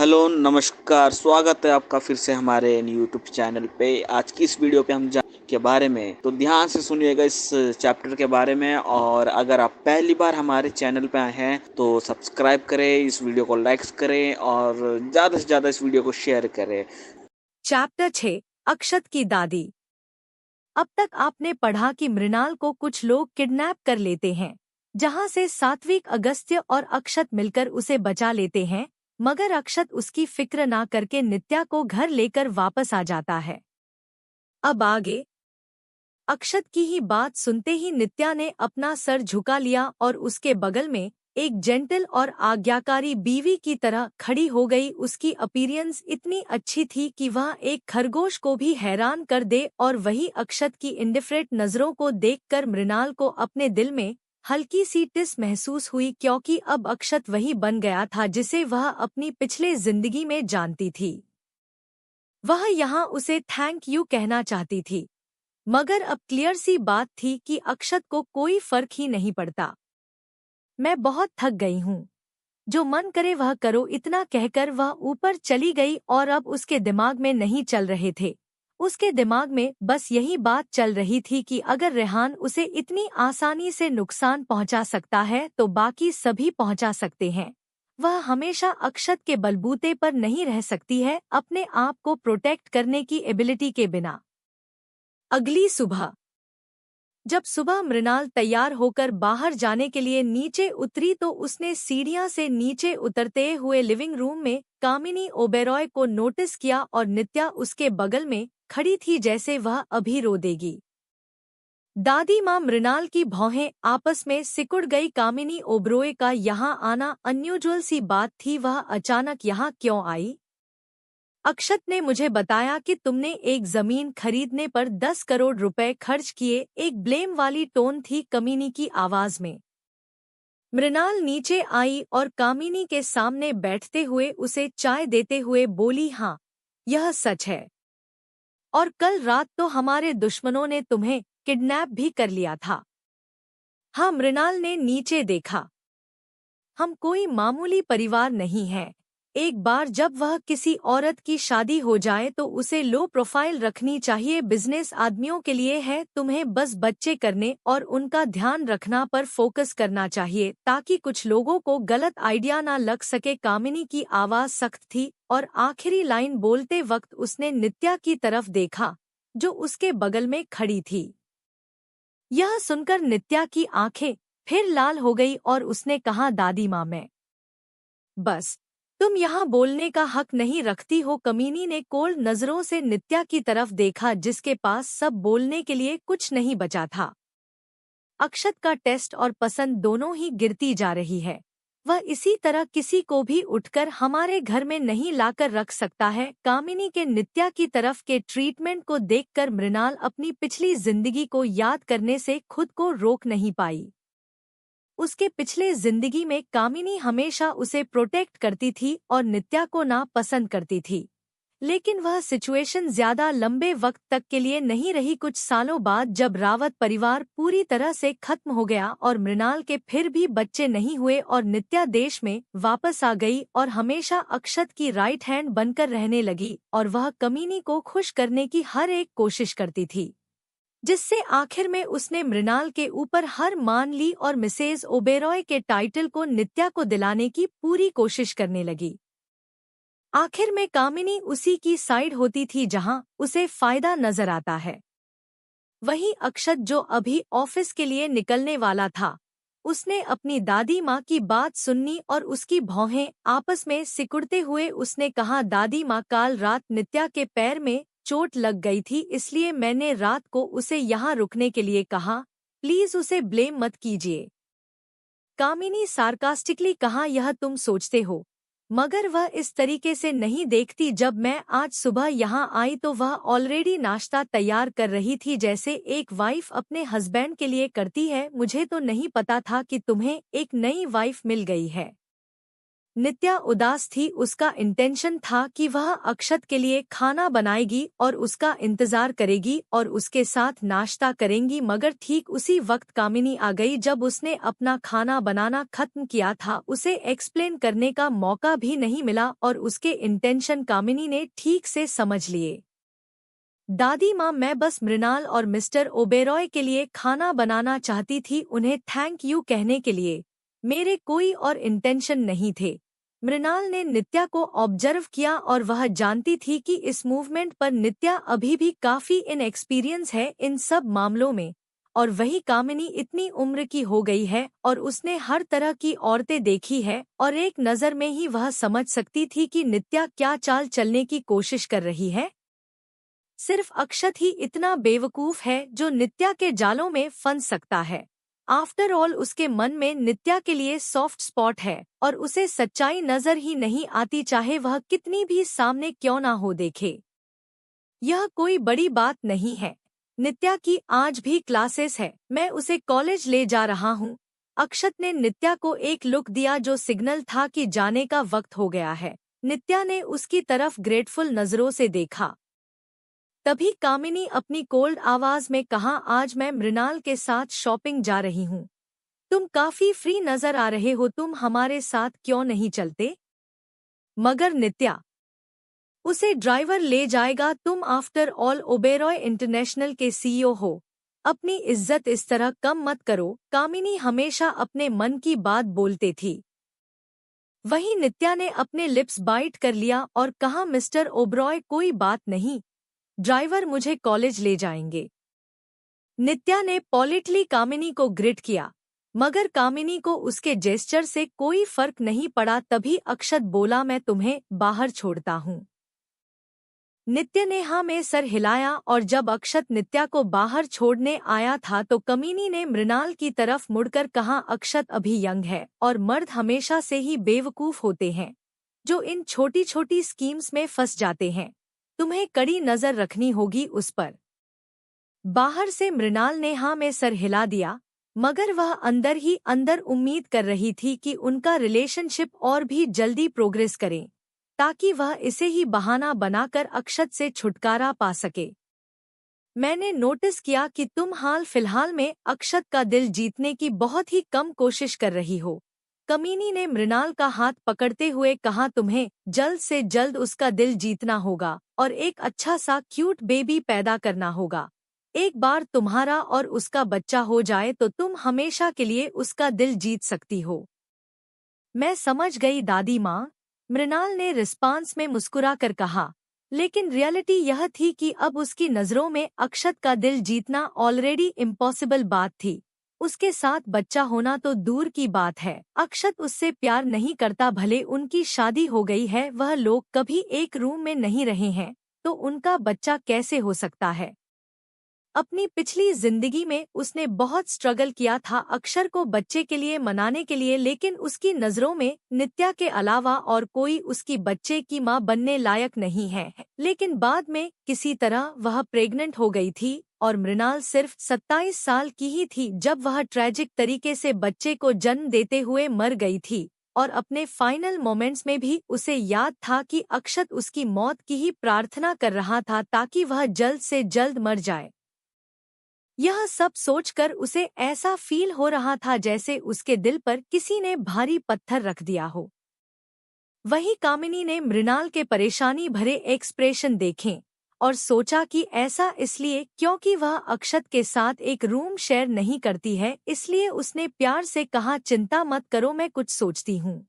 Hello, नमस्कार, स्वागत है आपका फिर से हमारे यूट्यूब चैनल पे। आज की इस वीडियो पे हम के बारे में तो ध्यान से सुनिएगा इस चैप्टर के बारे में। और अगर आप पहली बार हमारे चैनल पे आए हैं तो सब्सक्राइब करें, इस वीडियो को लाइक्स करें और ज़्यादा से ज़्यादा इस वीडियो को शेयर करें। चैप्टर 6 अक्षत की दादी। अब तक आपने पढ़ा कि मृणाल को कुछ लोग किडनैप कर लेते हैं, जहां से सात्विक, अगस्त्य और अक्षत मिलकर उसे बचा लेते हैं, मगर अक्षत उसकी फिक्र ना करके नित्या को घर लेकर वापस आ जाता है। अब आगे अक्षत की ही बात सुनते ही नित्या ने अपना सर झुका लिया और उसके बगल में एक जेंटल और आज्ञाकारी बीवी की तरह खड़ी हो गई। उसकी अपीयरेंस इतनी अच्छी थी कि वह एक खरगोश को भी हैरान कर दे, और वही अक्षत की इंडिफरेंट नजरों को देखकर मृणाल को अपने दिल में हल्की सी टिस महसूस हुई, क्योंकि अब अक्षत वही बन गया था जिसे वह अपनी पिछले जिंदगी में जानती थी। वह यहाँ उसे थैंक यू कहना चाहती थी, मगर अब क्लियर सी बात थी कि अक्षत को कोई फर्क ही नहीं पड़ता। मैं बहुत थक गई हूँ, जो मन करे वह करो, इतना कहकर वह ऊपर चली गई। और अब उसके दिमाग में नहीं चल रहे थे, उसके दिमाग में बस यही बात चल रही थी कि अगर रेहान उसे इतनी आसानी से नुकसान पहुंचा सकता है तो बाकी सभी पहुंचा सकते हैं। वह हमेशा अक्षत के बलबूते पर नहीं रह सकती है, अपने आप को प्रोटेक्ट करने की एबिलिटी के बिना। अगली सुबह जब सुबह मृणाल तैयार होकर बाहर जाने के लिए नीचे उतरी तो उसने सीढ़ियां से नीचे उतरते हुए लिविंग रूम में कामिनी ओबेरॉय को नोटिस किया, और नित्या उसके बगल में खड़ी थी जैसे वह अभी रो देगी। दादी माँ मृणाल की भौहें आपस में सिकुड़ गई। कामिनी ओबेरॉय का यहाँ आना अनयूजुअल सी बात थी, वह अचानक यहाँ क्यों आई? अक्षत ने मुझे बताया कि तुमने एक जमीन खरीदने पर 10 करोड़ रुपए खर्च किए, एक ब्लेम वाली टोन थी कामिनी की आवाज में। मृणाल नीचे आई और कामिनी के सामने बैठते हुए उसे चाय देते हुए बोली, हाँ, यह सच है। और कल रात तो हमारे दुश्मनों ने तुम्हें किडनैप भी कर लिया था। हाँ, मृणाल ने नीचे देखा। हम कोई मामूली परिवार नहीं हैं। एक बार जब वह किसी औरत की शादी हो जाए तो उसे लो प्रोफाइल रखनी चाहिए। बिजनेस आदमियों के लिए है, तुम्हें बस बच्चे करने और उनका ध्यान रखना पर फोकस करना चाहिए ताकि कुछ लोगों को गलत आइडिया ना लग सके। कामिनी की आवाज सख्त थी और आखिरी लाइन बोलते वक्त उसने नित्या की तरफ देखा जो उसके बगल में खड़ी थी। यह सुनकर नित्या की आंखें फिर लाल हो गई और उसने कहा, दादी माँ, मैं बस तुम यहाँ बोलने का हक नहीं रखती हो। कमीनी ने कोल्ड नजरों से नित्या की तरफ देखा जिसके पास सब बोलने के लिए कुछ नहीं बचा था। अक्षत का टेस्ट और पसंद दोनों ही गिरती जा रही है। वह इसी तरह किसी को भी उठकर हमारे घर में नहीं लाकर रख सकता है। कामिनी के नित्या की तरफ के ट्रीटमेंट को देखकर मृणाल अपनी पिछली जिंदगी को याद करने से खुद को रोक नहीं पाई। उसके पिछले जिंदगी में कामिनी हमेशा उसे प्रोटेक्ट करती थी और नित्या को ना पसंद करती थी, लेकिन वह सिचुएशन ज्यादा लंबे वक्त तक के लिए नहीं रही। कुछ सालों बाद जब रावत परिवार पूरी तरह से खत्म हो गया और मृणाल के फिर भी बच्चे नहीं हुए और नित्या देश में वापस आ गई और हमेशा अक्षत की राइट हैंड बनकर रहने लगी, और वह कमीनी को खुश करने की हर एक कोशिश करती थी, जिससे आखिर में उसने मृणाल के ऊपर हार मान ली और मिसेज ओबेरॉय के टाइटल को नित्या को दिलाने की पूरी कोशिश करने लगी। आखिर में कामिनी उसी की साइड होती थी जहां उसे फायदा नजर आता है। वहीं अक्षत जो अभी ऑफिस के लिए निकलने वाला था, उसने अपनी दादी माँ की बात सुनी और उसकी भौहें आपस में सिकुड़ते हुए उसने कहा, दादी माँ, काल रात नित्या के पैर में चोट लग गई थी, इसलिए मैंने रात को उसे यहाँ रुकने के लिए कहा। प्लीज उसे ब्लेम मत कीजिए। कामिनी सार्कास्टिकली कहा, यह तुम सोचते हो, मगर वह इस तरीके से नहीं देखती। जब मैं आज सुबह यहाँ आई तो वह ऑलरेडी नाश्ता तैयार कर रही थी जैसे एक वाइफ अपने हस्बैंड के लिए करती है। मुझे तो नहीं पता था कि तुम्हें एक नई वाइफ मिल गई है। नित्या उदास थी। उसका इंटेंशन था कि वह अक्षत के लिए खाना बनाएगी और उसका इंतजार करेगी और उसके साथ नाश्ता करेंगी, मगर ठीक उसी वक्त कामिनी आ गई। जब उसने अपना खाना बनाना खत्म किया था, उसे एक्सप्लेन करने का मौका भी नहीं मिला और उसके इंटेंशन कामिनी ने ठीक से समझ लिए। दादी माँ, मैं बस मृणाल और मिस्टर ओबेरॉय के लिए खाना बनाना चाहती थी, उन्हें थैंक यू कहने के लिए। मेरे कोई और इंटेंशन नहीं थे। मृणाल ने नित्या को ऑब्जर्व किया और वह जानती थी कि इस मूवमेंट पर नित्या अभी भी काफी इनएक्सपीरियंस है इन सब मामलों में। और वही कामिनी इतनी उम्र की हो गई है और उसने हर तरह की औरतें देखी है और एक नज़र में ही वह समझ सकती थी कि नित्या क्या चाल चलने की कोशिश कर रही है। सिर्फ अक्षत ही इतना बेवकूफ है जो नित्या के जालों में फंस सकता है। आफ्टर ऑल उसके मन में नित्या के लिए सॉफ्ट स्पॉट है और उसे सच्चाई नजर ही नहीं आती, चाहे वह कितनी भी सामने क्यों ना हो देखे। यह कोई बड़ी बात नहीं है। नित्या की आज भी क्लासेस है, मैं उसे कॉलेज ले जा रहा हूँ। अक्षत ने नित्या को एक लुक दिया जो सिग्नल था कि जाने का वक्त हो गया है। नित्या ने उसकी तरफ ग्रेटफुल नजरों से देखा। तभी कामिनी अपनी कोल्ड आवाज में कहा, आज मैं मृणाल के साथ शॉपिंग जा रही हूँ। तुम काफी फ्री नजर आ रहे हो, तुम हमारे साथ क्यों नहीं चलते? मगर नित्या, उसे ड्राइवर ले जाएगा, तुम आफ्टर ऑल ओबेरॉय इंटरनेशनल के सीईओ हो। अपनी इज्जत इस तरह कम मत करो। कामिनी हमेशा अपने मन की बात बोलते थी। वहीं नित्या ने अपने लिप्स बाइट कर लिया और कहा, मिस्टर ओबरॉय कोई बात नहीं, ड्राइवर मुझे कॉलेज ले जाएंगे। नित्या ने पॉलिटली कामिनी को ग्रिट किया, मगर कामिनी को उसके जेस्चर से कोई फर्क नहीं पड़ा। तभी अक्षत बोला, मैं तुम्हें बाहर छोड़ता हूँ। नित्य ने हाँ में सर हिलाया और जब अक्षत नित्या को बाहर छोड़ने आया था तो कमीनी ने मृणाल की तरफ मुड़कर कहा, अक्षत अभी यंग है और मर्द हमेशा से ही बेवकूफ होते हैं जो इन छोटी छोटी स्कीम्स में फंस जाते हैं। तुम्हें कड़ी नजर रखनी होगी उस पर। बाहर से मृणाल ने हाँ में सर हिला दिया, मगर वह अंदर ही अंदर उम्मीद कर रही थी कि उनका रिलेशनशिप और भी जल्दी प्रोग्रेस करे ताकि वह इसे ही बहाना बनाकर अक्षत से छुटकारा पा सके। मैंने नोटिस किया कि तुम हाल फिलहाल में अक्षत का दिल जीतने की बहुत ही कम कोशिश कर रही हो। कमीनी ने मृणाल का हाथ पकड़ते हुए कहा, तुम्हें जल्द से जल्द उसका दिल जीतना होगा और एक अच्छा सा क्यूट बेबी पैदा करना होगा। एक बार तुम्हारा और उसका बच्चा हो जाए तो तुम हमेशा के लिए उसका दिल जीत सकती हो। मैं समझ गई दादी माँ, मृणाल ने रिस्पांस में मुस्कुरा कर कहा, लेकिन रियलिटी यह थी कि अब उसकी नज़रों में अक्षत का दिल जीतना ऑलरेडी इम्पॉसिबल बात थी। उसके साथ बच्चा होना तो दूर की बात है, अक्षत उससे प्यार नहीं करता। भले उनकी शादी हो गई है, वह लोग कभी एक रूम में नहीं रहे हैं, तो उनका बच्चा कैसे हो सकता है? अपनी पिछली जिंदगी में उसने बहुत स्ट्रगल किया था अक्षर को बच्चे के लिए मनाने के लिए, लेकिन उसकी नज़रों में नित्या के अलावा और कोई उसकी बच्चे की मां बनने लायक नहीं है। लेकिन बाद में किसी तरह वह प्रेग्नेंट हो गई थी और मृणाल सिर्फ 27 साल की ही थी जब वह ट्रेजिक तरीके से बच्चे को जन्म देते हुए मर गई थी। और अपने फाइनल मोमेंट्स में भी उसे याद था कि अक्षत उसकी मौत की ही प्रार्थना कर रहा था ताकि वह जल्द से जल्द मर जाए। यह सब सोचकर उसे ऐसा फील हो रहा था जैसे उसके दिल पर किसी ने भारी पत्थर रख दिया हो। वही कामिनी ने मृणाल के परेशानी भरे एक्सप्रेशन देखे और सोचा कि ऐसा इसलिए क्योंकि वह अक्षत के साथ एक रूम शेयर नहीं करती है, इसलिए उसने प्यार से कहा, चिंता मत करो, मैं कुछ सोचती हूँ।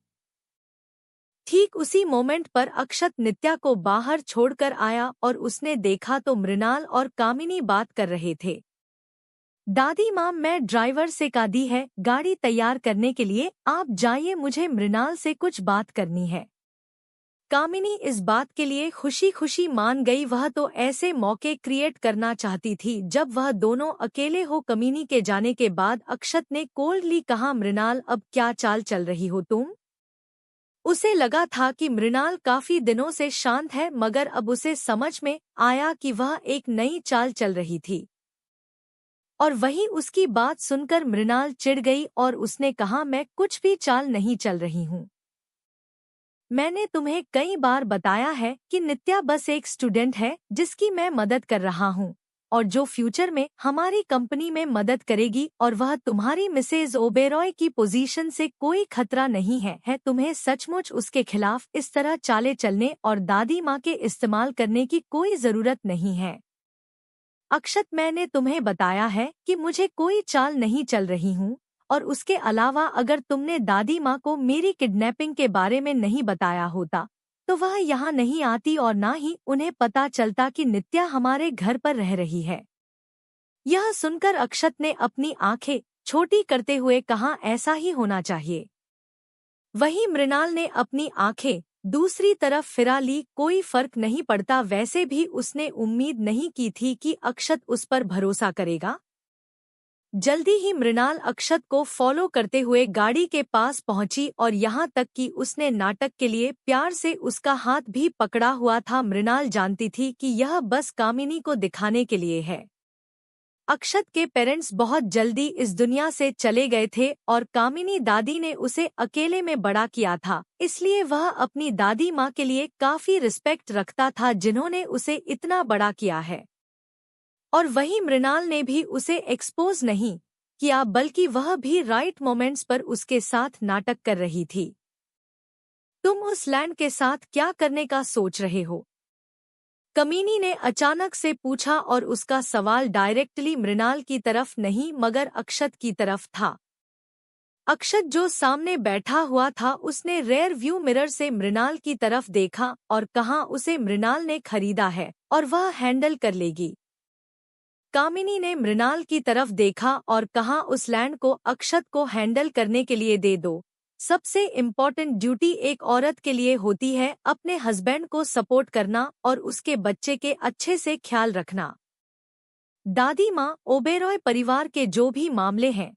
ठीक उसी मोमेंट पर अक्षत नित्या को बाहर छोड़कर आया और उसने देखा तो मृणाल और कामिनी बात कर रहे थे। दादी माँ, मैं ड्राइवर से कहा दी है गाड़ी तैयार करने के लिए, आप जाइए, मुझे मृणाल से कुछ बात करनी है। कामिनी इस बात के लिए खुशी खुशी मान गई। वह तो ऐसे मौके क्रिएट करना चाहती थी जब वह दोनों अकेले हो। कमीनी के जाने के बाद अक्षत ने कोल्डली कहा, मृणाल अब क्या चाल चल रही हो तुम? उसे लगा था कि मृणाल काफी दिनों से शांत है, मगर अब उसे समझ में आया कि वह एक नई चाल चल रही थी। और वहीं उसकी बात सुनकर मृणाल चिढ़ गई और उसने कहा, मैं कुछ भी चाल नहीं चल रही हूँ। मैंने तुम्हें कई बार बताया है कि नित्या बस एक स्टूडेंट है जिसकी मैं मदद कर रहा हूँ और जो फ्यूचर में हमारी कंपनी में मदद करेगी, और वह तुम्हारी मिसेज ओबेरॉय की पोजीशन से कोई खतरा नहीं है। तुम्हें सचमुच उसके खिलाफ इस तरह चाले चलने और दादी माँ के इस्तेमाल करने की कोई जरूरत नहीं है। अक्षत, मैंने तुम्हें बताया है कि मुझे कोई चाल नहीं चल रही हूँ, और उसके अलावा अगर तुमने दादी माँ को मेरी किडनैपिंग के बारे में नहीं बताया होता तो वह यहाँ नहीं आती और ना ही उन्हें पता चलता कि नित्या हमारे घर पर रह रही है। यह सुनकर अक्षत ने अपनी आंखें छोटी करते हुए कहा, ऐसा ही होना चाहिए। वहीं मृणाल ने अपनी आंखें दूसरी तरफ फिरा ली। कोई फर्क नहीं पड़ता, वैसे भी उसने उम्मीद नहीं की थी कि अक्षत उस पर भरोसा करेगा। जल्दी ही मृणाल अक्षत को फॉलो करते हुए गाड़ी के पास पहुंची और यहाँ तक कि उसने नाटक के लिए प्यार से उसका हाथ भी पकड़ा हुआ था। मृणाल जानती थी कि यह बस कामिनी को दिखाने के लिए है। अक्षत के पेरेंट्स बहुत जल्दी इस दुनिया से चले गए थे और कामिनी दादी ने उसे अकेले में बड़ा किया था, इसलिए वह अपनी दादी माँ के लिए काफी रिस्पेक्ट रखता था जिन्होंने उसे इतना बड़ा किया है। और वहीं मृणाल ने भी उसे एक्सपोज नहीं किया, बल्कि वह भी राइट मोमेंट्स पर उसके साथ नाटक कर रही थी। तुम उस लैंड के साथ क्या करने का सोच रहे हो? कमीनी ने अचानक से पूछा और उसका सवाल डायरेक्टली मृणाल की तरफ नहीं मगर अक्षत की तरफ था। अक्षत जो सामने बैठा हुआ था उसने रेयर व्यू मिरर से मृणाल की तरफ देखा और कहा, उसे मृणाल ने खरीदा है और वह हैंडल कर लेगी। कामिनी ने मृणाल की तरफ देखा और कहा, उस लैंड को अक्षत को हैंडल करने के लिए दे दो। सबसे इम्पोर्टेंट ड्यूटी एक औरत के लिए होती है अपने हस्बैंड को सपोर्ट करना और उसके बच्चे के अच्छे से ख्याल रखना। दादी माँ ओबेरॉय परिवार के जो भी मामले हैं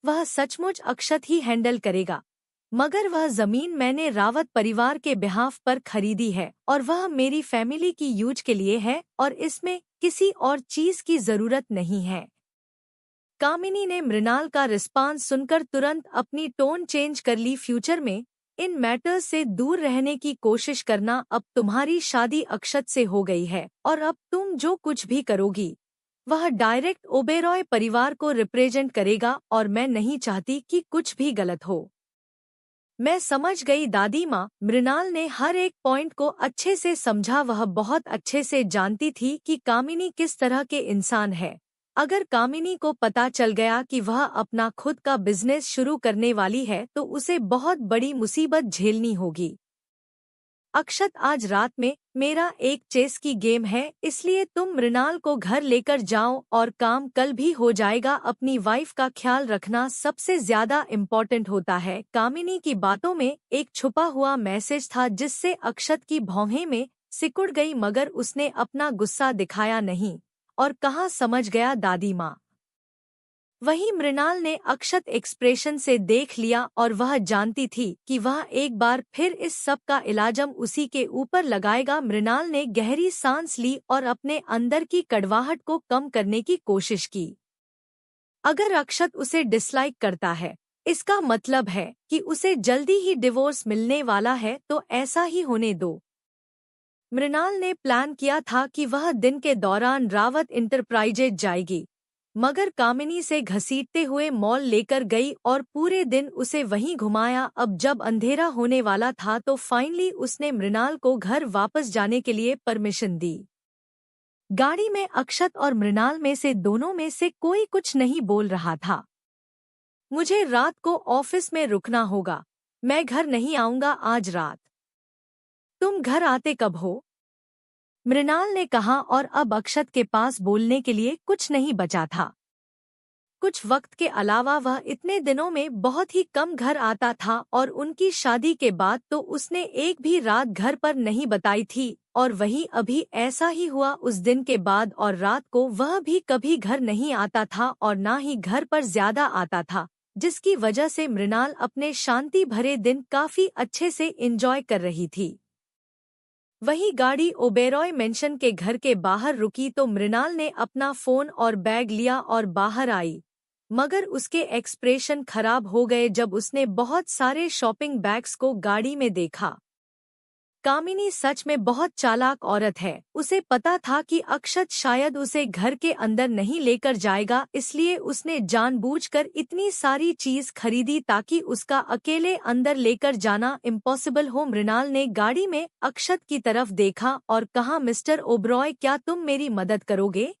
वह सचमुच अक्षत ही हैंडल करेगा, मगर वह जमीन मैंने रावत परिवार के बिहाफ पर खरीदी है और वह मेरी फैमिली की यूज के लिए है और इसमें किसी और चीज की जरूरत नहीं है। कामिनी ने मृणाल का रिस्पांस सुनकर तुरंत अपनी टोन चेंज कर ली। फ्यूचर में इन मैटर्स से दूर रहने की कोशिश करना। अब तुम्हारी शादी अक्षत से हो गई है और अब तुम जो कुछ भी करोगी वह डायरेक्ट ओबेरॉय परिवार को रिप्रेजेंट करेगा और मैं नहीं चाहती कि कुछ भी गलत हो। मैं समझ गई दादी माँ। मृणाल ने हर एक पॉइंट को अच्छे से समझा। वह बहुत अच्छे से जानती थी कि कामिनी किस तरह के इंसान है। अगर कामिनी को पता चल गया कि वह अपना खुद का बिजनेस शुरू करने वाली है तो उसे बहुत बड़ी मुसीबत झेलनी होगी। अक्षत, आज रात में मेरा एक चेस की गेम है, इसलिए तुम मृणाल को घर लेकर जाओ और काम कल भी हो जाएगा। अपनी वाइफ का ख्याल रखना सबसे ज्यादा इम्पोर्टेंट होता है। कामिनी की बातों में एक छुपा हुआ मैसेज था जिससे अक्षत की भौहें में सिकुड़ गई, मगर उसने अपना गुस्सा दिखाया नहीं और कहा, समझ गया दादी माँ। वहीं मृणाल ने अक्षत एक्सप्रेशन से देख लिया और वह जानती थी कि वह एक बार फिर इस सब का इलाजम उसी के ऊपर लगाएगा। मृणाल ने गहरी सांस ली और अपने अंदर की कड़वाहट को कम करने की कोशिश की। अगर अक्षत उसे डिसलाइक करता है इसका मतलब है कि उसे जल्दी ही डिवोर्स मिलने वाला है, तो ऐसा ही होने दो। मृणाल ने प्लान किया था कि वह दिन के दौरान रावत इंटरप्राइजेज जाएगी, मगर कामिनी से घसीटते हुए मॉल लेकर गई और पूरे दिन उसे वहीं घुमाया। अब जब अंधेरा होने वाला था तो फाइनली उसने मृणाल को घर वापस जाने के लिए परमिशन दी। गाड़ी में अक्षत और मृणाल में से दोनों में से कोई कुछ नहीं बोल रहा था। मुझे रात को ऑफिस में रुकना होगा, मैं घर नहीं आऊंगा आज रात। तुम घर आते कब हो? मृणाल ने कहा और अब अक्षत के पास बोलने के लिए कुछ नहीं बचा था। कुछ वक्त के अलावा वह इतने दिनों में बहुत ही कम घर आता था और उनकी शादी के बाद तो उसने एक भी रात घर पर नहीं बताई थी, और वहीं अभी ऐसा ही हुआ। उस दिन के बाद और रात को वह भी कभी घर नहीं आता था और ना ही घर पर ज्यादा आता था, जिसकी वजह से मृणाल अपने शांति भरे दिन काफी अच्छे से एंजॉय कर रही थी। वही गाड़ी ओबेरॉय मेंशन के घर के बाहर रुकी तो मृणाल ने अपना फोन और बैग लिया और बाहर आई, मगर उसके एक्सप्रेशन खराब हो गए जब उसने बहुत सारे शॉपिंग बैग्स को गाड़ी में देखा। कामिनी सच में बहुत चालाक औरत है। उसे पता था कि अक्षत शायद उसे घर के अंदर नहीं लेकर जाएगा, इसलिए उसने जानबूझकर इतनी सारी चीज खरीदी ताकि उसका अकेले अंदर लेकर जाना इम्पॉसिबल हो। मृणाल ने गाड़ी में अक्षत की तरफ देखा और कहा, मिस्टर ओबरॉय, क्या तुम मेरी मदद करोगे?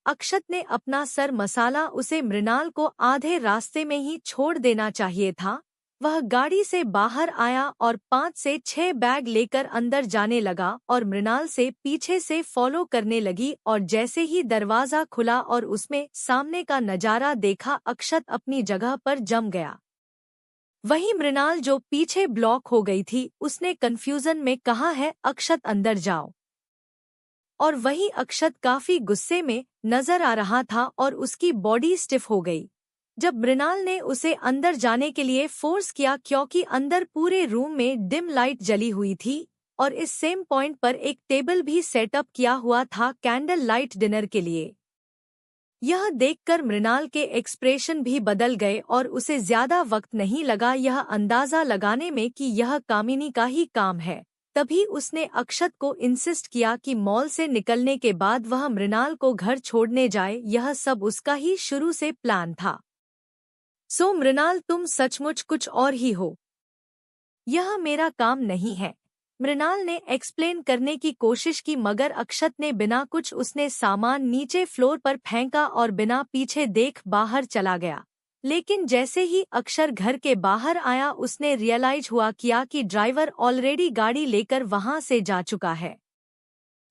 अक्षत ने अपना सर मसाला, उसे मृणाल को आधे रास्ते में ही छोड़ देना चाहिए था। वह गाड़ी से बाहर आया और 5 से 6 बैग लेकर अंदर जाने लगा और मृणाल से पीछे से फॉलो करने लगी। और जैसे ही दरवाजा खुला और उसमें सामने का नजारा देखा, अक्षत अपनी जगह पर जम गया। वहीं मृणाल, जो पीछे ब्लॉक हो गई थी, उसने कंफ्यूजन में कहा है, अक्षत अंदर जाओ। और वही अक्षत काफी गुस्से में नजर आ रहा था और उसकी बॉडी स्टिफ हो गई जब मृणाल ने उसे अंदर जाने के लिए फोर्स किया, क्योंकि अंदर पूरे रूम में डिम लाइट जली हुई थी और इस सेम पॉइंट पर एक टेबल भी सेटअप किया हुआ था कैंडल लाइट डिनर के लिए। यह देखकर मृणाल के एक्सप्रेशन भी बदल गए और उसे ज्यादा वक्त नहीं लगा यह अंदाजा लगाने में कि यह कामिनी का ही काम है। तभी उसने अक्षत को इंसिस्ट किया कि मॉल से निकलने के बाद वह मृणाल को घर छोड़ने जाए। यह सब उसका ही शुरू से प्लान था। सो मृणाल, तुम सचमुच कुछ और ही हो। यह मेरा काम नहीं है, मृणाल ने एक्सप्लेन करने की कोशिश की, मगर अक्षत ने बिना कुछ उसने सामान नीचे फ्लोर पर फेंका और बिना पीछे देख बाहर चला गया। लेकिन जैसे ही अक्षर घर के बाहर आया, उसने रियलाइज हुआ किया कि ड्राइवर ऑलरेडी गाड़ी लेकर वहां से जा चुका है।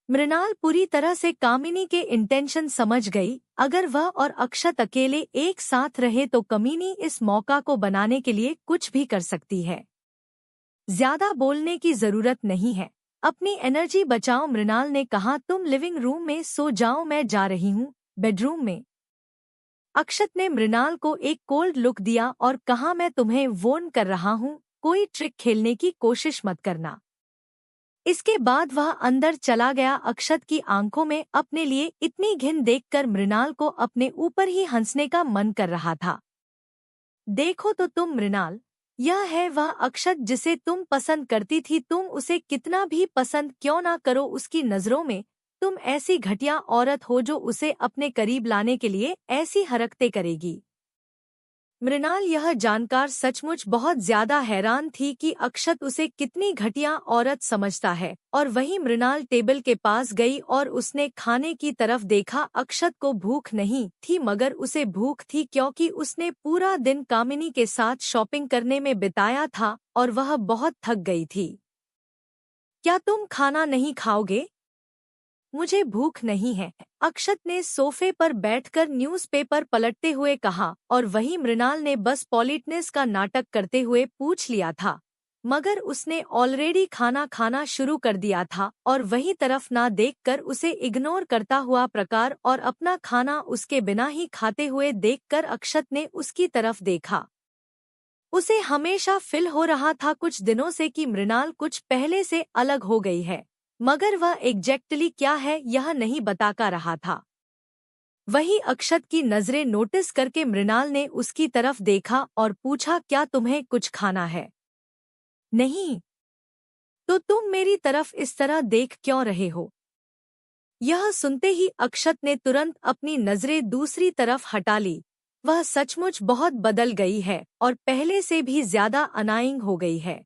मृणाल पूरी तरह से कामिनी के इंटेंशन समझ गई। अगर वह और अक्षत अकेले एक साथ रहे तो कामिनी इस मौका को बनाने के लिए कुछ भी कर सकती है। ज्यादा बोलने की जरूरत नहीं है, अपनी एनर्जी बचाओ, मृणाल ने कहा। तुम लिविंग रूम में सो जाओ, मैं जा रही हूँ बेडरूम में। अक्षत ने मृणाल को एक कोल्ड लुक दिया और कहा, मैं तुम्हें वॉर्न कर रहा हूँ, कोई ट्रिक खेलने की कोशिश मत करना। इसके बाद वह अंदर चला गया। अक्षत की आंखों में अपने लिए इतनी घिन देखकर मृणाल को अपने ऊपर ही हंसने का मन कर रहा था। देखो तो तुम मृणाल, यह है वह अक्षत जिसे तुम पसंद करती थी। तुम उसे कितना भी पसंद क्यों ना करो, उसकी नजरों में तुम ऐसी घटिया औरत हो जो उसे अपने करीब लाने के लिए ऐसी हरकतें करेगी। मृणाल यह जानकर सचमुच बहुत ज्यादा हैरान थी कि अक्षत उसे कितनी घटिया औरत समझता है। और वहीं मृणाल टेबल के पास गई और उसने खाने की तरफ देखा। अक्षत को भूख नहीं थी, मगर उसे भूख थी क्योंकि उसने पूरा दिन कामिनी के साथ शॉपिंग करने में बिताया था और वह बहुत थक गई थी। क्या तुम खाना नहीं खाओगे? मुझे भूख नहीं है, अक्षत ने सोफे पर बैठकर न्यूज़पेपर पलटते हुए कहा। और वही मृणाल ने बस पॉलिटनेस का नाटक करते हुए पूछ लिया था, मगर उसने ऑलरेडी खाना खाना शुरू कर दिया था और वही तरफ ना देखकर उसे इग्नोर करता हुआ प्रकार और अपना खाना उसके बिना ही खाते हुए देखकर अक्षत ने उसकी तरफ देखा। उसे हमेशा फील हो रहा था कुछ दिनों से कि मृणाल कुछ पहले से अलग हो गई है, मगर वह एग्जैक्टली क्या है यह नहीं बताता रहा था। वही अक्षत की नजरें नोटिस करके मृणाल ने उसकी तरफ देखा और पूछा, क्या तुम्हें कुछ खाना है? नहीं? तो तुम मेरी तरफ इस तरह देख क्यों रहे हो? यह सुनते ही अक्षत ने तुरंत अपनी नजरें दूसरी तरफ हटा ली। वह सचमुच बहुत बदल गई है और पहले से भी ज्यादा अनाइंग हो गई है।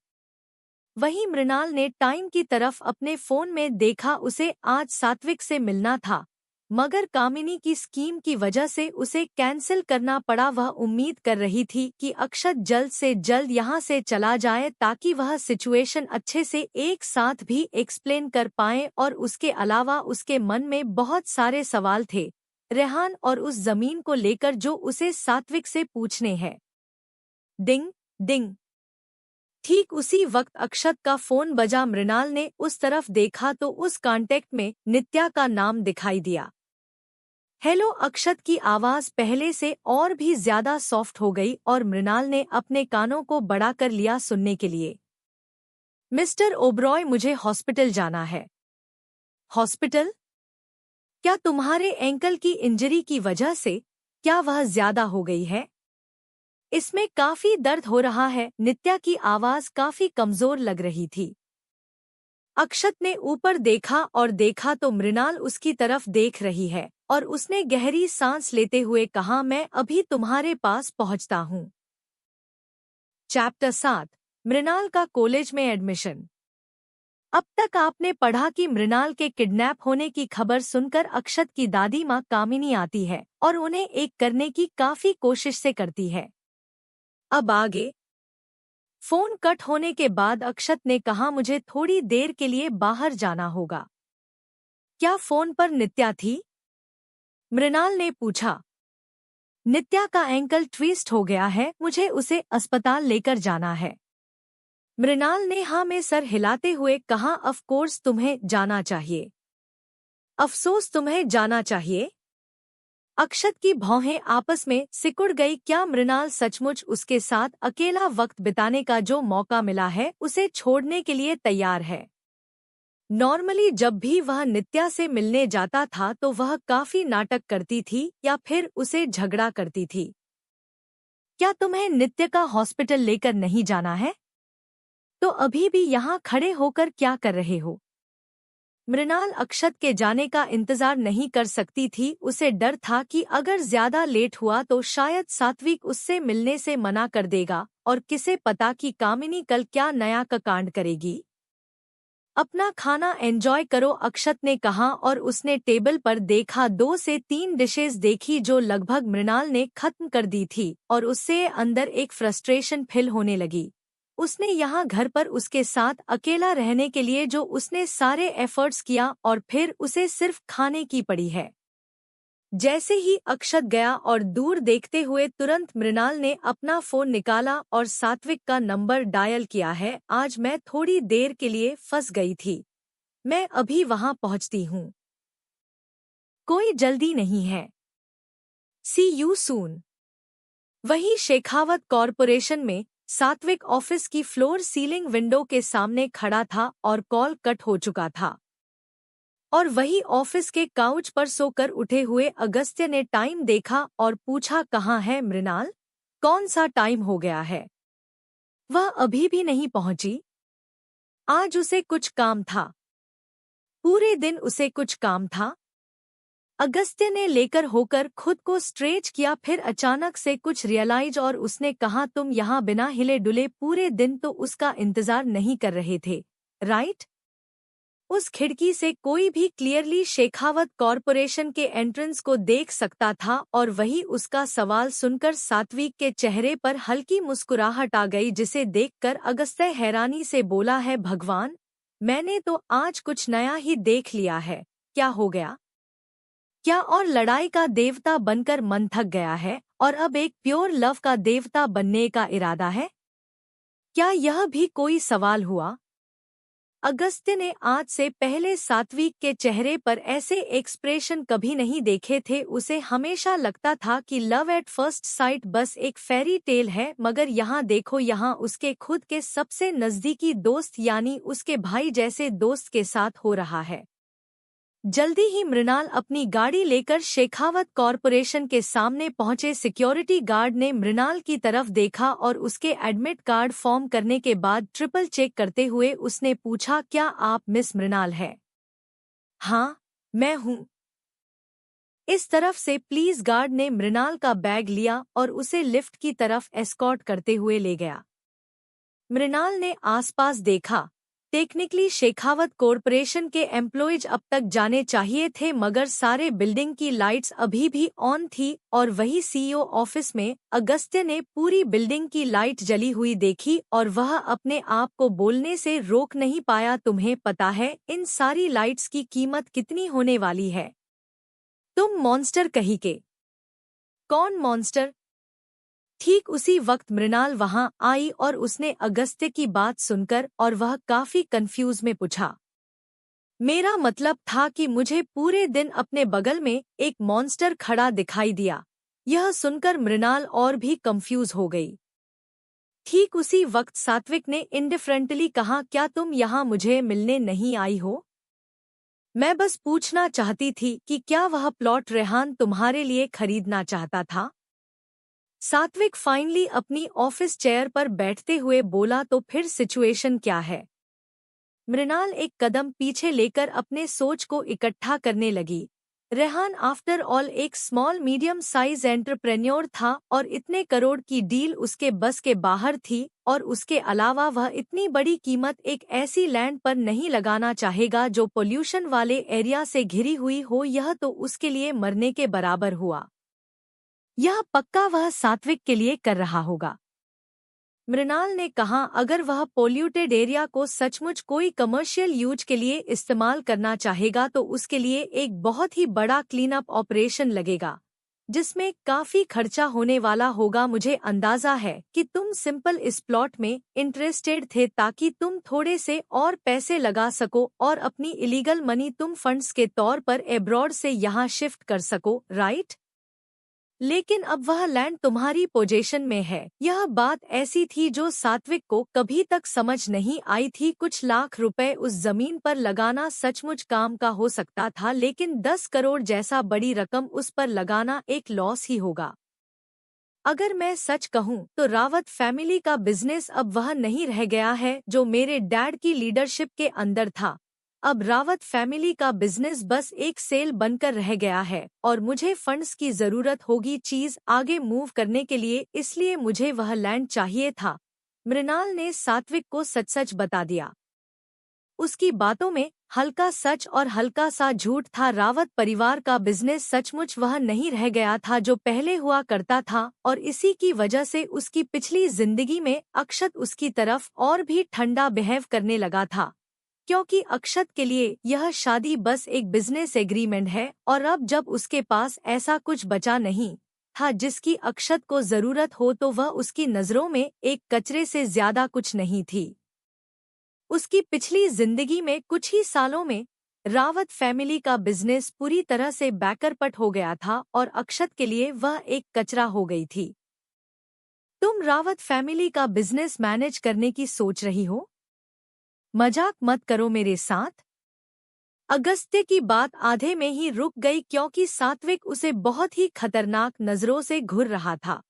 वहीं मृणाल ने टाइम की तरफ अपने फोन में देखा। उसे आज सात्विक से मिलना था, मगर कामिनी की स्कीम की वजह से उसे कैंसिल करना पड़ा। वह उम्मीद कर रही थी कि अक्षत जल्द से जल्द यहाँ से चला जाए ताकि वह सिचुएशन अच्छे से एक साथ भी एक्सप्लेन कर पाए। और उसके अलावा उसके मन में बहुत सारे सवाल थे रेहान और उस जमीन को लेकर जो उसे सात्विक से पूछने हैं। डिंग डिंग। ठीक उसी वक्त अक्षत का फोन बजा। मृणाल ने उस तरफ देखा तो उस कांटेक्ट में नित्या का नाम दिखाई दिया। हेलो, अक्षत की आवाज पहले से और भी ज्यादा सॉफ्ट हो गई और मृणाल ने अपने कानों को बड़ा कर लिया सुनने के लिए। मिस्टर ओबरॉय, मुझे हॉस्पिटल जाना है। हॉस्पिटल? क्या तुम्हारे एंकल की इंजरी की वजह से? क्या वह ज्यादा हो गई है? इसमें काफी दर्द हो रहा है। नित्या की आवाज काफी कमजोर लग रही थी। अक्षत ने ऊपर देखा और देखा तो मृणाल उसकी तरफ देख रही है और उसने गहरी सांस लेते हुए कहा, मैं अभी तुम्हारे पास पहुंचता हूँ। चैप्टर 7 मृणाल का कॉलेज में एडमिशन। अब तक आपने पढ़ा कि मृणाल के किडनैप होने की खबर सुनकर अक्षत की दादी माँ कामिनी आती है और उन्हें एक करने की काफी कोशिश से करती है। अब आगे। फोन कट होने के बाद अक्षत ने कहा, मुझे थोड़ी देर के लिए बाहर जाना होगा। क्या फोन पर नित्या थी? मृणाल ने पूछा। नित्या का एंकल ट्विस्ट हो गया है, मुझे उसे अस्पताल लेकर जाना है। मृणाल ने हाँ में सर हिलाते हुए कहा, ऑफ कोर्स तुम्हें जाना चाहिए। अफसोस तुम्हें जाना चाहिए। अक्षत की भौहें आपस में सिकुड़ गई। क्या मृणाल सचमुच उसके साथ अकेला वक्त बिताने का जो मौका मिला है उसे छोड़ने के लिए तैयार है? नॉर्मली जब भी वह नित्या से मिलने जाता था तो वह काफी नाटक करती थी या फिर उसे झगड़ा करती थी। क्या तुम्हें नित्य का हॉस्पिटल लेकर नहीं जाना है? तो अभी भी यहाँ खड़े होकर क्या कर रहे हो? मृणाल अक्षत के जाने का इंतजार नहीं कर सकती थी। उसे डर था कि अगर ज्यादा लेट हुआ तो शायद सात्विक उससे मिलने से मना कर देगा और किसे पता कि कामिनी कल क्या नया कांड करेगी। अपना खाना एंजॉय करो, अक्षत ने कहा और उसने टेबल पर देखा। 2 से 3 डिशेस देखी जो लगभग मृणाल ने खत्म कर दी थी और उससे अंदर एक फ्रस्ट्रेशन फिल होने लगी। उसने यहाँ घर पर उसके साथ अकेला रहने के लिए जो उसने सारे एफर्ट्स किया और फिर उसे सिर्फ खाने की पड़ी है। जैसे ही अक्षत गया और दूर देखते हुए तुरंत मृणाल ने अपना फोन निकाला और सात्विक का नंबर डायल किया है। आज मैं थोड़ी देर के लिए फंस गई थी, मैं अभी वहां पहुंचती हूँ। कोई जल्दी नहीं है। सी यू सून। वही शेखावत कॉरपोरेशन में सात्विक ऑफिस की फ्लोर सीलिंग विंडो के सामने खड़ा था और कॉल कट हो चुका था। और वही ऑफिस के काउच पर सोकर उठे हुए अगस्त्य ने टाइम देखा और पूछा, कहाँ है मृणाल? कौन सा टाइम हो गया है? वह अभी भी नहीं पहुंची। आज उसे कुछ काम था। पूरे दिन उसे कुछ काम था। अगस्त्य ने लेकर होकर खुद को स्ट्रेच किया, फिर अचानक से कुछ रियलाइज और उसने कहा, तुम यहाँ बिना हिले डुले पूरे दिन तो उसका इंतजार नहीं कर रहे थे, राइट? उस खिड़की से कोई भी क्लियरली शेखावत कॉरपोरेशन के एंट्रेंस को देख सकता था और वही उसका सवाल सुनकर सात्विक के चेहरे पर हल्की मुस्कुराहट आ गई, जिसे देखकर अगस्त्य हैरानी से बोला, है भगवान, मैंने तो आज कुछ नया ही देख लिया है। क्या हो गया? क्या और लड़ाई का देवता बनकर मन थक गया है और अब एक प्योर लव का देवता बनने का इरादा है? क्या यह भी कोई सवाल हुआ? अगस्त्य ने आज से पहले सात्विक के चेहरे पर ऐसे एक्सप्रेशन कभी नहीं देखे थे। उसे हमेशा लगता था कि लव एट फर्स्ट साइट बस एक फेरी टेल है, मगर यहाँ देखो, यहाँ उसके खुद के सबसे नजदीकी दोस्त यानी उसके भाई जैसे दोस्त के साथ हो रहा है। जल्दी ही मृणाल अपनी गाड़ी लेकर शेखावत कॉरपोरेशन के सामने पहुंचे। सिक्योरिटी गार्ड ने मृणाल की तरफ देखा और उसके एडमिट कार्ड फॉर्म करने के बाद ट्रिपल चेक करते हुए उसने पूछा, क्या आप मिस मृणाल है? हाँ, मैं हूँ। इस तरफ से प्लीज। गार्ड ने मृणाल का बैग लिया और उसे लिफ्ट की तरफ एस्कॉर्ट करते हुए ले गया। मृणाल ने आसपास देखा। टेक्निकली शेखावत कॉरपोरेशन के एम्प्लॉयज अब तक जाने चाहिए थे, मगर सारे बिल्डिंग की लाइट्स अभी भी ऑन थी और वही सीईओ ऑफिस में अगस्त्य ने पूरी बिल्डिंग की लाइट जली हुई देखी और वह अपने आप को बोलने से रोक नहीं पाया, तुम्हें पता है इन सारी लाइट्स की कीमत कितनी होने वाली है? तुम मॉन्स्टर कहीं के। Cone monster? ठीक उसी वक्त मृणाल वहां आई और उसने अगस्त्य की बात सुनकर और वह काफी कंफ्यूज में पूछा, मेरा मतलब था कि मुझे पूरे दिन अपने बगल में एक मॉन्स्टर खड़ा दिखाई दिया। यह सुनकर मृणाल और भी कंफ्यूज हो गई। ठीक उसी वक्त सात्विक ने इंडिफरेंटली कहा, क्या तुम यहाँ मुझे मिलने नहीं आई हो? मैं बस पूछना चाहती थी कि क्या वह प्लॉट रेहान तुम्हारे लिए खरीदना चाहता था? सात्विक फाइनली अपनी ऑफिस चेयर पर बैठते हुए बोला, तो फिर सिचुएशन क्या है? मृणाल एक कदम पीछे लेकर अपने सोच को इकट्ठा करने लगी। रेहान आफ्टर ऑल एक स्मॉल मीडियम साइज एंटरप्रेन्योर था और इतने करोड़ की डील उसके बस के बाहर थी, और उसके अलावा वह इतनी बड़ी कीमत एक ऐसी लैंड पर नहीं लगाना चाहेगा जो पोल्यूशन वाले एरिया से घिरी हुई हो। यह तो उसके लिए मरने के बराबर हुआ। यह पक्का वह सात्विक के लिए कर रहा होगा। मृणाल ने कहा, अगर वह पोल्यूटेड एरिया को सचमुच कोई कमर्शियल यूज के लिए इस्तेमाल करना चाहेगा तो उसके लिए एक बहुत ही बड़ा क्लीन अप ऑपरेशन लगेगा, जिसमें काफी खर्चा होने वाला होगा। मुझे अंदाजा है कि तुम सिंपल इस प्लॉट में इंटरेस्टेड थे ताकि तुम थोड़े से और पैसे लगा सको और अपनी इलीगल मनी तुम फंड्स के तौर पर एब्रॉड से यहाँ शिफ्ट कर सको, राइट? लेकिन अब वह लैंड तुम्हारी पोजीशन में है। यह बात ऐसी थी जो सात्विक को कभी तक समझ नहीं आई थी। कुछ लाख रुपए उस जमीन पर लगाना सचमुच काम का हो सकता था, लेकिन 10 करोड़ जैसा बड़ी रकम उस पर लगाना एक लॉस ही होगा। अगर मैं सच कहूं तो रावत फैमिली का बिजनेस अब वह नहीं रह गया है जो मेरे डैड की लीडरशिप के अंदर था। अब रावत फैमिली का बिजनेस बस एक सेल बनकर रह गया है और मुझे फंड्स की जरूरत होगी चीज आगे मूव करने के लिए, इसलिए मुझे वह लैंड चाहिए था। मृणाल ने सात्विक को सच सच बता दिया। उसकी बातों में हल्का सच और हल्का सा झूठ था। रावत परिवार का बिजनेस सचमुच वह नहीं रह गया था जो पहले हुआ करता था, और इसी की वजह से उसकी पिछली जिंदगी में अक्षत उसकी तरफ और भी ठंडा बिहेव करने लगा था, क्योंकि अक्षत के लिए यह शादी बस एक बिजनेस एग्रीमेंट है। और अब जब उसके पास ऐसा कुछ बचा नहीं था जिसकी अक्षत को जरूरत हो, तो वह उसकी नजरों में एक कचरे से ज्यादा कुछ नहीं थी। उसकी पिछली जिंदगी में कुछ ही सालों में रावत फैमिली का बिजनेस पूरी तरह से बैकरपट हो गया था और अक्षत के लिए वह एक कचरा हो गई थी। तुम रावत फैमिली का बिजनेस मैनेज करने की सोच रही हो? मजाक मत करो मेरे साथ। अगस्त्य की बात आधे में ही रुक गई क्योंकि सात्विक उसे बहुत ही खतरनाक नजरों से घूर रहा था।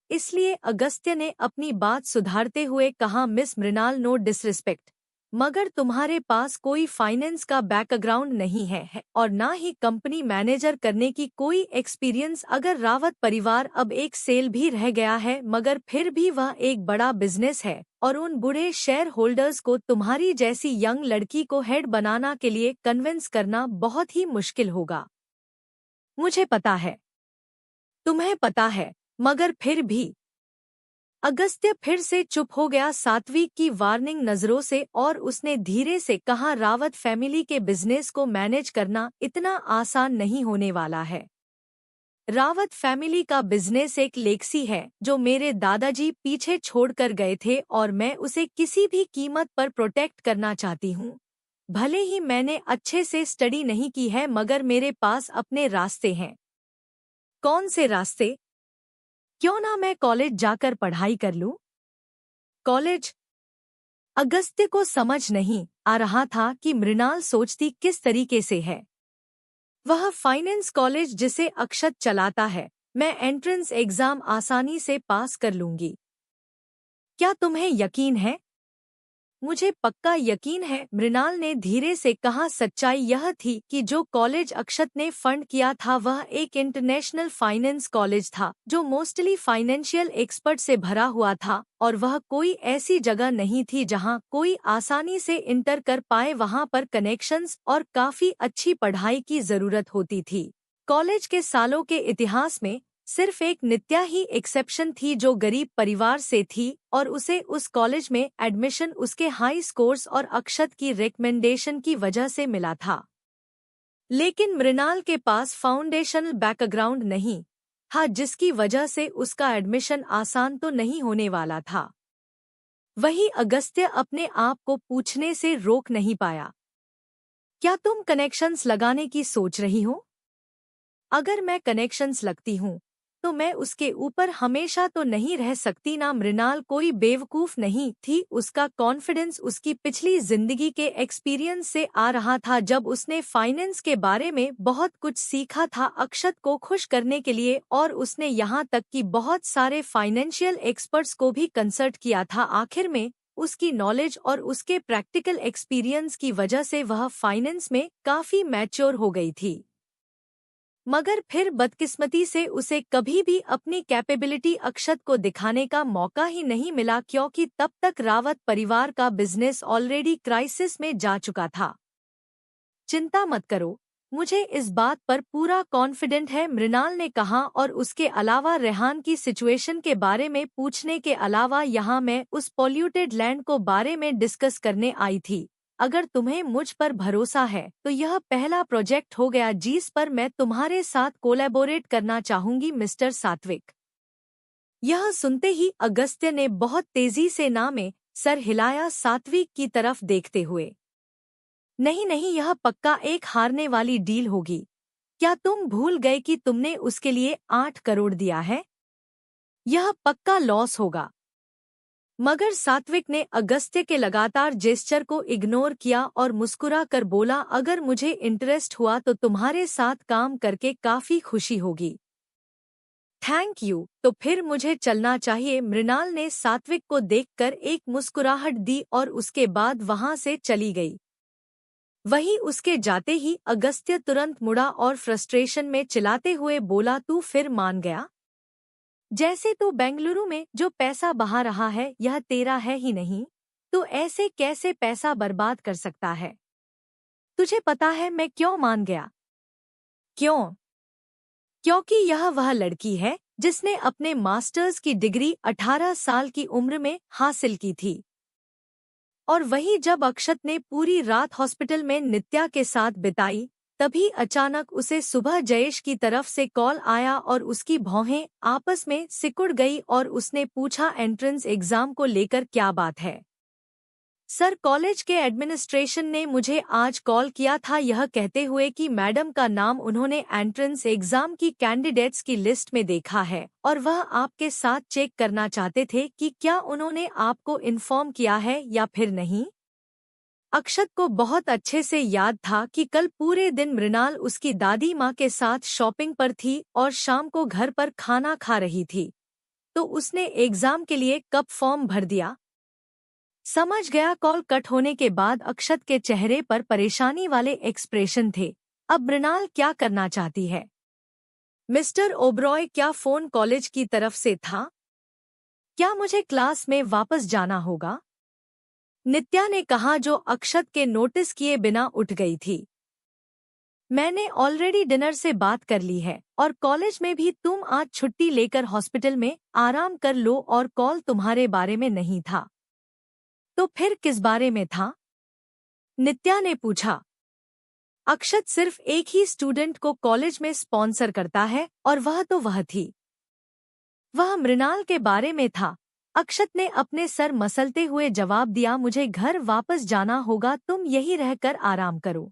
इसलिए अगस्त्य ने अपनी बात सुधारते हुए कहा, मिस मृणाल, नो डिसरिस्पेक्ट, मगर तुम्हारे पास कोई फाइनेंस का बैकग्राउंड नहीं है और ना ही कंपनी मैनेजर करने की कोई एक्सपीरियंस। अगर रावत परिवार अब एक सेल भी रह गया है, मगर फिर भी वह एक बड़ा बिजनेस है और उन बूढ़े शेयर होल्डर्स को तुम्हारी जैसी यंग लड़की को हेड बनाना के लिए कन्विंस करना बहुत ही मुश्किल होगा। मुझे पता है, तुम्हें पता है, मगर फिर भी। अगस्त्य फिर से चुप हो गया सात्विक की वार्निंग नजरों से, और उसने धीरे से कहा, रावत फैमिली के बिजनेस को मैनेज करना इतना आसान नहीं होने वाला है। रावत फैमिली का बिजनेस एक लेगसी है जो मेरे दादाजी पीछे छोड़कर गए थे और मैं उसे किसी भी कीमत पर प्रोटेक्ट करना चाहती हूँ। भले ही मैंने अच्छे से स्टडी नहीं की है, मगर मेरे पास अपने रास्ते हैं। कौन से रास्ते? क्यों ना मैं कॉलेज जाकर पढ़ाई कर लूं? कॉलेज? अगस्त्य को समझ नहीं आ रहा था कि मृणाल सोचती किस तरीके से है। वह फाइनेंस कॉलेज जिसे अक्षत चलाता है, मैं एंट्रेंस एग्जाम आसानी से पास कर लूंगी। क्या तुम्हें यकीन है? मुझे पक्का यकीन है, मृणाल ने धीरे से कहा। सच्चाई यह थी कि जो कॉलेज अक्षत ने फंड किया था वह एक इंटरनेशनल फाइनेंस कॉलेज था जो मोस्टली फाइनेंशियल एक्सपर्ट से भरा हुआ था, और वह कोई ऐसी जगह नहीं थी जहां कोई आसानी से इंटर कर पाए। वहां पर कनेक्शंस और काफी अच्छी पढ़ाई की जरूरत होती थी। कॉलेज के सालों के इतिहास में सिर्फ एक नित्या ही एक्सेप्शन थी जो गरीब परिवार से थी, और उसे उस कॉलेज में एडमिशन उसके हाई स्कोर्स और अक्षत की रिकमेंडेशन की वजह से मिला था। लेकिन मृणाल के पास फाउंडेशनल बैकग्राउंड नहीं था, जिसकी वजह से उसका एडमिशन आसान तो नहीं होने वाला था। वही अगस्त्य अपने आप को पूछने से रोक नहीं पाया, क्या तुम कनेक्शंस लगाने की सोच रही हो? अगर मैं कनेक्शंस लगती हूँ तो मैं उसके ऊपर हमेशा तो नहीं रह सकती ना। मृणाल कोई बेवकूफ नहीं थी, उसका कॉन्फिडेंस उसकी पिछली जिंदगी के एक्सपीरियंस से आ रहा था जब उसने फाइनेंस के बारे में बहुत कुछ सीखा था अक्षत को खुश करने के लिए, और उसने यहाँ तक कि बहुत सारे फाइनेंशियल एक्सपर्ट्स को भी कंसल्ट किया था। आखिर में उसकी नॉलेज और उसके प्रैक्टिकल एक्सपीरियंस की वजह से वह फाइनेंस में काफी मैच्योर हो गई थी। मगर फिर बदकिस्मती से उसे कभी भी अपनी कैपेबिलिटी अक्षत को दिखाने का मौका ही नहीं मिला, क्योंकि तब तक रावत परिवार का बिजनेस ऑलरेडी क्राइसिस में जा चुका था। चिंता मत करो, मुझे इस बात पर पूरा कॉन्फिडेंट है, मृणाल ने कहा। और उसके अलावा रेहान की सिचुएशन के बारे में पूछने के अलावा यहाँ मैं उस पॉल्यूटेड लैंड को बारे में डिस्कस करने आई थी। अगर तुम्हें मुझ पर भरोसा है तो यह पहला प्रोजेक्ट हो गया जिस पर मैं तुम्हारे साथ कोलैबोरेट करना चाहूंगी मिस्टर सात्विक। यह सुनते ही अगस्त्य ने बहुत तेजी से ना में सर हिलाया, सात्विक की तरफ देखते हुए। नहीं नहीं, यह पक्का एक हारने वाली डील होगी। क्या तुम भूल गए कि तुमने उसके लिए 8 करोड़ दिया है? यह पक्का लॉस होगा। मगर सात्विक ने अगस्त्य के लगातार जेस्चर को इग्नोर किया और मुस्कुरा कर बोला, अगर मुझे इंटरेस्ट हुआ तो तुम्हारे साथ काम करके काफी खुशी होगी। थैंक यू, तो फिर मुझे चलना चाहिए। मृणाल ने सात्विक को देखकर एक मुस्कुराहट दी और उसके बाद वहां से चली गई। वहीं उसके जाते ही अगस्त्य तुरंत मुड़ा और फ्रस्ट्रेशन में चिल्लाते हुए बोला, तू फिर मान गया? जैसे तू बेंगलुरु में जो पैसा बहा रहा है यह तेरा है ही नहीं, तू ऐसे कैसे पैसा बर्बाद कर सकता है? तुझे पता है मैं क्यों मान गया? क्यों? क्योंकि यह वह लड़की है जिसने अपने मास्टर्स की डिग्री 18 साल की उम्र में हासिल की थी। और वही जब अक्षत ने पूरी रात हॉस्पिटल में नित्या के साथ बिताई, तभी अचानक उसे सुबह जयेश की तरफ से कॉल आया और उसकी भौहें आपस में सिकुड़ गई और उसने पूछा, एंट्रेंस एग्जाम को लेकर क्या बात है? सर, कॉलेज के एडमिनिस्ट्रेशन ने मुझे आज कॉल किया था यह कहते हुए कि मैडम का नाम उन्होंने एंट्रेंस एग्जाम की कैंडिडेट्स की लिस्ट में देखा है और वह आपके साथ चेक करना चाहते थे कि क्या उन्होंने आपको इन्फॉर्म किया है या फिर नहीं। अक्षत को बहुत अच्छे से याद था कि कल पूरे दिन मृणाल उसकी दादी माँ के साथ शॉपिंग पर थी और शाम को घर पर खाना खा रही थी, तो उसने एग्जाम के लिए कब फॉर्म भर दिया। समझ गया। कॉल कट होने के बाद अक्षत के चेहरे पर परेशानी वाले एक्सप्रेशन थे। अब मृणाल क्या करना चाहती है? मिस्टर ओब्रॉय, क्या फोन कॉलेज की तरफ से था? क्या मुझे क्लास में वापस जाना होगा? नित्या ने कहा, जो अक्षत के नोटिस किए बिना उठ गई थी। मैंने ऑलरेडी डिनर से बात कर ली है और कॉलेज में भी तुम आज छुट्टी लेकर हॉस्पिटल में आराम कर लो और कॉल तुम्हारे बारे में नहीं था। तो फिर किस बारे में था? नित्या ने पूछा। अक्षत सिर्फ एक ही स्टूडेंट को कॉलेज में स्पॉन्सर करता है और वह तो वह थी। वह मृणाल के बारे में था। अक्षत ने अपने सर मसलते हुए जवाब दिया, मुझे घर वापस जाना होगा, तुम यहीं रहकर आराम करो।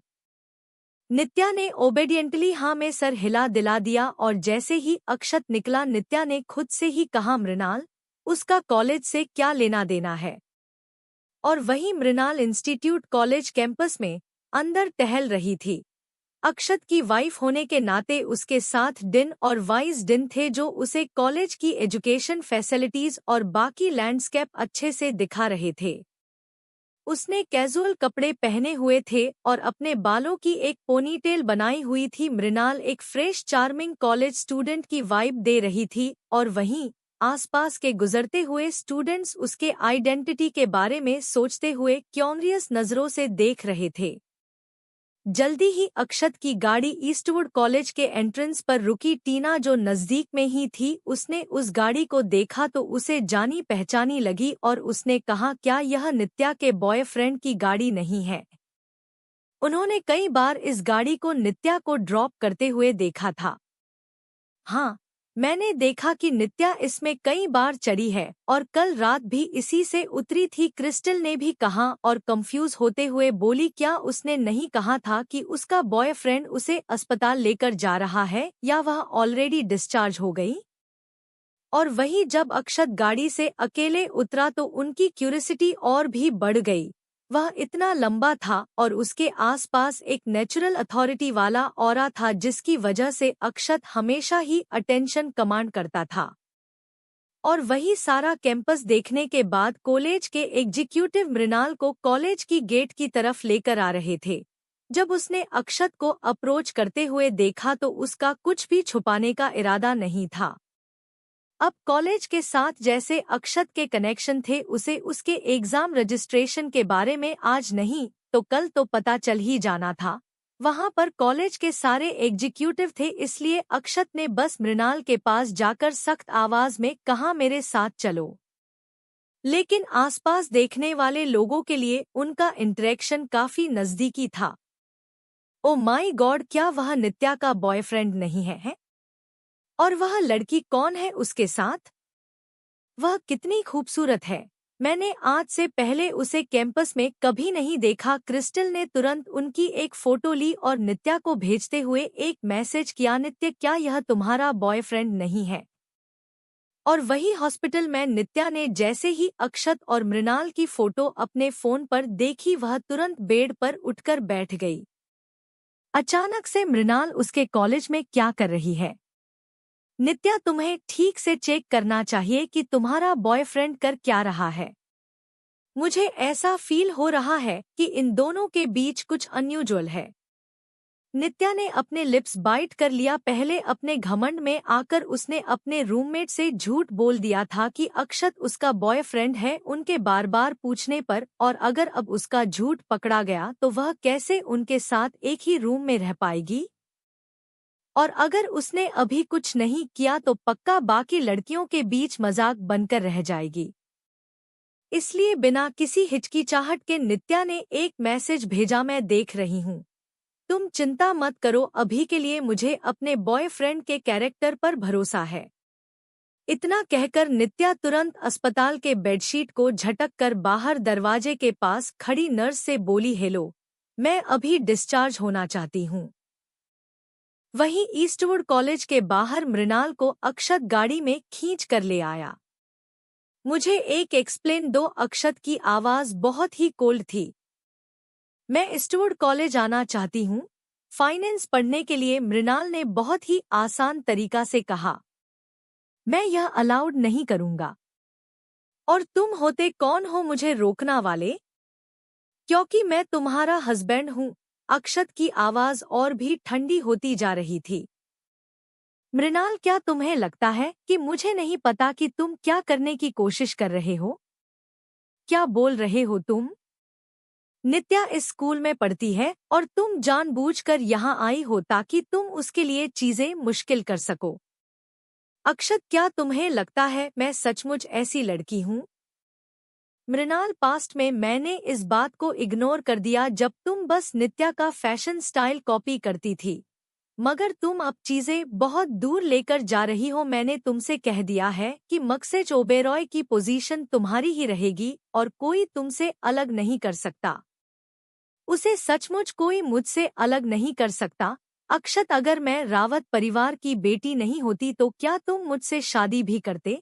नित्या ने ओबेडिएंटली हाँ में सर हिला दिला दिया और जैसे ही अक्षत निकला नित्या ने खुद से ही कहा, मृणाल, उसका कॉलेज से क्या लेना देना है? और वहीं मृणाल इंस्टीट्यूट कॉलेज कैंपस में अंदर टहल रही थी। अक्षत की वाइफ होने के नाते उसके साथ डिन और वाइज डिन थे जो उसे कॉलेज की एजुकेशन फैसिलिटीज और बाकी लैंडस्केप अच्छे से दिखा रहे थे। उसने कैजुअल कपड़े पहने हुए थे और अपने बालों की एक पोनीटेल बनाई हुई थी। मृणाल एक फ्रेश चार्मिंग कॉलेज स्टूडेंट की वाइब दे रही थी और वहीं आसपास के गुजरते हुए स्टूडेंट्स उसके आइडेंटिटी के बारे में सोचते हुए क्यूरियस नजरों से देख रहे थे। जल्दी ही अक्षत की गाड़ी ईस्टवुड कॉलेज के एंट्रेंस पर रुकी। टीना जो नजदीक में ही थी, उसने उस गाड़ी को देखा तो उसे जानी पहचानी लगी और उसने कहा, क्या यह नित्या के बॉयफ्रेंड की गाड़ी नहीं है? उन्होंने कई बार इस गाड़ी को नित्या को ड्रॉप करते हुए देखा था। हाँ, मैंने देखा कि नित्या इसमें कई बार चढ़ी है और कल रात भी इसी से उतरी थी, क्रिस्टल ने भी कहा और कंफ्यूज होते हुए बोली, क्या उसने नहीं कहा था कि उसका बॉयफ्रेंड उसे अस्पताल लेकर जा रहा है या वह ऑलरेडी डिस्चार्ज हो गई? और वही जब अक्षत गाड़ी से अकेले उतरा तो उनकी क्यूरियोसिटी और भी बढ़ गई। वह इतना लंबा था और उसके आसपास एक नेचुरल अथॉरिटी वाला ऑरा था जिसकी वजह से अक्षत हमेशा ही अटेंशन कमांड करता था। और वही सारा कैंपस देखने के बाद कॉलेज के एग्जीक्यूटिव मृणाल को कॉलेज की गेट की तरफ लेकर आ रहे थे। जब उसने अक्षत को अप्रोच करते हुए देखा तो उसका कुछ भी छुपाने का इरादा नहीं था। अब कॉलेज के साथ जैसे अक्षत के कनेक्शन थे, उसे उसके एग्जाम रजिस्ट्रेशन के बारे में आज नहीं तो कल तो पता चल ही जाना था। वहां पर कॉलेज के सारे एग्जीक्यूटिव थे, इसलिए अक्षत ने बस मृणाल के पास जाकर सख्त आवाज में कहा, मेरे साथ चलो। लेकिन आसपास देखने वाले लोगों के लिए उनका इंटरेक्शन काफी नजदीकी था। ओ माय गॉड, क्या वह नित्या का बॉयफ्रेंड नहीं है? और वह लड़की कौन है उसके साथ? वह कितनी खूबसूरत है। मैंने आज से पहले उसे कैंपस में कभी नहीं देखा। क्रिस्टल ने तुरंत उनकी एक फोटो ली और नित्या को भेजते हुए एक मैसेज किया, नित्या क्या यह तुम्हारा बॉयफ्रेंड नहीं है? और वही हॉस्पिटल में नित्या ने जैसे ही अक्षत और मृणाल की फोटो अपने फोन पर देखी, वह तुरंत बेड पर उठकर बैठ गई। अचानक से मृणाल उसके कॉलेज में क्या कर रही है? नित्या, तुम्हें ठीक से चेक करना चाहिए कि तुम्हारा बॉयफ्रेंड कर क्या रहा है। मुझे ऐसा फील हो रहा है कि इन दोनों के बीच कुछ अनयूजुअल है। नित्या ने अपने लिप्स बाइट कर लिया। पहले अपने घमंड में आकर उसने अपने रूममेट से झूठ बोल दिया था कि अक्षत उसका बॉयफ्रेंड है उनके बार बार पूछने पर, और अगर अब उसका झूठ पकड़ा गया तो वह कैसे उनके साथ एक ही रूम में रह पाएगी? और अगर उसने अभी कुछ नहीं किया तो पक्का बाकी लड़कियों के बीच मजाक बनकर रह जाएगी। इसलिए बिना किसी हिचकिचाहट के नित्या ने एक मैसेज भेजा, मैं देख रही हूँ, तुम चिंता मत करो, अभी के लिए मुझे अपने बॉयफ्रेंड के कैरेक्टर पर भरोसा है। इतना कहकर नित्या तुरंत अस्पताल के बेडशीट को झटक कर बाहर दरवाजे के पास खड़ी नर्स से बोली, हेलो, मैं अभी डिस्चार्ज होना चाहती हूँ। वहीं ईस्टवुड कॉलेज के बाहर मृणाल को अक्षत गाड़ी में खींच कर ले आया। मुझे एक एक्सप्लेन दो। अक्षत की आवाज बहुत ही कोल्ड थी। मैं ईस्टवुड कॉलेज आना चाहती हूँ, फाइनेंस पढ़ने के लिए, मृणाल ने बहुत ही आसान तरीका से कहा। मैं यह अलाउड नहीं करूँगा। और तुम होते कौन हो मुझे रोकना वाले? क्योंकि मैं तुम्हारा हस्बैंड हूँ। अक्षत की आवाज और भी ठंडी होती जा रही थी। मृणाल, क्या तुम्हें लगता है कि मुझे नहीं पता कि तुम क्या करने की कोशिश कर रहे हो? क्या बोल रहे हो तुम? नित्या इस स्कूल में पढ़ती है और तुम जानबूझकर यहाँ आई हो ताकि तुम उसके लिए चीजें मुश्किल कर सको। अक्षत, क्या तुम्हें लगता है मैं सचमुच ऐसी लड़की हूँ? मृणाल, पास्ट में मैंने इस बात को इग्नोर कर दिया जब तुम बस नित्या का फैशन स्टाइल कॉपी करती थी, मगर तुम अब चीजें बहुत दूर लेकर जा रही हो। मैंने तुमसे कह दिया है कि मक्सेज ओबेरॉय की पोजीशन तुम्हारी ही रहेगी और कोई तुमसे अलग नहीं कर सकता। उसे सचमुच कोई मुझसे अलग नहीं कर सकता। अक्षत, अगर मैं रावत परिवार की बेटी नहीं होती तो क्या तुम मुझसे शादी भी करते?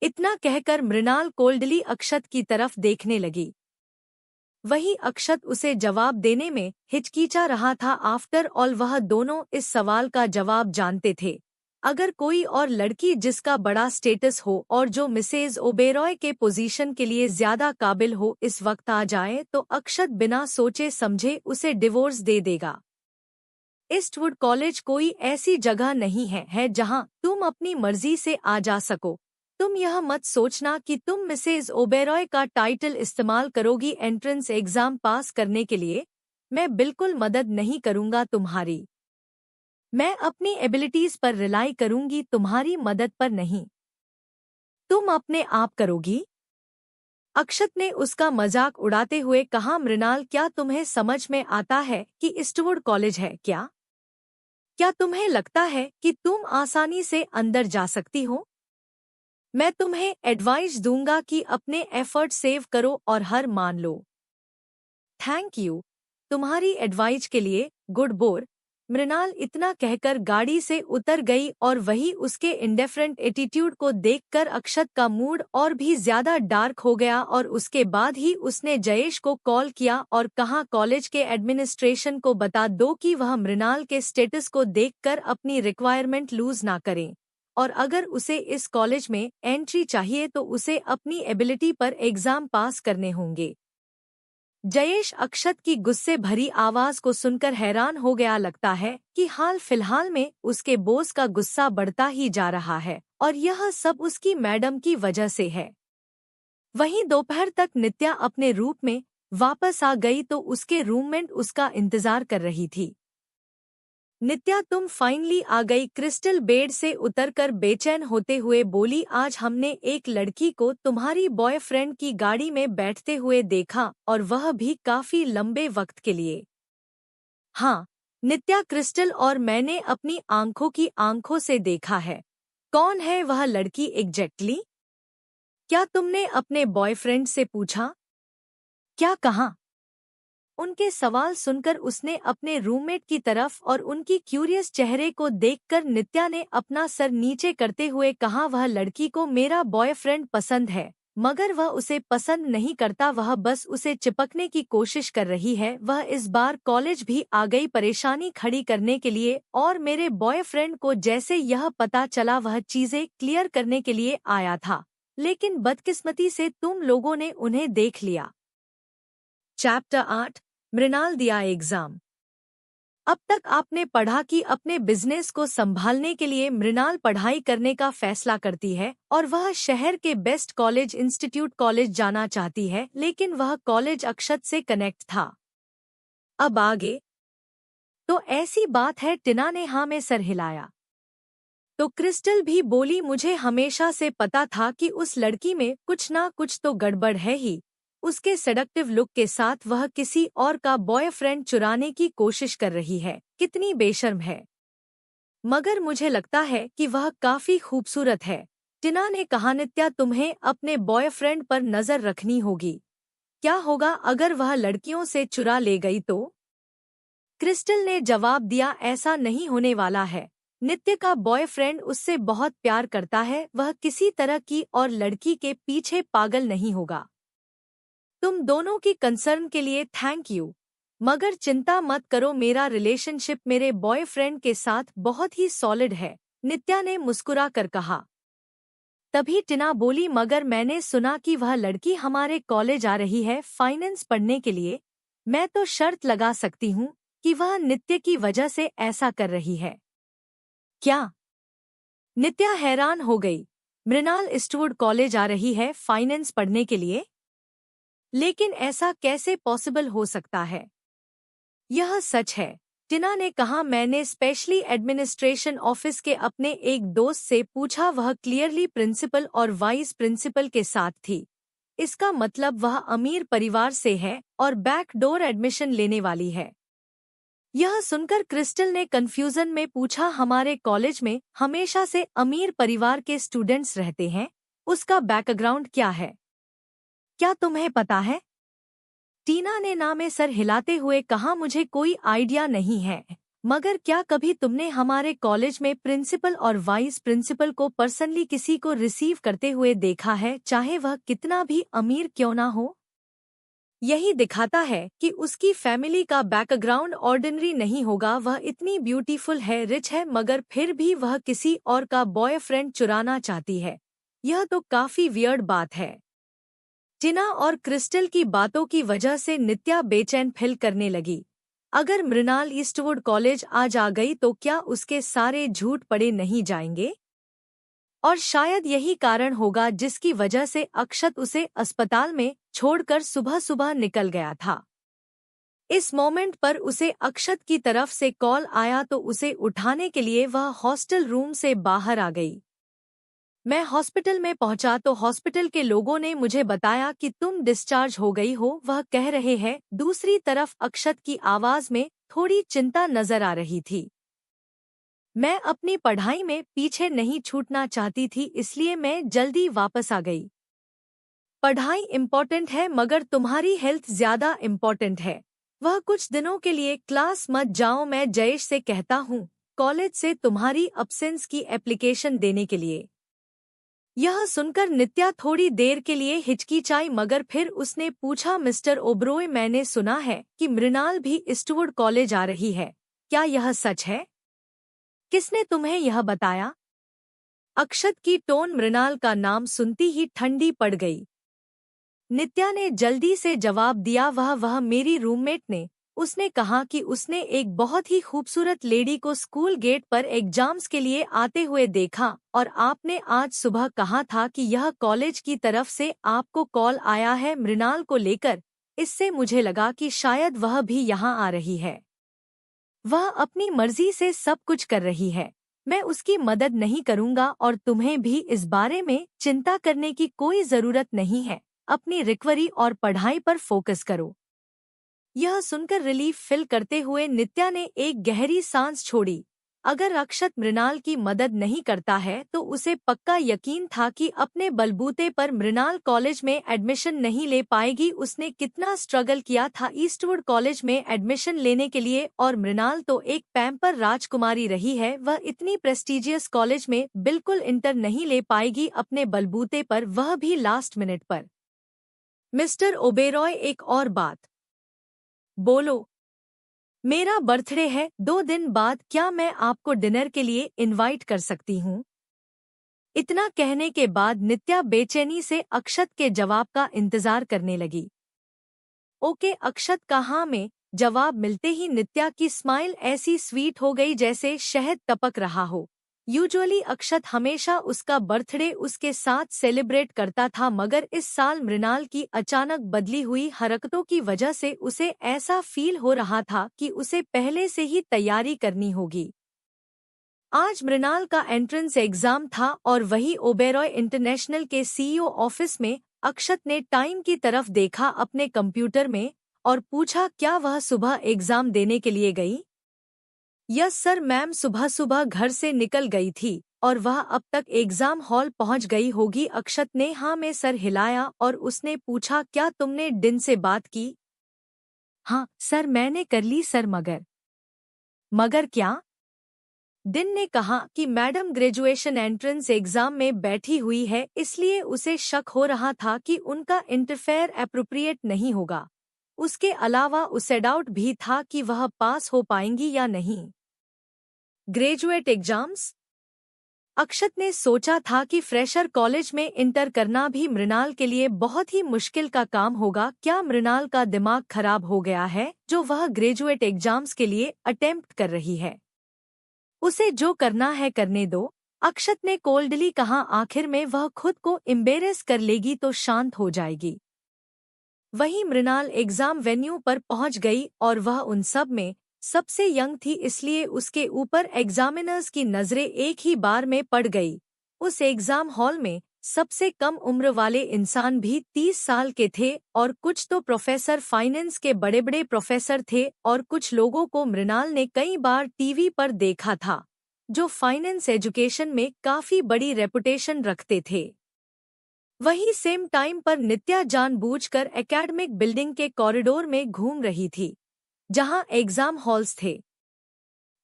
इतना कहकर मृणाल कोल्डली अक्षत की तरफ देखने लगी। वही अक्षत उसे जवाब देने में हिचकिचा रहा था। आफ्टर ऑल वह दोनों इस सवाल का जवाब जानते थे। अगर कोई और लड़की जिसका बड़ा स्टेटस हो और जो मिसेज ओबेरॉय के पोजीशन के लिए ज्यादा काबिल हो इस वक्त आ जाए तो अक्षत बिना सोचे समझे उसे डिवोर्स दे देगा। ईस्टवुड कॉलेज कोई ऐसी जगह नहीं है जहां तुम अपनी मर्जी से आ जा सको। तुम यह मत सोचना कि तुम मिसेज ओबेरॉय का टाइटल इस्तेमाल करोगी एंट्रेंस एग्जाम पास करने के लिए। मैं बिल्कुल मदद नहीं करूंगा तुम्हारी। मैं अपनी एबिलिटीज पर रिलाई करूंगी, तुम्हारी मदद पर नहीं। तुम अपने आप करोगी। अक्षत ने उसका मजाक उड़ाते हुए कहा, मृणाल, क्या तुम्हें समझ में आता है कि ईस्टवुड कॉलेज है क्या? क्या तुम्हें लगता है कि तुम आसानी से अंदर जा सकती हो? मैं तुम्हें एडवाइस दूंगा कि अपने एफर्ट सेव करो और हार मान लो। थैंक यू तुम्हारी एडवाइस के लिए, गुड बोर। मृणाल इतना कहकर गाड़ी से उतर गई और वही उसके इंडिफरेंट एटीट्यूड को देखकर अक्षत का मूड और भी ज्यादा डार्क हो गया और उसके बाद ही उसने जयेश को कॉल किया और कहा कॉलेज के एडमिनिस्ट्रेशन को बता दो कि वह मृणाल के स्टेटस को देखकर अपनी रिक्वायरमेंट लूज ना करें और अगर उसे इस कॉलेज में एंट्री चाहिए तो उसे अपनी एबिलिटी पर एग्जाम पास करने होंगे। जयेश अक्षत की गुस्से भरी आवाज को सुनकर हैरान हो गया। लगता है कि हाल फिलहाल में उसके बॉस का गुस्सा बढ़ता ही जा रहा है और यह सब उसकी मैडम की वजह से है। वहीं दोपहर तक नित्या अपने रूप में वापस आ गई तो उसके रूममेट उसका इंतजार कर रही थी। नित्या, तुम फाइनली आ गई। क्रिस्टल बेड से उतरकर बेचैन होते हुए बोली, आज हमने एक लड़की को तुम्हारी बॉयफ्रेंड की गाड़ी में बैठते हुए देखा और वह भी काफी लंबे वक्त के लिए। हाँ नित्या, क्रिस्टल और मैंने अपनी आंखों से देखा है। कौन है वह लड़की एग्जैक्टली? क्या तुमने अपने बॉयफ्रेंड से पूछा? क्या कहा? उनके सवाल सुनकर उसने अपने रूममेट की तरफ और उनकी क्यूरियस चेहरे को देखकर नित्या ने अपना सर नीचे करते हुए कहा, वह लड़की को मेरा बॉयफ्रेंड पसंद है, मगर वह उसे पसंद नहीं करता, वह बस उसे चिपकने की कोशिश कर रही है। वह इस बार कॉलेज भी आ गई परेशानी खड़ी करने के लिए और मेरे बॉयफ्रेंड को जैसे यह पता चला वह चीजें क्लियर करने के लिए आया था, लेकिन बदकिस्मती से तुम लोगों ने उन्हें देख लिया। चैप्टर 8 मृणाल दिया एग्जाम। अब तक आपने पढ़ा कि अपने बिजनेस को संभालने के लिए मृणाल पढ़ाई करने का फैसला करती है और वह शहर के बेस्ट कॉलेज इंस्टीट्यूट कॉलेज जाना चाहती है, लेकिन वह कॉलेज अक्षत से कनेक्ट था। अब आगे तो ऐसी बात है, टीना ने हाँ में सर हिलाया। तो क्रिस्टल भी बोली, मुझे हमेशा से पता था कि उस लड़की में कुछ ना कुछ तो गड़बड़ है ही। उसके सेडक्टिव लुक के साथ वह किसी और का बॉयफ्रेंड चुराने की कोशिश कर रही है। कितनी बेशर्म है। मगर मुझे लगता है कि वह काफी खूबसूरत है। टीना ने कहा, नित्या तुम्हें अपने बॉयफ्रेंड पर नजर रखनी होगी। क्या होगा अगर वह लड़कियों से चुरा ले गई तो? क्रिस्टल ने जवाब दिया, ऐसा नहीं होने वाला है। नित्य का बॉयफ्रेंड उससे बहुत प्यार करता है, वह किसी तरह की और लड़की के पीछे पागल नहीं होगा। तुम दोनों की कंसर्न के लिए थैंक यू, मगर चिंता मत करो, मेरा रिलेशनशिप मेरे बॉयफ्रेंड के साथ बहुत ही सॉलिड है, नित्या ने मुस्कुरा कर कहा। तभी टीना बोली, मगर मैंने सुना कि वह लड़की हमारे कॉलेज आ रही है फाइनेंस पढ़ने के लिए। मैं तो शर्त लगा सकती हूँ कि वह नित्य की वजह से ऐसा कर रही है। क्या? नित्या हैरान हो गई। मृणाल ईस्टवुड कॉलेज आ रही है फाइनेंस पढ़ने के लिए? लेकिन ऐसा कैसे पॉसिबल हो सकता है? यह सच है, टीना ने कहा। मैंने स्पेशली एडमिनिस्ट्रेशन ऑफिस के अपने एक दोस्त से पूछा, वह क्लियरली प्रिंसिपल और वाइस प्रिंसिपल के साथ थी। इसका मतलब वह अमीर परिवार से है और बैकडोर एडमिशन लेने वाली है। यह सुनकर क्रिस्टल ने कंफ्यूजन में पूछा, हमारे कॉलेज में हमेशा से अमीर परिवार के स्टूडेंट्स रहते हैं, उसका बैकग्राउंड क्या है? क्या तुम्हें पता है? टीना ने ना में सर हिलाते हुए कहा, मुझे कोई आइडिया नहीं है, मगर क्या कभी तुमने हमारे कॉलेज में प्रिंसिपल और वाइस प्रिंसिपल को पर्सनली किसी को रिसीव करते हुए देखा है, चाहे वह कितना भी अमीर क्यों ना हो? यही दिखाता है कि उसकी फैमिली का बैकग्राउंड ऑर्डिनरी नहीं होगा। वह इतनी ब्यूटीफुल है, रिच है, मगर फिर भी वह किसी और का बॉयफ्रेंड चुराना चाहती है। यह तो काफी वियर्ड बात है। टीना और क्रिस्टल की बातों की वजह से नित्या बेचैन फील करने लगी। अगर मृणाल ईस्टवुड कॉलेज आज आ गई तो क्या उसके सारे झूठ पड़े नहीं जाएंगे? और शायद यही कारण होगा जिसकी वजह से अक्षत उसे अस्पताल में छोड़कर सुबह सुबह निकल गया था। इस मोमेंट पर उसे अक्षत की तरफ से कॉल आया तो उसे उठाने के लिए वह हॉस्टल रूम से बाहर आ गई। मैं हॉस्पिटल में पहुंचा तो हॉस्पिटल के लोगों ने मुझे बताया कि तुम डिस्चार्ज हो गई हो, वह कह रहे हैं। दूसरी तरफ अक्षत की आवाज में थोड़ी चिंता नजर आ रही थी। मैं अपनी पढ़ाई में पीछे नहीं छूटना चाहती थी, इसलिए मैं जल्दी वापस आ गई। पढ़ाई इम्पोर्टेंट है, मगर तुम्हारी हेल्थ ज्यादा इम्पोर्टेंट है। वह कुछ दिनों के लिए क्लास मत जाओ, मैं जयेश से कहता हूँ कॉलेज से तुम्हारी अब्सेंस की एप्लीकेशन देने के लिए। यह सुनकर नित्या थोड़ी देर के लिए हिचकिचाई, मगर फिर उसने पूछा, मिस्टर ओब्रोय, मैंने सुना है कि मृणाल भी ईस्टवुड कॉलेज आ रही है, क्या यह सच है? किसने तुम्हें यह बताया? अक्षत की टोन मृणाल का नाम सुनती ही ठंडी पड़ गई। नित्या ने जल्दी से जवाब दिया, वह मेरी रूममेट ने। उसने कहा कि उसने एक बहुत ही खूबसूरत लेडी को स्कूल गेट पर एग्जाम्स के लिए आते हुए देखा और आपने आज सुबह कहा था कि यह कॉलेज की तरफ से आपको कॉल आया है मृणाल को लेकर। इससे मुझे लगा कि शायद वह भी यहाँ आ रही है। वह अपनी मर्जी से सब कुछ कर रही है। मैं उसकी मदद नहीं करूंगा और तुम्हें भी इस बारे में चिंता करने की कोई जरूरत नहीं है। अपनी रिकवरी और पढ़ाई पर फोकस करो। यह सुनकर रिलीफ फील करते हुए नित्या ने एक गहरी सांस छोड़ी। अगर अक्षत मृणाल की मदद नहीं करता है तो उसे पक्का यकीन था कि अपने बलबूते पर मृणाल कॉलेज में एडमिशन नहीं ले पाएगी। उसने कितना स्ट्रगल किया था ईस्टवुड कॉलेज में एडमिशन लेने के लिए, और मृणाल तो एक पैम्पर राजकुमारी रही है। वह इतनी प्रेस्टीजियस कॉलेज में बिल्कुल इंटर नहीं ले पाएगी अपने बलबूते पर, वह भी लास्ट मिनट पर। मिस्टर ओबेरॉय, एक और बात। बोलो। मेरा बर्थडे है 2 दिन बाद, क्या मैं आपको डिनर के लिए इनवाइट कर सकती हूँ? इतना कहने के बाद नित्या बेचैनी से अक्षत के जवाब का इंतजार करने लगी। ओके अक्षत का हाँ में जवाब मिलते ही नित्या की स्माइल ऐसी स्वीट हो गई जैसे शहद टपक रहा हो। यूजुअली अक्षत हमेशा उसका बर्थडे उसके साथ सेलिब्रेट करता था, मगर इस साल मृणाल की अचानक बदली हुई हरकतों की वजह से उसे ऐसा फील हो रहा था कि उसे पहले से ही तैयारी करनी होगी। आज मृणाल का एंट्रेंस एग्जाम था और वही ओबेरॉय इंटरनेशनल के सीईओ ऑफिस में। अक्षत ने टाइम की तरफ देखा अपने कंप्यूटर में और पूछा, क्या वह सुबह एग्जाम देने के लिए गई? यस सर मैम, सुबह सुबह घर से निकल गई थी और वह अब तक एग्जाम हॉल पहुंच गई होगी। अक्षत ने हाँ में सर हिलाया और उसने पूछा, क्या तुमने डिन से बात की? हाँ सर मैंने कर ली सर, मगर क्या? डिन ने कहा कि मैडम ग्रेजुएशन एंट्रेंस एग्जाम में बैठी हुई है, इसलिए उसे शक हो रहा था कि उनका इंटरफेयर एप्रोप्रिएट नहीं होगा। उसके अलावा उसे डाउट भी था कि वह पास हो पाएंगी या नहीं। Graduate exams? अक्षत ने सोचा था कि फ्रेशर कॉलेज में इंटर करना भी मृणाल के लिए बहुत ही मुश्किल का काम होगा। क्या मृणाल का दिमाग खराब हो गया है जो वह ग्रेजुएट एग्जाम्स के लिए अटेम्प्ट कर रही है? उसे जो करना है करने दो, अक्षत ने कोल्डली कहा। आखिर में वह खुद को एम्बेरेस कर लेगी तो शांत हो जाएगी। वहीं मृणाल एग्जाम वेन्यू पर पहुंच गई और वह उन सब में सबसे यंग थी, इसलिए उसके ऊपर एग्जामिनर्स की नजरें एक ही बार में पड़ गई। उस एग्जाम हॉल में सबसे कम उम्र वाले इंसान भी 30 साल के थे और कुछ तो प्रोफेसर फाइनेंस के बड़े बड़े प्रोफेसर थे और कुछ लोगों को मृणाल ने कई बार टीवी पर देखा था जो फाइनेंस एजुकेशन में काफी बड़ी रेपुटेशन रखते थे। वहीं सेम टाइम पर नित्या जानबूझकर एकेडमिक बिल्डिंग के कॉरिडोर में घूम रही थी जहां एग्जाम हॉल्स थे।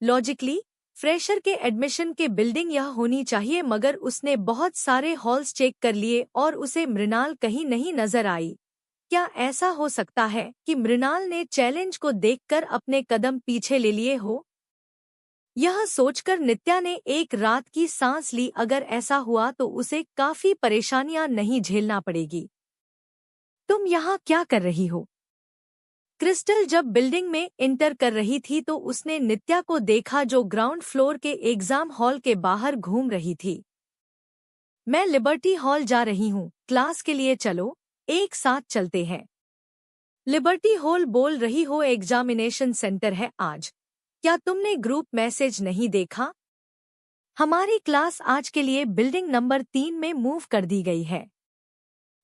लॉजिकली फ्रेशर के एडमिशन के बिल्डिंग यह होनी चाहिए, मगर उसने बहुत सारे हॉल्स चेक कर लिए और उसे मृणाल कहीं नहीं नजर आई। क्या ऐसा हो सकता है कि मृणाल ने चैलेंज को देखकर अपने कदम पीछे ले लिए हो? यह सोचकर नित्या ने एक रात की सांस ली। अगर ऐसा हुआ तो उसे काफी परेशानियां नहीं झेलना पड़ेगी। तुम यहाँ क्या कर रही हो? क्रिस्टल जब बिल्डिंग में इंटर कर रही थी तो उसने नित्या को देखा जो ग्राउंड फ्लोर के एग्जाम हॉल के बाहर घूम रही थी। मैं लिबर्टी हॉल जा रही हूँ, क्लास के लिए चलो, एक साथ चलते हैं। लिबर्टी हॉल बोल रही हो? एग्जामिनेशन सेंटर है आज। क्या तुमने ग्रुप मैसेज नहीं देखा? हमारी क्लास आज के लिए बिल्डिंग नंबर 3 में मूव कर दी गई है।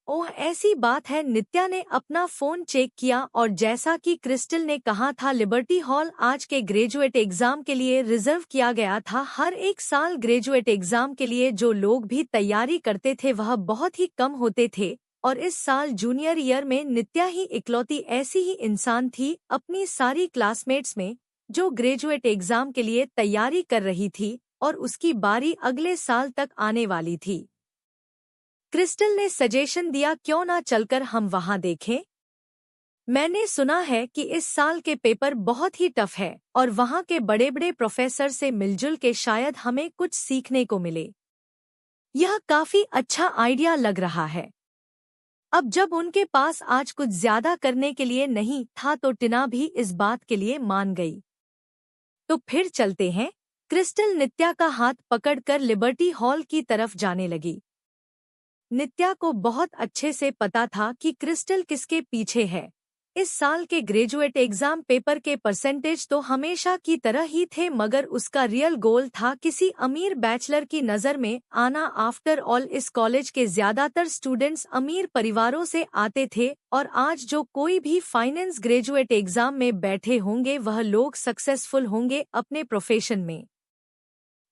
ओह ऐसी बात है। नित्या ने अपना फोन चेक किया और जैसा कि क्रिस्टल ने कहा था, लिबर्टी हॉल आज के ग्रेजुएट एग्जाम के लिए रिजर्व किया गया था। हर एक साल ग्रेजुएट एग्जाम के लिए जो लोग भी तैयारी करते थे वह बहुत ही कम होते थे और इस साल जूनियर ईयर में नित्या ही इकलौती ऐसी ही इंसान थी अपनी सारी क्लासमेट्स में जो ग्रेजुएट एग्जाम के लिए तैयारी कर रही थी और उसकी बारी अगले साल तक आने वाली थी। क्रिस्टल ने सजेशन दिया, क्यों ना चलकर हम वहां देखें? मैंने सुना है कि इस साल के पेपर बहुत ही टफ है और वहां के बड़े बड़े प्रोफेसर से मिलजुल के शायद हमें कुछ सीखने को मिले। यह काफी अच्छा आइडिया लग रहा है। अब जब उनके पास आज कुछ ज्यादा करने के लिए नहीं था तो टीना भी इस बात के लिए मान गई। तो फिर चलते हैं। क्रिस्टल नित्या का हाथ पकड़कर लिबर्टी हॉल की तरफ जाने लगी। नित्या को बहुत अच्छे से पता था कि क्रिस्टल किसके पीछे है। इस साल के ग्रेजुएट एग्जाम पेपर के परसेंटेज तो हमेशा की तरह ही थे, मगर उसका रियल गोल था किसी अमीर बैचलर की नज़र में आना। आफ्टर ऑल इस कॉलेज के ज्यादातर स्टूडेंट्स अमीर परिवारों से आते थे और आज जो कोई भी फाइनेंस ग्रेजुएट एग्जाम में बैठे होंगे वह लोग सक्सेसफुल होंगे अपने प्रोफेशन में।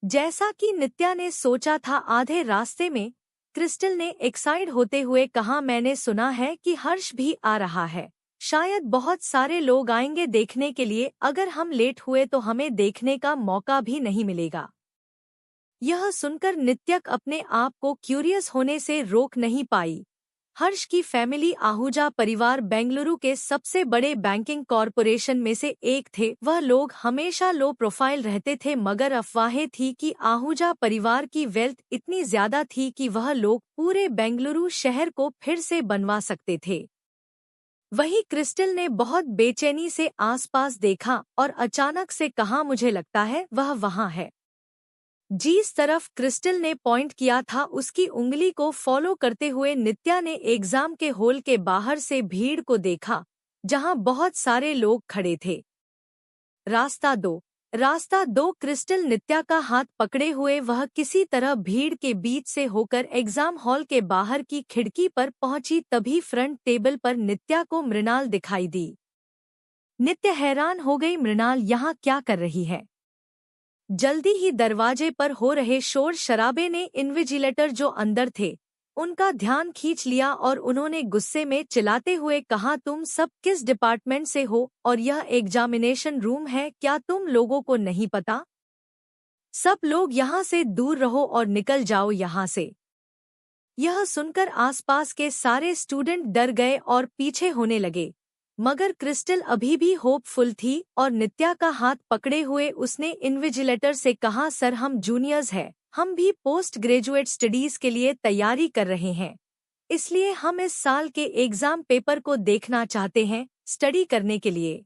जैसा कि नित्या ने सोचा था, आधे रास्ते में क्रिस्टल ने एक्साइट होते हुए कहा, मैंने सुना है कि हर्ष भी आ रहा है। शायद बहुत सारे लोग आएंगे देखने के लिए। अगर हम लेट हुए तो हमें देखने का मौका भी नहीं मिलेगा। यह सुनकर नित्यक अपने आप को क्यूरियस होने से रोक नहीं पाई। हर्ष की फैमिली आहूजा परिवार बेंगलुरु के सबसे बड़े बैंकिंग कॉरपोरेशन में से एक थे। वह लोग हमेशा लो प्रोफाइल रहते थे, मगर अफवाहें थी कि आहूजा परिवार की वेल्थ इतनी ज्यादा थी कि वह लोग पूरे बेंगलुरु शहर को फिर से बनवा सकते थे। वहीं क्रिस्टल ने बहुत बेचैनी से आसपास देखा और अचानक से कहा, मुझे लगता है वह वहाँ है। जिस तरफ क्रिस्टल ने पॉइंट किया था उसकी उंगली को फॉलो करते हुए नित्या ने एग्जाम के हॉल के बाहर से भीड़ को देखा, जहां बहुत सारे लोग खड़े थे। रास्ता दो क्रिस्टल नित्या का हाथ पकड़े हुए वह किसी तरह भीड़ के बीच से होकर एग्जाम हॉल के बाहर की खिड़की पर पहुंची। तभी फ्रंट टेबल पर नित्या को मृणाल दिखाई दी। नित्या हैरान हो गई, मृणाल यहाँ क्या कर रही है? जल्दी ही दरवाजे पर हो रहे शोर शराबे ने इन्विजिलेटर जो अंदर थे उनका ध्यान खींच लिया और उन्होंने गुस्से में चिल्लाते हुए कहा, तुम सब किस डिपार्टमेंट से हो और यह एग्जामिनेशन रूम है, क्या तुम लोगों को नहीं पता? सब लोग यहाँ से दूर रहो और निकल जाओ यहाँ से। यह सुनकर आसपास के सारे स्टूडेंट डर गए और पीछे होने लगे, मगर क्रिस्टल अभी भी होपफुल थी और नित्या का हाथ पकड़े हुए उसने इन्विजिलेटर से कहा, सर हम जूनियर्स हैं, हम भी पोस्ट ग्रेजुएट स्टडीज के लिए तैयारी कर रहे हैं, इसलिए हम इस साल के एग्जाम पेपर को देखना चाहते हैं स्टडी करने के लिए।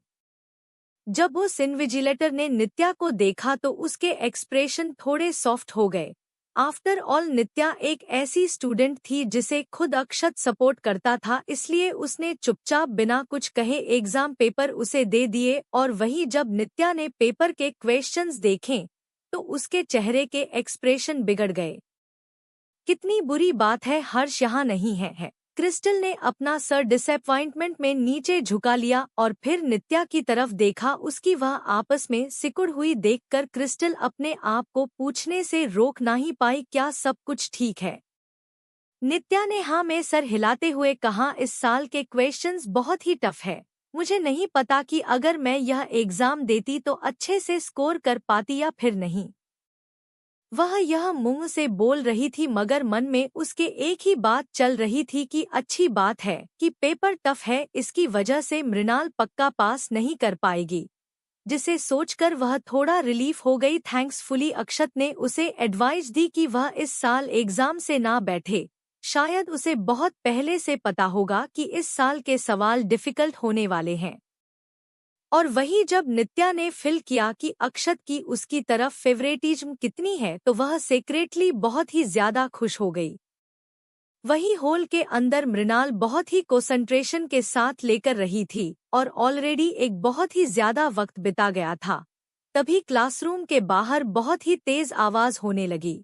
जब उस इन्विजिलेटर ने नित्या को देखा तो उसके एक्सप्रेशन थोड़े सॉफ्ट हो गए। आफ्टर ऑल नित्या एक ऐसी स्टूडेंट थी जिसे खुद अक्षत सपोर्ट करता था, इसलिए उसने चुपचाप बिना कुछ कहे एग्जाम पेपर उसे दे दिए। और वहीं जब नित्या ने पेपर के क्वेश्चंस देखे तो उसके चेहरे के एक्सप्रेशन बिगड़ गए। कितनी बुरी बात है हर्ष यहाँ नहीं है। क्रिस्टल ने अपना सर डिसअपॉइंटमेंट में नीचे झुका लिया और फिर नित्या की तरफ देखा। उसकी वह आपस में सिकुड़ हुई देखकर क्रिस्टल अपने आप को पूछने से रोक नहीं पाई, क्या सब कुछ ठीक है? नित्या ने हाँ में सर हिलाते हुए कहा, इस साल के क्वेश्चंस बहुत ही टफ है। मुझे नहीं पता कि अगर मैं यह एग्जाम देती तो अच्छे से स्कोर कर पाती या फिर नहीं। वह यह मुंह से बोल रही थी मगर मन में उसके एक ही बात चल रही थी कि अच्छी बात है कि पेपर टफ है, इसकी वजह से मृणाल पक्का पास नहीं कर पाएगी, जिसे सोचकर वह थोड़ा रिलीफ हो गई। थैंक्सफुली अक्षत ने उसे एडवाइस दी कि वह इस साल एग्जाम से ना बैठे। शायद उसे बहुत पहले से पता होगा कि इस साल के सवाल डिफिकल्ट होने वाले हैं। और वही जब नित्या ने फील किया कि अक्षत की उसकी तरफ फेवरेटिज्म कितनी है तो वह सीक्रेटली बहुत ही ज्यादा खुश हो गई। वही हॉल के अंदर मृणाल बहुत ही कंसंट्रेशन के साथ लेकर रही थी और ऑलरेडी एक बहुत ही ज्यादा वक्त बिता गया था। तभी क्लासरूम के बाहर बहुत ही तेज आवाज होने लगी।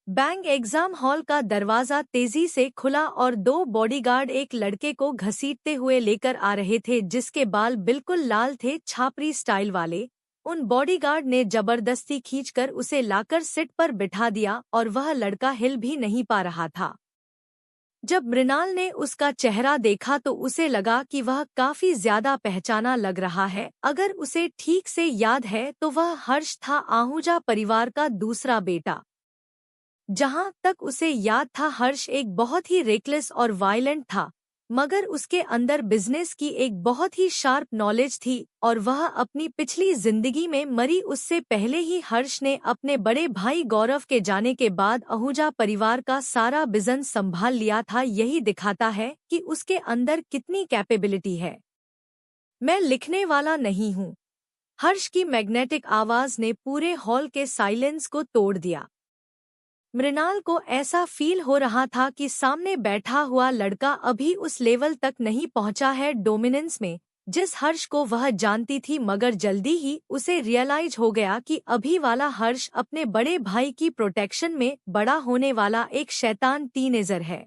बैंक एग्जाम हॉल का दरवाजा तेजी से खुला और दो बॉडीगार्ड एक लड़के को घसीटते हुए लेकर आ रहे थे जिसके बाल बिल्कुल लाल थे, छापरी स्टाइल वाले। उन बॉडीगार्ड ने जबरदस्ती खींचकर उसे लाकर सीट पर बिठा दिया और वह लड़का हिल भी नहीं पा रहा था। जब मृणाल ने उसका चेहरा देखा तो उसे लगा कि वह काफी ज्यादा पहचाना लग रहा है। अगर उसे ठीक से याद है तो वह हर्ष था, आहूजा परिवार का दूसरा बेटा। जहां तक उसे याद था हर्ष एक बहुत ही रेकलेस और वायलेंट था, मगर उसके अंदर बिजनेस की एक बहुत ही शार्प नॉलेज थी और वह अपनी पिछली जिंदगी में मरी उससे पहले ही हर्ष ने अपने बड़े भाई गौरव के जाने के बाद आहूजा परिवार का सारा बिजनेस संभाल लिया था। यही दिखाता है कि उसके अंदर कितनी कैपेबिलिटी है। मैं लिखने वाला नहीं हूँ। हर्ष की मैग्नेटिक आवाज ने पूरे हॉल के साइलेंस को तोड़ दिया। मृणाल को ऐसा फील हो रहा था कि सामने बैठा हुआ लड़का अभी उस लेवल तक नहीं पहुंचा है डोमिनेंस में जिस हर्ष को वह जानती थी, मगर जल्दी ही उसे रियलाइज हो गया कि अभी वाला हर्ष अपने बड़े भाई की प्रोटेक्शन में बड़ा होने वाला एक शैतान टीनेजर है।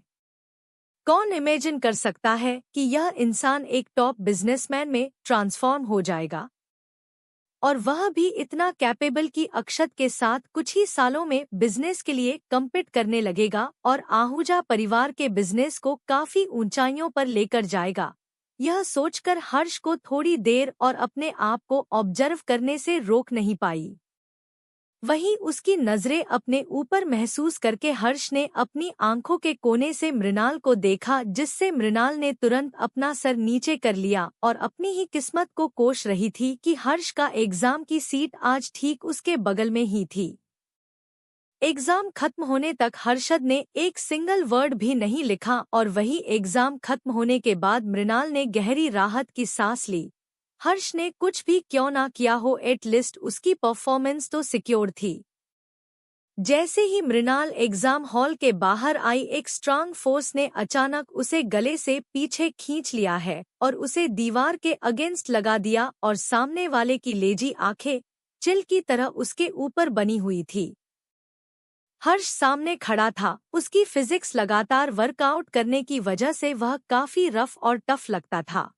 कौन इमेजिन कर सकता है कि यह इंसान एक टॉप बिजनेसमैन में ट्रांसफॉर्म हो जाएगा, और वह भी इतना कैपेबल कि अक्षत के साथ कुछ ही सालों में बिजनेस के लिए कम्पीट करने लगेगा और आहूजा परिवार के बिजनेस को काफी ऊंचाइयों पर लेकर जाएगा। यह सोचकर हर्ष को थोड़ी देर और अपने आप को ऑब्जर्व करने से रोक नहीं पाई। वहीं उसकी नजरें अपने ऊपर महसूस करके हर्ष ने अपनी आंखों के कोने से मृणाल को देखा, जिससे मृणाल ने तुरंत अपना सर नीचे कर लिया और अपनी ही किस्मत को कोस रही थी कि हर्ष का एग्जाम की सीट आज ठीक उसके बगल में ही थी। एग्जाम खत्म होने तक हर्षद ने एक सिंगल वर्ड भी नहीं लिखा और वही एग्जाम खत्म होने के बाद मृणाल ने गहरी राहत की सांस ली। हर्ष ने कुछ भी क्यों ना किया हो, एटलीस्ट उसकी परफॉर्मेंस तो सिक्योर थी। जैसे ही मृणाल एग्जाम हॉल के बाहर आई, एक स्ट्रांग फोर्स ने अचानक उसे गले से पीछे खींच लिया है और उसे दीवार के अगेंस्ट लगा दिया और सामने वाले की लेजी आंखें चिल की तरह उसके ऊपर बनी हुई थी। हर्ष सामने खड़ा था। उसकी फिजिक्स लगातार वर्कआउट करने की वजह से वह काफी रफ और टफ लगता था।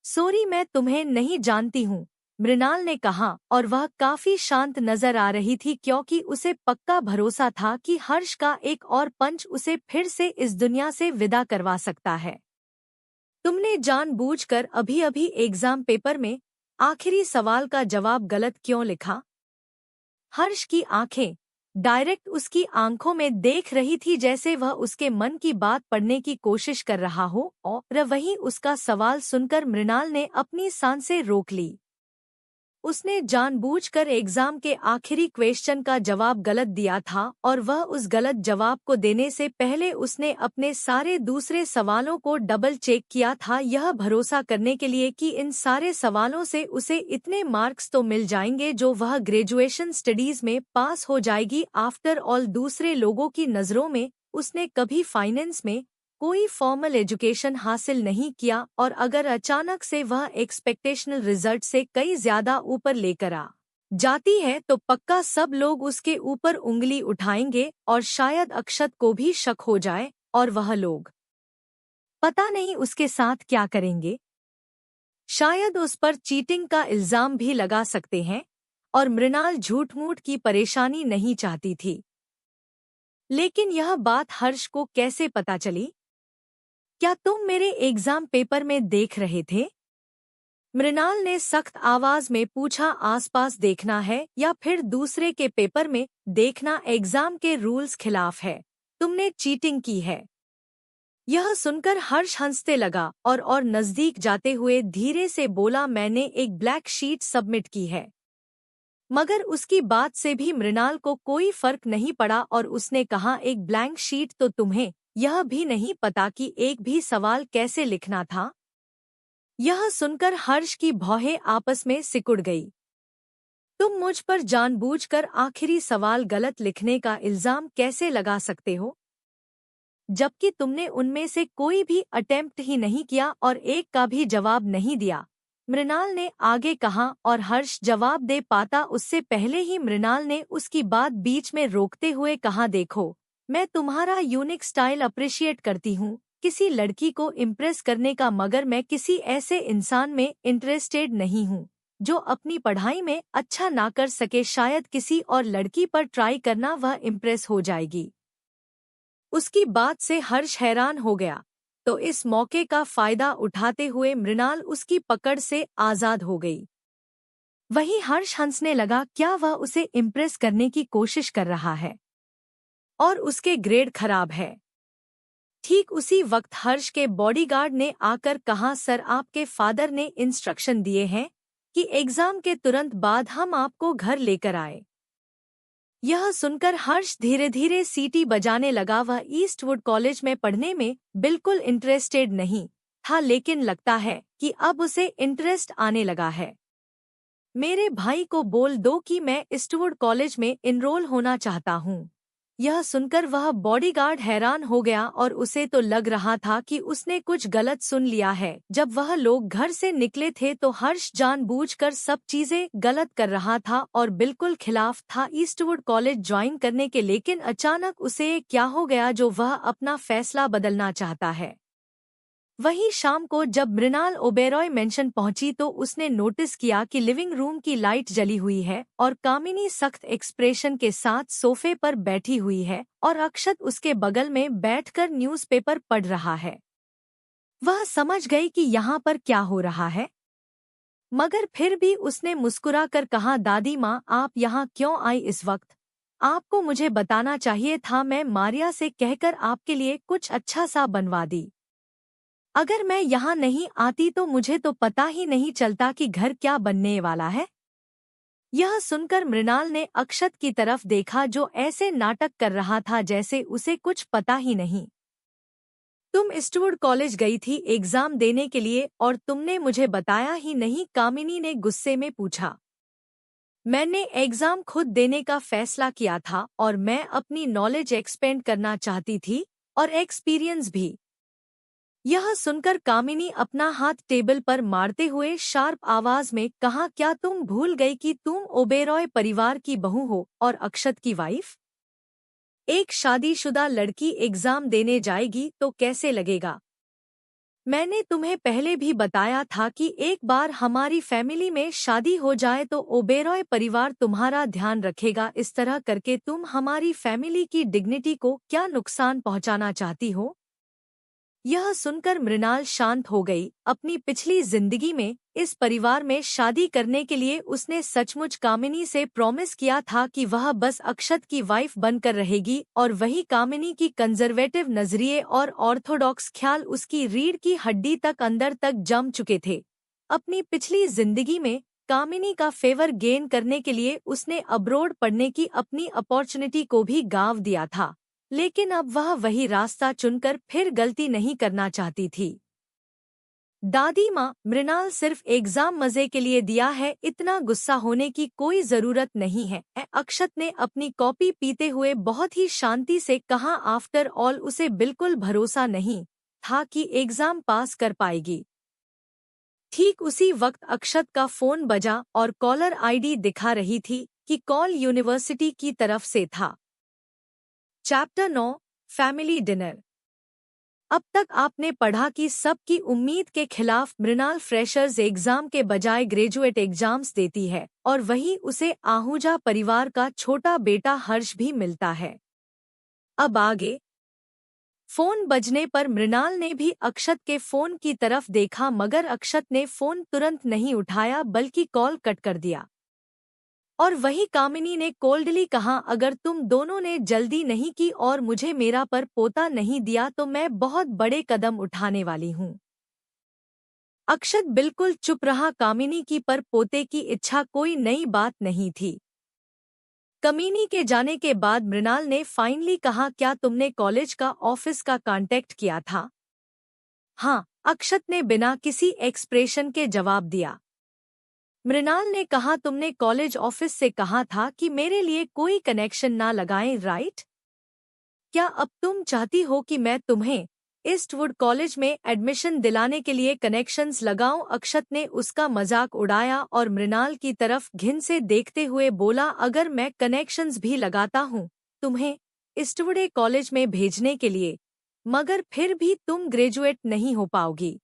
सॉरी, मैं तुम्हें नहीं जानती हूँ, मृणाल ने कहा और वह काफी शांत नजर आ रही थी क्योंकि उसे पक्का भरोसा था कि हर्ष का एक और पंच उसे फिर से इस दुनिया से विदा करवा सकता है। तुमने जानबूझकर अभी-अभी एग्जाम पेपर में आखिरी सवाल का जवाब गलत क्यों लिखा? हर्ष की आंखें डायरेक्ट उसकी आंखों में देख रही थी, जैसे वह उसके मन की बात पढ़ने की कोशिश कर रहा हो, और वहीं उसका सवाल सुनकर मृणाल ने अपनी सांसें रोक ली। उसने जानबूझकर एग्जाम के आखिरी क्वेश्चन का जवाब गलत दिया था और वह उस गलत जवाब को देने से पहले उसने अपने सारे दूसरे सवालों को डबल चेक किया था, यह भरोसा करने के लिए कि इन सारे सवालों से उसे इतने मार्क्स तो मिल जाएंगे जो वह ग्रेजुएशन स्टडीज में पास हो जाएगी। आफ्टर ऑल, दूसरे लोगों की नज़रों में उसने कभी फाइनेंस में कोई फॉर्मल एजुकेशन हासिल नहीं किया और अगर अचानक से वह एक्सपेक्टेशनल रिजल्ट से कई ज्यादा ऊपर लेकर आ जाती है तो पक्का सब लोग उसके ऊपर उंगली उठाएंगे और शायद अक्षत को भी शक हो जाए और वह लोग पता नहीं उसके साथ क्या करेंगे। शायद उस पर चीटिंग का इल्जाम भी लगा सकते हैं और मृणाल झूठ-मूठ की परेशानी नहीं चाहती थी। लेकिन यह बात हर्ष को कैसे पता चली? क्या तुम मेरे एग्जाम पेपर में देख रहे थे? मृणाल ने सख्त आवाज में पूछा। आसपास देखना है या फिर दूसरे के पेपर में देखना एग्जाम के रूल्स खिलाफ है। तुमने चीटिंग की है। यह सुनकर हर्ष हंसते लगा और नजदीक जाते हुए धीरे से बोला, मैंने एक ब्लैक शीट सबमिट की है। मगर उसकी बात से भी मृणाल को कोई फर्क नहीं पड़ा और उसने कहा, एक ब्लैंक शीट तो तुम्हें यह भी नहीं पता कि एक भी सवाल कैसे लिखना था? यह सुनकर हर्ष की भौहें आपस में सिकुड़ गई। तुम मुझ पर जानबूझकर आखिरी सवाल गलत लिखने का इल्जाम कैसे लगा सकते हो, जबकि तुमने उनमें से कोई भी अटेम्प्ट ही नहीं किया और एक का भी जवाब नहीं दिया? मृणाल ने आगे कहा और हर्ष जवाब दे पाता उससे पहले ही मृणाल ने उसकी बात बीच में रोकते हुए कहा, देखो, मैं तुम्हारा यूनिक स्टाइल अप्रिशिएट करती हूँ, किसी लड़की को इम्प्रेस करने का, मगर मैं किसी ऐसे इंसान में इंटरेस्टेड नहीं हूँ जो अपनी पढ़ाई में अच्छा ना कर सके। शायद किसी और लड़की पर ट्राई करना, वह इम्प्रेस हो जाएगी। उसकी बात से हर्ष हैरान हो गया, तो इस मौके का फायदा उठाते हुए मृणाल उसकी पकड़ से आजाद हो गई। वहीं हर्ष हंसने लगा। क्या वह उसे इम्प्रेस करने की कोशिश कर रहा है और उसके ग्रेड खराब है? ठीक उसी वक्त हर्ष के बॉडीगार्ड ने आकर कहा, सर आपके फादर ने इंस्ट्रक्शन दिए हैं कि एग्जाम के तुरंत बाद हम आपको घर लेकर आए। यह सुनकर हर्ष धीरे धीरे सीटी बजाने लगा। वह ईस्टवुड कॉलेज में पढ़ने में बिल्कुल इंटरेस्टेड नहीं था, लेकिन लगता है कि अब उसे इंटरेस्ट आने लगा है। मेरे भाई को बोल दो कि मैं ईस्टवुड कॉलेज में इनरोल होना चाहता हूँ। यह सुनकर वह बॉडीगार्ड हैरान हो गया और उसे तो लग रहा था कि उसने कुछ गलत सुन लिया है। जब वह लोग घर से निकले थे तो हर्ष जानबूझकर सब चीजें गलत कर रहा था और बिल्कुल खिलाफ था ईस्टवुड कॉलेज ज्वाइन करने के। लेकिन अचानक उसे क्या हो गया जो वह अपना फैसला बदलना चाहता है। वहीं शाम को जब मृणाल ओबेरॉय मेंशन पहुंची तो उसने नोटिस किया कि लिविंग रूम की लाइट जली हुई है और कामिनी सख्त एक्सप्रेशन के साथ सोफे पर बैठी हुई है और अक्षत उसके बगल में बैठकर न्यूज़पेपर पढ़ रहा है। वह समझ गई कि यहाँ पर क्या हो रहा है, मगर फिर भी उसने मुस्कुराकर कहा, दादी माँ आप यहाँ क्यों आई इस वक्त? आपको मुझे बताना चाहिए था, मैं मारिया से कहकर आपके लिए कुछ अच्छा सा बनवा दी। अगर मैं यहाँ नहीं आती तो मुझे तो पता ही नहीं चलता कि घर क्या बनने वाला है। यह सुनकर मृणाल ने अक्षत की तरफ देखा जो ऐसे नाटक कर रहा था जैसे उसे कुछ पता ही नहीं। तुम ईस्टवुड कॉलेज गई थी एग्जाम देने के लिए और तुमने मुझे बताया ही नहीं, कामिनी ने गुस्से में पूछा। मैंने एग्जाम खुद देने का फैसला किया था और मैं अपनी नॉलेज एक्सपेंड करना चाहती थी और एक्सपीरियंस भी। यह सुनकर कामिनी अपना हाथ टेबल पर मारते हुए शार्प आवाज में कहा, क्या तुम भूल गई कि तुम ओबेरॉय परिवार की बहू हो और अक्षत की वाइफ? एक शादीशुदा लड़की एग्जाम देने जाएगी तो कैसे लगेगा? मैंने तुम्हें पहले भी बताया था कि एक बार हमारी फैमिली में शादी हो जाए तो ओबेरॉय परिवार तुम्हारा ध्यान रखेगा। इस तरह करके तुम हमारी फैमिली की डिग्निटी को क्या नुकसान पहुंचाना चाहती हो? यह सुनकर मृणाल शांत हो गई। अपनी पिछली जिंदगी में इस परिवार में शादी करने के लिए उसने सचमुच कामिनी से प्रॉमिस किया था कि वह बस अक्षत की वाइफ बनकर रहेगी और वही कामिनी की कंजर्वेटिव नजरिए और ऑर्थोडॉक्स ख्याल उसकी रीढ़ की हड्डी तक अंदर तक जम चुके थे। अपनी पिछली जिंदगी में कामिनी का फेवर गेन करने के लिए उसने अब्रोड पढ़ने की अपनी अपॉर्चुनिटी को भी गाँव दिया था, लेकिन अब वह वही रास्ता चुनकर फिर गलती नहीं करना चाहती थी। दादी माँ, मृणाल सिर्फ एग्जाम मजे के लिए दिया है, इतना गुस्सा होने की कोई जरूरत नहीं है। अक्षत ने अपनी कॉपी पीते हुए बहुत ही शांति से कहा। आफ्टर ऑल उसे बिल्कुल भरोसा नहीं था कि एग्जाम पास कर पाएगी। ठीक उसी वक्त अक्षत का फोन बजा और कॉलर आईडी दिखा रही थी कि कॉल यूनिवर्सिटी की तरफ से था। Chapter 9 family dinner. अब तक आपने पढ़ा कि सबकी उम्मीद के खिलाफ मृणाल फ्रेशर्स एग्जाम के बजाय ग्रेजुएट एग्जाम्स देती है और वही उसे आहूजा परिवार का छोटा बेटा हर्ष भी मिलता है। अब आगे। फोन बजने पर मृणाल ने भी अक्षत के फोन की तरफ देखा, मगर अक्षत ने फोन तुरंत नहीं उठाया बल्कि कॉल कट कर दिया। और वही कामिनी ने कोल्डली कहा, अगर तुम दोनों ने जल्दी नहीं की और मुझे मेरा पर पोता नहीं दिया तो मैं बहुत बड़े कदम उठाने वाली हूँ। अक्षत बिल्कुल चुप रहा। कामिनी की पर पोते की इच्छा कोई नई बात नहीं थी। कमीनी के जाने के बाद मृणाल ने फाइनली कहा, क्या तुमने कॉलेज का ऑफिस का कांटेक्ट किया था? हाँ, अक्षत ने बिना किसी एक्सप्रेशन के जवाब दिया। मृणाल ने कहा, तुमने कॉलेज ऑफिस से कहा था कि मेरे लिए कोई कनेक्शन ना लगाएं, राइट? क्या अब तुम चाहती हो कि मैं तुम्हें ईस्टवुड कॉलेज में एडमिशन दिलाने के लिए कनेक्शंस लगाऊं? अक्षत ने उसका मजाक उड़ाया और मृणाल की तरफ घिन से देखते हुए बोला, अगर मैं कनेक्शंस भी लगाता हूं तुम्हें ईस्टवुड कॉलेज में भेजने के लिए, मगर फिर भी तुम ग्रेजुएट नहीं हो पाओगी।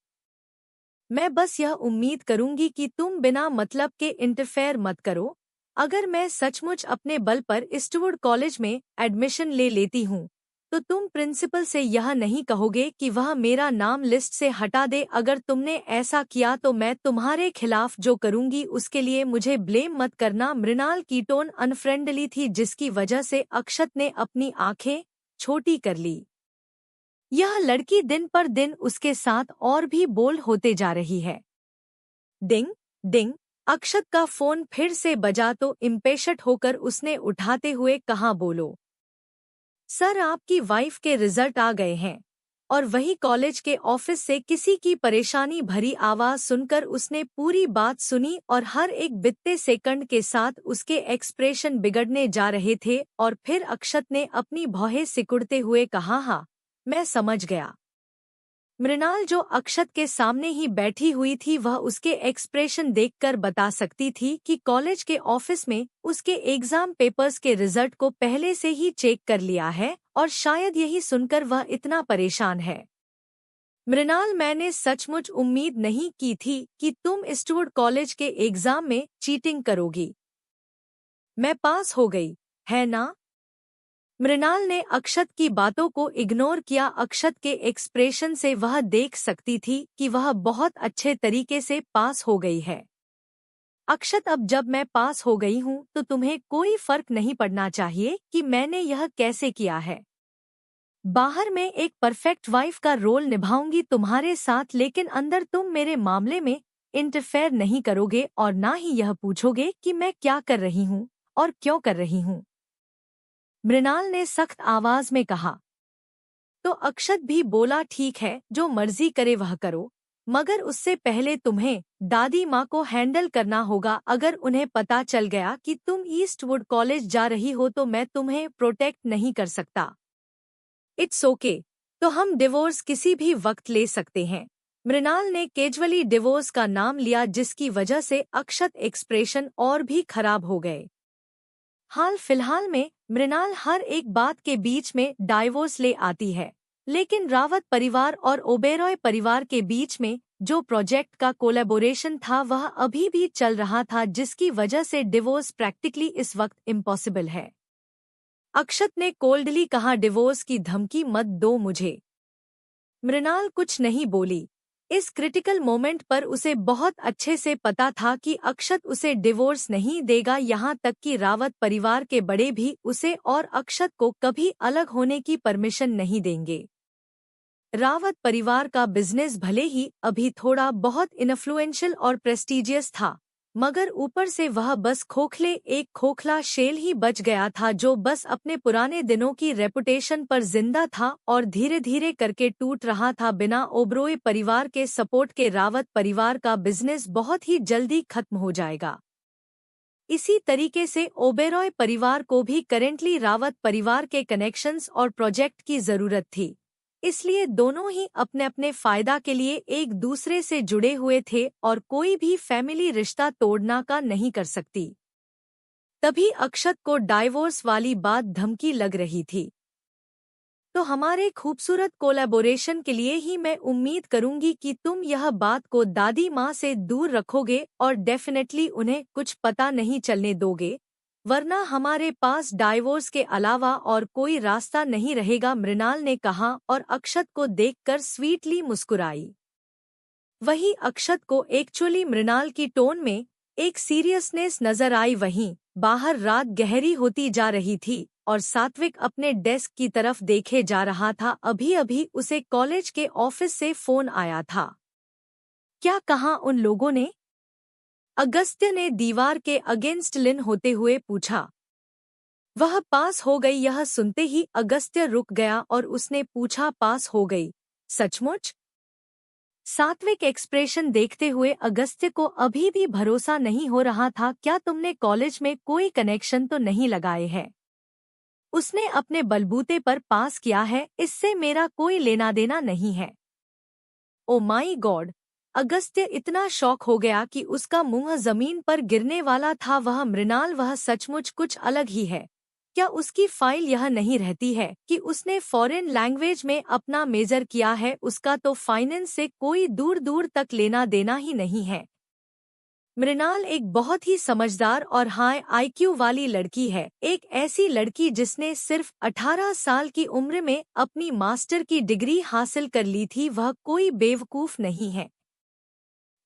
मैं बस यह उम्मीद करूंगी कि तुम बिना मतलब के इंटरफेयर मत करो। अगर मैं सचमुच अपने बल पर ईस्टवुड कॉलेज में एडमिशन ले लेती हूँ तो तुम प्रिंसिपल से यह नहीं कहोगे कि वह मेरा नाम लिस्ट से हटा दे। अगर तुमने ऐसा किया तो मैं तुम्हारे खिलाफ जो करूंगी उसके लिए मुझे ब्लेम मत करना। मृणाल की टोन अनफ्रेंडली थी जिसकी वजह से अक्षत ने अपनी आंखें छोटी कर ली। यह लड़की दिन पर दिन उसके साथ और भी बोल्ड होते जा रही है। डिंग डिंग, अक्षत का फोन फिर से बजा तो इम्पेशेंट होकर उसने उठाते हुए कहा, बोलो सर, आपकी वाइफ के रिजल्ट आ गए हैं। और वही कॉलेज के ऑफिस से किसी की परेशानी भरी आवाज सुनकर उसने पूरी बात सुनी और हर एक बीतते सेकंड के साथ उसके एक्सप्रेशन बिगड़ने जा रहे थे। और फिर अक्षत ने अपनी भौहें सिकुड़ते हुए कहा, हाँ मैं समझ गया। मृणाल जो अक्षत के सामने ही बैठी हुई थी, वह उसके एक्सप्रेशन देखकर बता सकती थी कि कॉलेज के ऑफिस में उसके एग्जाम पेपर्स के रिजल्ट को पहले से ही चेक कर लिया है और शायद यही सुनकर वह इतना परेशान है। मृणाल, मैंने सचमुच उम्मीद नहीं की थी कि तुम स्टूवर्ड कॉलेज के एग्जाम में चीटिंग करोगी। मैं पास हो गई, है ना? मृणाल ने अक्षत की बातों को इग्नोर किया। अक्षत के एक्सप्रेशन से वह देख सकती थी कि वह बहुत अच्छे तरीके से पास हो गई है। अक्षत, अब जब मैं पास हो गई हूँ तो तुम्हें कोई फर्क नहीं पड़ना चाहिए कि मैंने यह कैसे किया है। बाहर मैं एक परफेक्ट वाइफ का रोल निभाऊंगी तुम्हारे साथ, लेकिन अंदर तुम मेरे मामले में इंटरफेयर नहीं करोगे और ना ही यह पूछोगे कि मैं क्या कर रही हूँ और क्यों कर रही हूँ। मृणाल ने सख्त आवाज में कहा। तो अक्षत भी बोला, ठीक है, जो मर्जी करे वह करो, मगर उससे पहले तुम्हें दादी माँ को हैंडल करना होगा। अगर उन्हें पता चल गया कि तुम ईस्टवुड कॉलेज जा रही हो तो मैं तुम्हें प्रोटेक्ट नहीं कर सकता। इट्स ओके, तो हम डिवोर्स किसी भी वक्त ले सकते हैं। मृणाल ने कैजुअली डिवोर्स का नाम लिया, जिसकी वजह से अक्षत एक्सप्रेशन और भी खराब हो गए। हाल फिलहाल में मृणाल हर एक बात के बीच में डाइवोर्स ले आती है, लेकिन रावत परिवार और ओबेरॉय परिवार के बीच में जो प्रोजेक्ट का कोलैबोरेशन था वह अभी भी चल रहा था, जिसकी वजह से डिवोर्स प्रैक्टिकली इस वक्त इम्पॉसिबल है। अक्षत ने कोल्डली कहा, डिवोर्स की धमकी मत दो मुझे। मृणाल कुछ नहीं बोली। इस क्रिटिकल मोमेंट पर उसे बहुत अच्छे से पता था कि अक्षत उसे डिवोर्स नहीं देगा, यहाँ तक कि रावत परिवार के बड़े भी उसे और अक्षत को कभी अलग होने की परमिशन नहीं देंगे। रावत परिवार का बिजनेस भले ही अभी थोड़ा बहुत इन्फ्लुएंशियल और प्रेस्टीजियस था, मगर ऊपर से वह बस एक खोखला शेल ही बच गया था, जो बस अपने पुराने दिनों की रेपुटेशन पर जिंदा था और धीरे धीरे करके टूट रहा था। बिना ओबरॉय परिवार के सपोर्ट के रावत परिवार का बिजनेस बहुत ही जल्दी खत्म हो जाएगा। इसी तरीके से ओबेरॉय परिवार को भी करेंटली रावत परिवार के कनेक्शंस और प्रोजेक्ट की जरूरत थी, इसलिए दोनों ही अपने अपने फायदा के लिए एक दूसरे से जुड़े हुए थे और कोई भी फैमिली रिश्ता तोड़ना का नहीं कर सकती। तभी अक्षत को डाइवोर्स वाली बात धमकी लग रही थी। तो हमारे खूबसूरत कोलैबोरेशन के लिए ही मैं उम्मीद करूंगी कि तुम यह बात को दादी माँ से दूर रखोगे और डेफिनेटली उन्हें कुछ पता नहीं चलने दोगे, वरना हमारे पास डाइवोर्स के अलावा और कोई रास्ता नहीं रहेगा, मृणाल ने कहा और अक्षत को देखकर स्वीटली मुस्कुराई। वही अक्षत को एक्चुअली मृणाल की टोन में एक सीरियसनेस नजर आई। वहीं बाहर रात गहरी होती जा रही थी और सात्विक अपने डेस्क की तरफ देखे जा रहा था। अभी अभी उसे कॉलेज के ऑफिस से फोन आया था। क्या कहा उन लोगों ने? अगस्त्य ने दीवार के अगेंस्ट लिन होते हुए पूछा। वह पास हो गई। यह सुनते ही अगस्त्य रुक गया और उसने पूछा, पास हो गई? सचमुच? सात्विक एक्सप्रेशन देखते हुए अगस्त्य को अभी भी भरोसा नहीं हो रहा था। क्या तुमने कॉलेज में कोई कनेक्शन तो नहीं लगाए हैं? उसने अपने बलबूते पर पास किया है, इससे मेरा कोई लेना देना नहीं है। ओ माई गॉड! अगस्त्य इतना शॉक हो गया कि उसका मुंह जमीन पर गिरने वाला था। वह मृणाल, वह सचमुच कुछ अलग ही है। क्या उसकी फाइल यह नहीं रहती है कि उसने फॉरेन लैंग्वेज में अपना मेजर किया है? उसका तो फाइनेंस से कोई दूर दूर तक लेना देना ही नहीं है। मृणाल एक बहुत ही समझदार और हाई आईक्यू वाली लड़की है, एक ऐसी लड़की जिसने सिर्फ 18 साल की उम्र में अपनी मास्टर की डिग्री हासिल कर ली थी। वह कोई बेवकूफ नहीं है।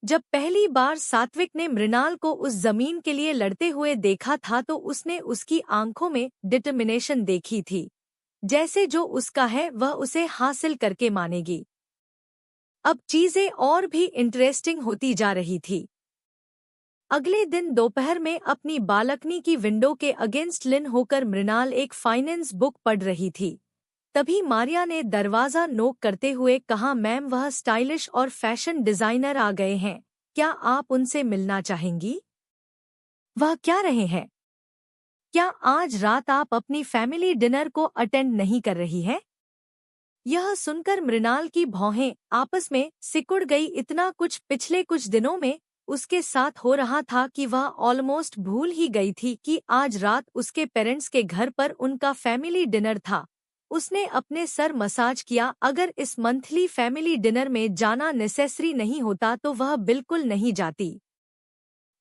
जब पहली बार सात्विक ने मृणाल को उस जमीन के लिए लड़ते हुए देखा था तो उसने उसकी आंखों में डिटर्मिनेशन देखी थी। जैसे जो उसका है वह उसे हासिल करके मानेगी। अब चीजें और भी इंटरेस्टिंग होती जा रही थी। अगले दिन दोपहर में अपनी बालकनी की विंडो के अगेंस्ट लिन होकर मृणाल एक फाइनेंस बुक पढ़ रही थी। तभी मारिया ने दरवाजा नोक करते हुए कहा, मैम वह स्टाइलिश और फैशन डिजाइनर आ गए हैं, क्या आप उनसे मिलना चाहेंगी? वह क्या रहे हैं? क्या आज रात आप अपनी फैमिली डिनर को अटेंड नहीं कर रही है? यह सुनकर मृणाल की भौहें आपस में सिकुड़ गई। इतना कुछ पिछले कुछ दिनों में उसके साथ हो रहा था कि वह ऑलमोस्ट भूल ही गई थी कि आज रात उसके पेरेंट्स के घर पर उनका फैमिली डिनर था। उसने अपने सर मसाज किया। अगर इस मंथली फैमिली डिनर में जाना नेसेसरी नहीं होता तो वह बिल्कुल नहीं जाती।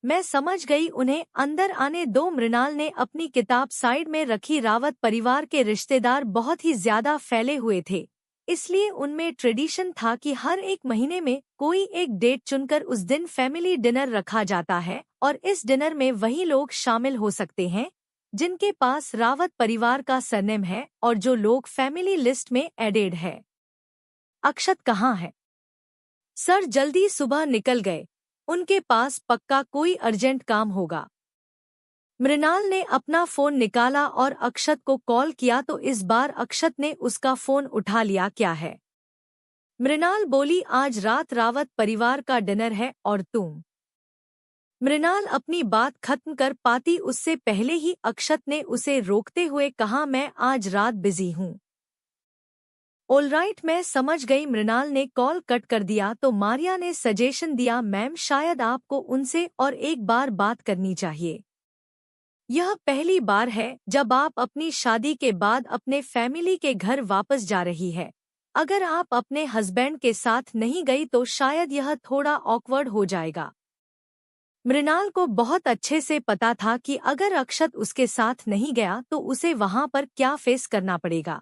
मैं समझ गई, उन्हें अंदर आने दो। मृणाल ने अपनी किताब साइड में रखी। रावत परिवार के रिश्तेदार बहुत ही ज्यादा फैले हुए थे, इसलिए उनमें ट्रेडिशन था कि हर एक महीने में कोई एक डेट चुनकर उस दिन फैमिली डिनर रखा जाता है और इस डिनर में वही लोग शामिल हो सकते हैं जिनके पास रावत परिवार का सरनेम है और जो लोग फैमिली लिस्ट में एडेड है। अक्षत कहाँ है? सर जल्दी सुबह निकल गए, उनके पास पक्का कोई अर्जेंट काम होगा। मृणाल ने अपना फोन निकाला और अक्षत को कॉल किया तो इस बार अक्षत ने उसका फोन उठा लिया। क्या है? मृणाल बोली, आज रात रावत परिवार का डिनर है और तुम। मृणाल अपनी बात खत्म कर पाती उससे पहले ही अक्षत ने उसे रोकते हुए कहा, मैं आज रात बिजी हूँ। ऑलराइट, मैं समझ गई। मृणाल ने कॉल कट कर दिया तो मारिया ने सजेशन दिया, मैम शायद आपको उनसे और एक बार बात करनी चाहिए। यह पहली बार है जब आप अपनी शादी के बाद अपने फैमिली के घर वापस जा रही है। अगर आप अपने हस्बैंड के साथ नहीं गई तो शायद यह थोड़ा ऑकवर्ड हो जाएगा। मृणाल को बहुत अच्छे से पता था कि अगर अक्षत उसके साथ नहीं गया तो उसे वहां पर क्या फेस करना पड़ेगा,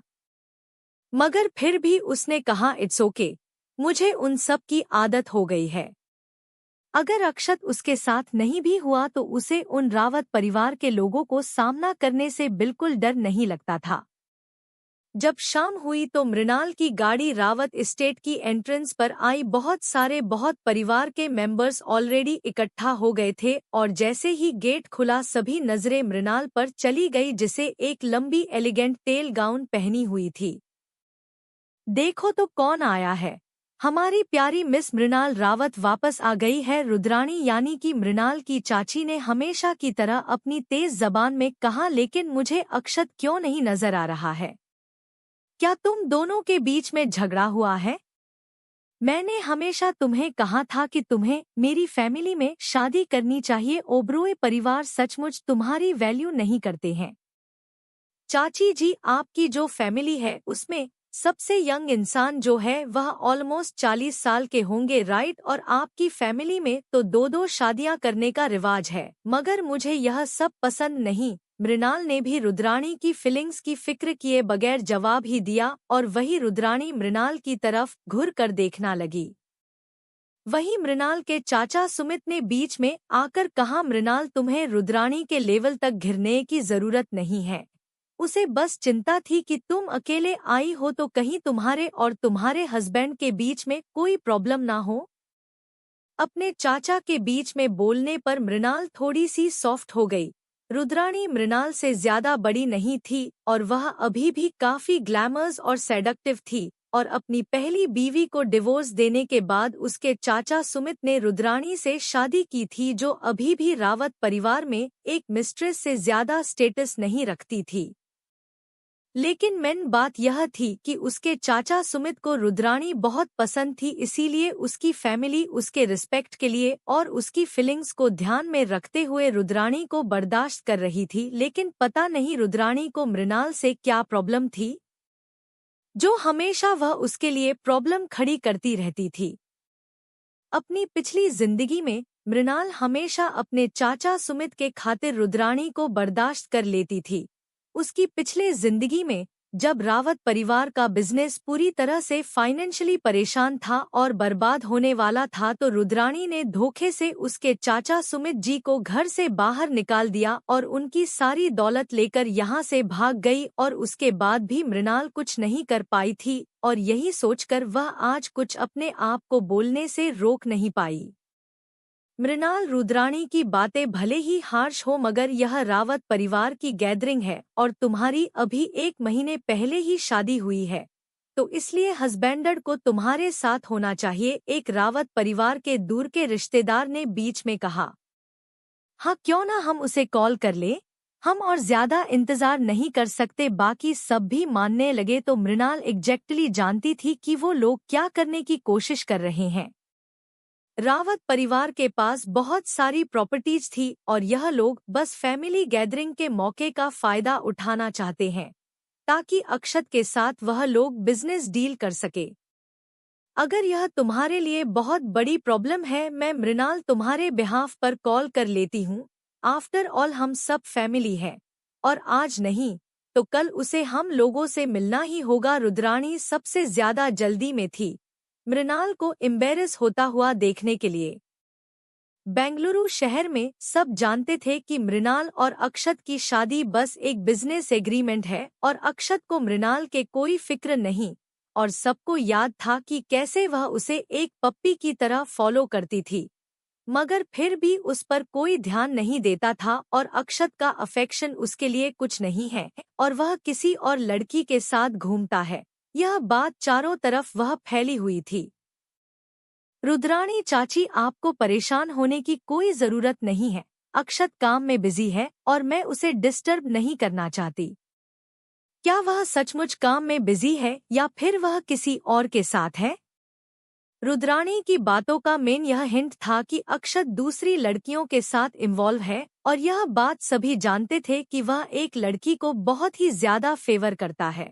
मगर फिर भी उसने कहा, इट्स ओके, मुझे उन सब की आदत हो गई है। अगर अक्षत उसके साथ नहीं भी हुआ तो उसे उन रावत परिवार के लोगों को सामना करने से बिल्कुल डर नहीं लगता था। जब शाम हुई तो मृणाल की गाड़ी रावत एस्टेट की एंट्रेंस पर आई। बहुत परिवार के मेंबर्स ऑलरेडी इकट्ठा हो गए थे और जैसे ही गेट खुला सभी नजरें मृणाल पर चली गई जिसे एक लंबी एलिगेंट तेल गाउन पहनी हुई थी। देखो तो कौन आया है, हमारी प्यारी मिस मृणाल रावत वापस आ गई है। रुद्राणी यानी कि मृणाल की चाची ने हमेशा की तरह अपनी तेज जबान में कहा, लेकिन मुझे अक्षत क्यों नहीं नजर आ रहा है? क्या तुम दोनों के बीच में झगड़ा हुआ है? मैंने हमेशा तुम्हें कहा था कि तुम्हें मेरी फैमिली में शादी करनी चाहिए। ओबरोए परिवार सचमुच तुम्हारी वैल्यू नहीं करते हैं। चाची जी, आपकी जो फैमिली है उसमें सबसे यंग इंसान जो है वह ऑलमोस्ट 40 साल के होंगे, राइट? और आपकी फैमिली में तो दो शादियां करने का रिवाज है, मगर मुझे यह सब पसंद नहीं। मृणाल ने भी रुद्राणी की फीलिंग्स की फिक्र किए बगैर जवाब ही दिया और वही रुद्राणी मृणाल की तरफ घुर कर देखना लगी। वहीं मृणाल के चाचा सुमित ने बीच में आकर कहा, मृणाल तुम्हें रुद्राणी के लेवल तक घिरने की जरूरत नहीं है। उसे बस चिंता थी कि तुम अकेले आई हो तो कहीं तुम्हारे और तुम्हारे हस्बैंड के बीच में कोई प्रॉब्लम ना हो। अपने चाचा के बीच में बोलने पर मृणाल थोड़ी सी सॉफ्ट हो गई। रुद्राणी मृणाल से ज्यादा बड़ी नहीं थी और वह अभी भी काफी ग्लैमर्स और सेडक्टिव थी और अपनी पहली बीवी को डिवोर्स देने के बाद उसके चाचा सुमित ने रुद्राणी से शादी की थी जो अभी भी रावत परिवार में एक मिस्ट्रेस से ज्यादा स्टेटस नहीं रखती थी। लेकिन मेन बात यह थी कि उसके चाचा सुमित को रुद्राणी बहुत पसंद थी, इसीलिए उसकी फैमिली उसके रिस्पेक्ट के लिए और उसकी फीलिंग्स को ध्यान में रखते हुए रुद्राणी को बर्दाश्त कर रही थी। लेकिन पता नहीं रुद्राणी को मृणाल से क्या प्रॉब्लम थी जो हमेशा वह उसके लिए प्रॉब्लम खड़ी करती रहती थी। अपनी पिछली जिंदगी में मृणाल हमेशा अपने चाचा सुमित के खातिर रुद्राणी को बर्दाश्त कर लेती थी। उसकी पिछले जिंदगी में जब रावत परिवार का बिजनेस पूरी तरह से फाइनेंशियली परेशान था और बर्बाद होने वाला था तो रुद्राणी ने धोखे से उसके चाचा सुमित जी को घर से बाहर निकाल दिया और उनकी सारी दौलत लेकर यहाँ से भाग गई और उसके बाद भी मृणाल कुछ नहीं कर पाई थी और यही सोचकर वह आज कुछ अपने आप को बोलने से रोक नहीं पाई। मृणाल, रुद्राणी की बातें भले ही हार्श हो मगर यह रावत परिवार की गैदरिंग है और तुम्हारी अभी 1 महीने पहले ही शादी हुई है, तो इसलिए हस्बैंड को तुम्हारे साथ होना चाहिए, एक रावत परिवार के दूर के रिश्तेदार ने बीच में कहा। हाँ, क्यों ना हम उसे कॉल कर ले, हम और ज्यादा इंतजार नहीं कर सकते। बाकी सब भी मानने लगे तो मृणाल एग्जैक्टली जानती थी कि वो लोग क्या करने की कोशिश कर रहे हैं। रावत परिवार के पास बहुत सारी प्रॉपर्टीज थी और यह लोग बस फैमिली गैदरिंग के मौके का फायदा उठाना चाहते हैं ताकि अक्षत के साथ वह लोग बिजनेस डील कर सके। अगर यह तुम्हारे लिए बहुत बड़ी प्रॉब्लम है, मैं मृणाल तुम्हारे बिहाफ पर कॉल कर लेती हूँ। आफ्टर ऑल हम सब फैमिली हैं और आज नहीं तो कल उसे हम लोगों से मिलना ही होगा। रुद्राणी सबसे ज्यादा जल्दी में थी मृणाल को एम्बेरस होता हुआ देखने के लिए। बेंगलुरु शहर में सब जानते थे कि मृणाल और अक्षत की शादी बस एक बिजनेस एग्रीमेंट है और अक्षत को मृणाल के कोई फिक्र नहीं और सबको याद था कि कैसे वह उसे एक पप्पी की तरह फॉलो करती थी, मगर फिर भी उस पर कोई ध्यान नहीं देता था और अक्षत का अफेक्शन उसके लिए कुछ नहीं है और वह किसी और लड़की के साथ घूमता है। यह बात चारों तरफ वह फैली हुई थी। रुद्राणी चाची, आपको परेशान होने की कोई जरूरत नहीं है। अक्षत काम में बिजी है और मैं उसे डिस्टर्ब नहीं करना चाहती। क्या वह सचमुच काम में बिजी है या फिर वह किसी और के साथ है? रुद्राणी की बातों का मेन यह हिंट था कि अक्षत दूसरी लड़कियों के साथ इन्वॉल्व है और यह बात सभी जानते थे कि वह एक लड़की को बहुत ही ज्यादा फेवर करता है।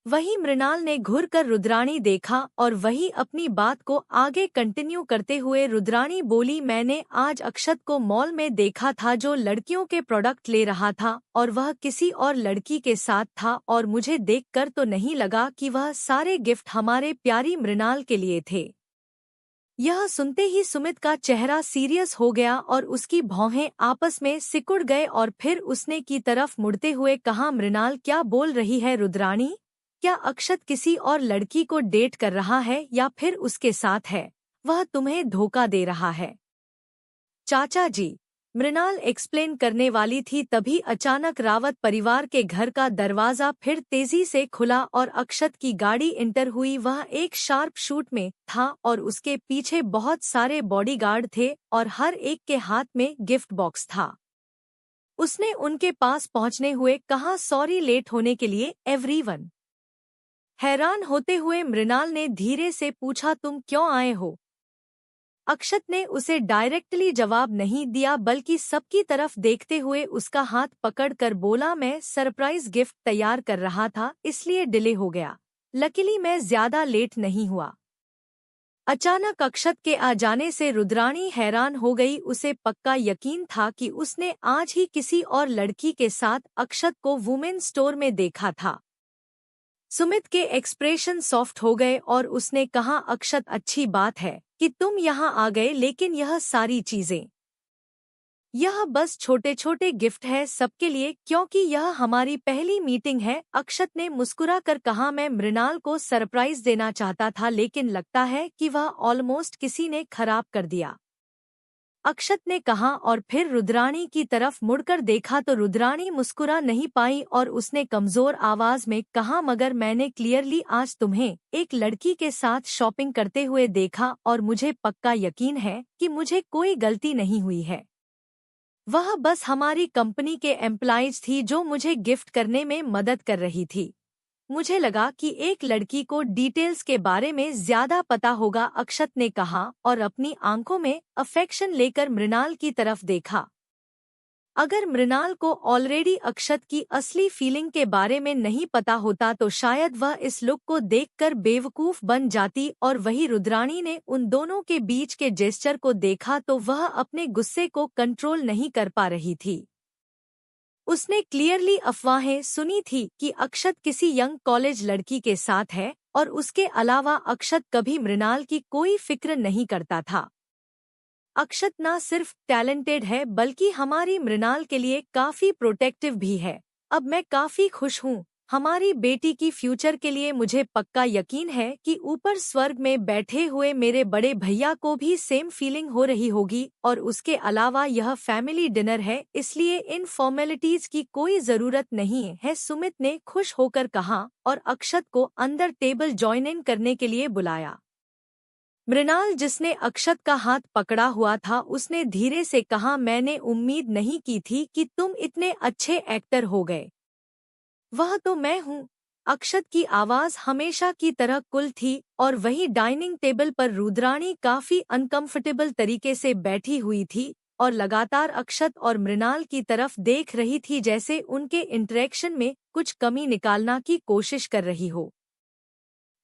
वहीं मृणाल ने घूर कर रुद्राणी देखा और वही अपनी बात को आगे कंटिन्यू करते हुए रुद्राणी बोली, मैंने आज अक्षत को मॉल में देखा था जो लड़कियों के प्रोडक्ट ले रहा था और वह किसी और लड़की के साथ था और मुझे देखकर तो नहीं लगा कि वह सारे गिफ्ट हमारे प्यारी मृणाल के लिए थे। यह सुनते ही सुमित का चेहरा सीरियस हो गया और उसकी भौहें आपस में सिकुड़ गए और फिर उसने की तरफ मुड़ते हुए कहा, मृणाल क्या बोल रही है रुद्राणी? क्या अक्षत किसी और लड़की को डेट कर रहा है या फिर उसके साथ है? वह तुम्हें धोखा दे रहा है। चाचा जी, मृणाल एक्सप्लेन करने वाली थी तभी अचानक रावत परिवार के घर का दरवाजा फिर तेजी से खुला और अक्षत की गाड़ी इंटर हुई। वह एक शार्प शूट में था और उसके पीछे बहुत सारे बॉडीगार्ड थे और हर एक के हाथ में गिफ्ट बॉक्स था। उसने उनके पास पहुंचने हुए कहा, सॉरी लेट होने के लिए एवरीवन। हैरान होते हुए मृणाल ने धीरे से पूछा, तुम क्यों आए हो? अक्षत ने उसे डायरेक्टली जवाब नहीं दिया बल्कि सबकी तरफ देखते हुए उसका हाथ पकड़कर बोला, मैं सरप्राइज गिफ्ट तैयार कर रहा था इसलिए डिले हो गया। लकीली मैं ज्यादा लेट नहीं हुआ। अचानक अक्षत के आ जाने से रुद्राणी हैरान हो गई। उसे पक्का यकीन था कि उसने आज ही किसी और लड़की के साथ अक्षत को वुमेन स्टोर में देखा था। सुमित के एक्सप्रेशन सॉफ्ट हो गए और उसने कहा, अक्षत अच्छी बात है कि तुम यहाँ आ गए, लेकिन यह सारी चीजें, यह बस छोटे छोटे गिफ्ट है सबके लिए क्योंकि यह हमारी पहली मीटिंग है। अक्षत ने मुस्कुरा कर कहा, मैं मृणाल को सरप्राइज देना चाहता था लेकिन लगता है कि वह ऑलमोस्ट किसी ने खराब कर दिया। अक्षत ने कहा और फिर रुद्राणी की तरफ मुड़कर देखा तो रुद्राणी मुस्कुरा नहीं पाई और उसने कमजोर आवाज में कहा, मगर मैंने क्लियरली आज तुम्हें एक लड़की के साथ शॉपिंग करते हुए देखा और मुझे पक्का यकीन है कि मुझे कोई गलती नहीं हुई है। वह बस हमारी कंपनी के एम्प्लॉइज थी जो मुझे गिफ्ट करने में मदद कर रही थी। मुझे लगा कि एक लड़की को डिटेल्स के बारे में ज्यादा पता होगा, अक्षत ने कहा और अपनी आंखों में अफेक्शन लेकर मृणाल की तरफ देखा। अगर मृणाल को ऑलरेडी अक्षत की असली फीलिंग के बारे में नहीं पता होता तो शायद वह इस लुक को देखकर बेवकूफ बन जाती और वही रुद्राणी ने उन दोनों के बीच के जेस्चर को देखा तो वह अपने गुस्से को कंट्रोल नहीं कर पा रही थी। उसने क्लियरली अफवाहें सुनी थी कि अक्षत किसी यंग कॉलेज लड़की के साथ है और उसके अलावा अक्षत कभी मृणाल की कोई फिक्र नहीं करता था। अक्षत ना सिर्फ टैलेंटेड है बल्कि हमारी मृणाल के लिए काफी प्रोटेक्टिव भी है। अब मैं काफी खुश हूँ। हमारी बेटी की फ्यूचर के लिए मुझे पक्का यकीन है कि ऊपर स्वर्ग में बैठे हुए मेरे बड़े भैया को भी सेम फीलिंग हो रही होगी। और उसके अलावा यह फैमिली डिनर है, इसलिए इन फॉर्मेलिटीज की कोई जरूरत नहीं है, सुमित ने खुश होकर कहा और अक्षत को अंदर टेबल ज्वाइन इन करने के लिए बुलाया। मृणाल, जिसने अक्षत का हाथ पकड़ा हुआ था, उसने धीरे से कहा, मैंने उम्मीद नहीं की थी कि तुम इतने अच्छे एक्टर हो गए। वह तो मैं हूँ। अक्षत की आवाज हमेशा की तरह कुल थी और वही डाइनिंग टेबल पर रुद्राणी काफी अनकंफर्टेबल तरीके से बैठी हुई थी और लगातार अक्षत और मृणाल की तरफ देख रही थी, जैसे उनके इंटरेक्शन में कुछ कमी निकालना की कोशिश कर रही हो।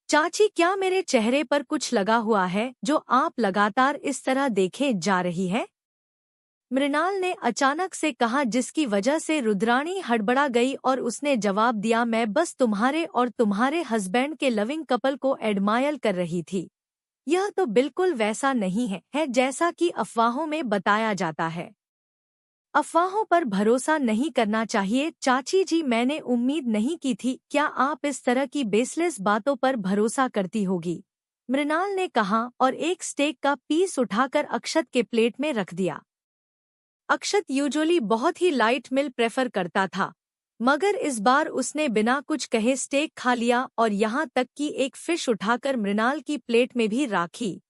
चाची, क्या मेरे चेहरे पर कुछ लगा हुआ है जो आप लगातार इस तरह देखे जा रही है? मृणाल ने अचानक से कहा, जिसकी वजह से रुद्राणी हड़बड़ा गई और उसने जवाब दिया, मैं बस तुम्हारे और तुम्हारे हस्बैंड के लविंग कपल को एडमायर कर रही थी। यह तो बिल्कुल वैसा नहीं है जैसा कि अफवाहों में बताया जाता है। अफवाहों पर भरोसा नहीं करना चाहिए चाची जी, मैंने उम्मीद नहीं की थी। क्या आप इस तरह की बेसलेस बातों पर भरोसा करती होगी? मृणाल ने कहा और एक स्टेक का पीस उठाकर अक्षत के प्लेट में रख दिया। अक्षत यूजुअली बहुत ही लाइट मील प्रेफर करता था, मगर इस बार उसने बिना कुछ कहे स्टेक खा लिया और यहाँ तक कि एक फिश उठाकर मृणाल की प्लेट में भी राखी।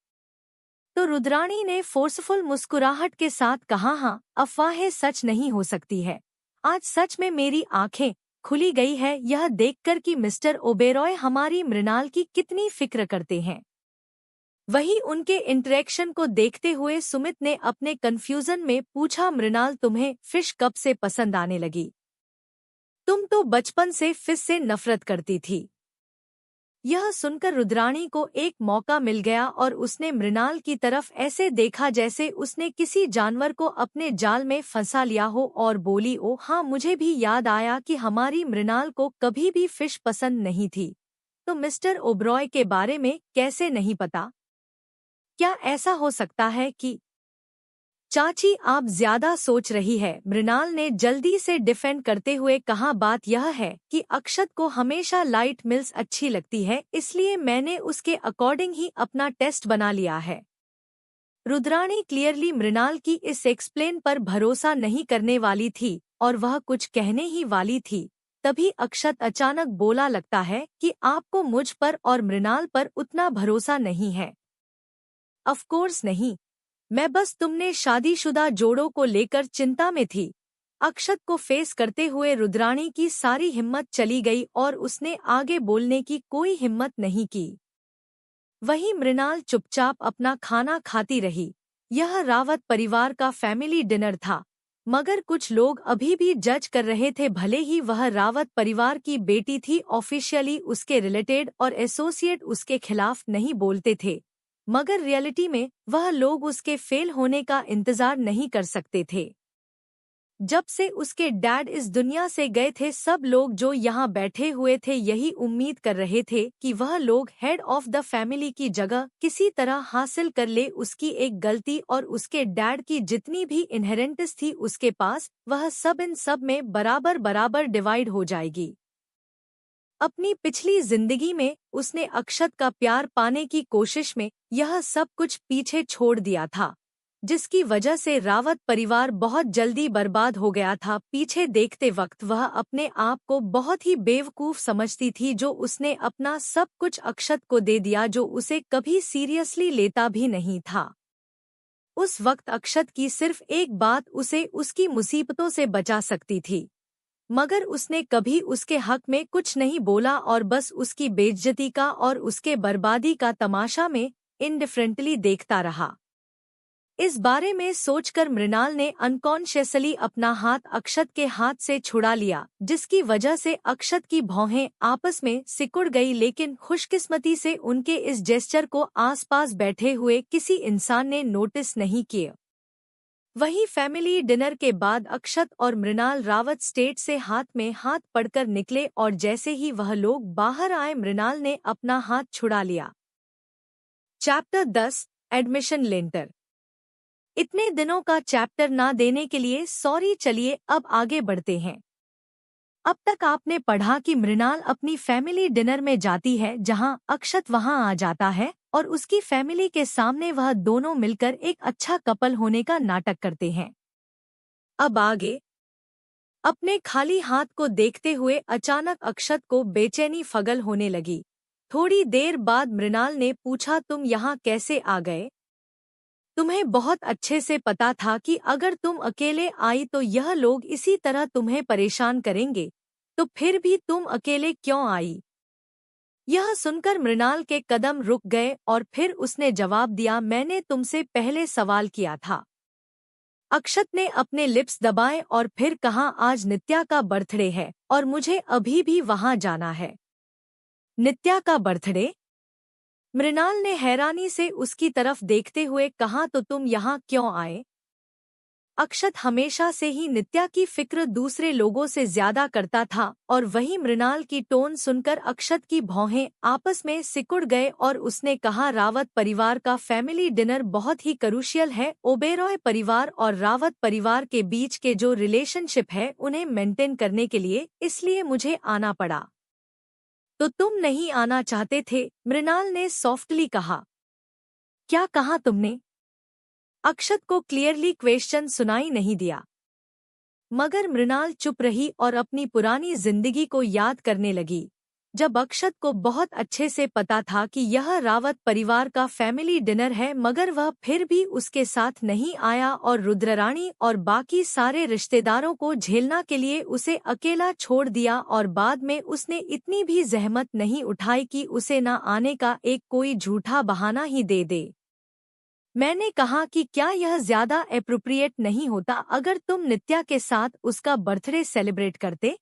तो रुद्राणी ने फोर्सफुल मुस्कुराहट के साथ कहा, हाँ, अफवाहें सच नहीं हो सकती है। आज सच में मेरी आंखें खुली गई है यह देखकर कि मिस्टर ओबेरॉय हमारी मृणाल की कितनी फिक्र करते हैं। वही उनके इंटरेक्शन को देखते हुए सुमित ने अपने कंफ्यूजन में पूछा, मृणाल, तुम्हें फिश कब से पसंद आने लगी? तुम तो बचपन से फिश से नफरत करती थी। यह सुनकर रुद्राणी को एक मौका मिल गया और उसने मृणाल की तरफ ऐसे देखा जैसे उसने किसी जानवर को अपने जाल में फंसा लिया हो और बोली, ओ हाँ, मुझे भी याद आया कि हमारी मृणाल को कभी भी फिश पसंद नहीं थी। तो मिस्टर ओबरॉय के बारे में कैसे नहीं पता? क्या ऐसा हो सकता है कि चाची, आप ज्यादा सोच रही है? मृणाल ने जल्दी से डिफेंड करते हुए कहा, बात यह है कि अक्षत को हमेशा लाइट मिल्स अच्छी लगती है, इसलिए मैंने उसके अकॉर्डिंग ही अपना टेस्ट बना लिया है। रुद्राणी क्लियरली मृणाल की इस एक्सप्लेन पर भरोसा नहीं करने वाली थी और वह कुछ कहने ही वाली थी। तभी अक्षत अचानक बोला, लगता है कि आपको मुझ पर और मृणाल पर उतना भरोसा नहीं है। ऑफ कोर्स नहीं, मैं बस तुमने शादीशुदा जोड़ों को लेकर चिंता में थी। अक्षत को फेस करते हुए रुद्राणी की सारी हिम्मत चली गई और उसने आगे बोलने की कोई हिम्मत नहीं की। वहीं मृणाल चुपचाप अपना खाना खाती रही। यह रावत परिवार का फैमिली डिनर था, मगर कुछ लोग अभी भी जज कर रहे थे। भले ही वह रावत परिवार की बेटी थी, ऑफिशियली उसके रिलेटेड और एसोसिएट उसके खिलाफ नहीं बोलते थे, मगर रियलिटी में वह लोग उसके फेल होने का इंतजार नहीं कर सकते थे। जब से उसके डैड इस दुनिया से गए थे, सब लोग जो यहाँ बैठे हुए थे यही उम्मीद कर रहे थे कि वह लोग हेड ऑफ द फैमिली की जगह किसी तरह हासिल कर ले। उसकी एक गलती और उसके डैड की जितनी भी इनहेरेंटिस थी उसके पास, वह सब इन सब में बराबर बराबर डिवाइड हो जाएगी। अपनी पिछली जिंदगी में उसने अक्षत का प्यार पाने की कोशिश में यह सब कुछ पीछे छोड़ दिया था, जिसकी वजह से रावत परिवार बहुत जल्दी बर्बाद हो गया था। पीछे देखते वक्त वह अपने आप को बहुत ही बेवकूफ समझती थी, जो उसने अपना सब कुछ अक्षत को दे दिया, जो उसे कभी सीरियसली लेता भी नहीं था। उस वक्त अक्षत की सिर्फ एक बात उसे उसकी मुसीबतों से बचा सकती थी, मगर उसने कभी उसके हक में कुछ नहीं बोला और बस उसकी बेइज्जती का और उसके बर्बादी का तमाशा में इनडिफरेंटली देखता रहा। इस बारे में सोचकर मृणाल ने अनकॉन्शियसली अपना हाथ अक्षत के हाथ से छुड़ा लिया, जिसकी वजह से अक्षत की भौहें आपस में सिकुड़ गई। लेकिन खुशकिस्मती से उनके इस जेस्चर को आसपास बैठे हुए किसी इंसान ने नोटिस नहीं किया। वहीं फैमिली डिनर के बाद अक्षत और मृणाल रावत स्टेज से हाथ में हाथ पकड़कर निकले और जैसे ही वह लोग बाहर आए मृणाल ने अपना हाथ छुड़ा लिया। Chapter 10 admission letter. इतने दिनों का चैप्टर ना देने के लिए सॉरी। चलिए अब आगे बढ़ते हैं। अब तक आपने पढ़ा कि मृणाल अपनी फैमिली डिनर में जाती है जहां अक्षत वहां आ जाता है और उसकी फैमिली के सामने वह दोनों मिलकर एक अच्छा कपल होने का नाटक करते हैं। अब आगे। अपने खाली हाथ को देखते हुए अचानक अक्षत को बेचैनी फगल होने लगी। थोड़ी देर बाद मृणाल ने पूछा, तुम यहाँ कैसे आ गए? तुम्हें बहुत अच्छे से पता था कि अगर तुम अकेले आई तो यह लोग इसी तरह तुम्हें परेशान करेंगे, तो फिर भी तुम अकेले क्यों आई? यह सुनकर मृणाल के कदम रुक गए और फिर उसने जवाब दिया, मैंने तुमसे पहले सवाल किया था। अक्षत ने अपने लिप्स दबाए और फिर कहा, आज नित्या का बर्थडे है और मुझे अभी भी वहां जाना है। नित्या का बर्थडे? मृणाल ने हैरानी से उसकी तरफ देखते हुए कहा, तो तुम यहाँ क्यों आए? अक्षत हमेशा से ही नित्या की फिक्र दूसरे लोगों से ज्यादा करता था और वही मृणाल की टोन सुनकर अक्षत की भौहें आपस में सिकुड़ गए और उसने कहा, रावत परिवार का फैमिली डिनर बहुत ही क्रूशियल है। ओबेरॉय परिवार और रावत परिवार के बीच के जो रिलेशनशिप है उन्हें मेंटेन करने के लिए इसलिए मुझे आना पड़ा। तो तुम नहीं आना चाहते थे? मृणाल ने सॉफ्टली कहा। क्या कहा तुमने? अक्षत को क्लियरली क्वेश्चन सुनाई नहीं दिया, मगर मृणाल चुप रही और अपनी पुरानी जिंदगी को याद करने लगी, जब अक्षत को बहुत अच्छे से पता था कि यह रावत परिवार का फैमिली डिनर है, मगर वह फिर भी उसके साथ नहीं आया और रुद्ररानी और बाकी सारे रिश्तेदारों को झेलना के लिए उसे अकेला छोड़ दिया और बाद में उसने इतनी भी जहमत नहीं उठाई कि उसे न आने का एक कोई झूठा बहाना ही दे दे। मैंने कहा कि क्या यह ज्यादा एप्रोप्रिएट नहीं होता अगर तुम नित्या के साथ उसका बर्थडे सेलिब्रेट करते?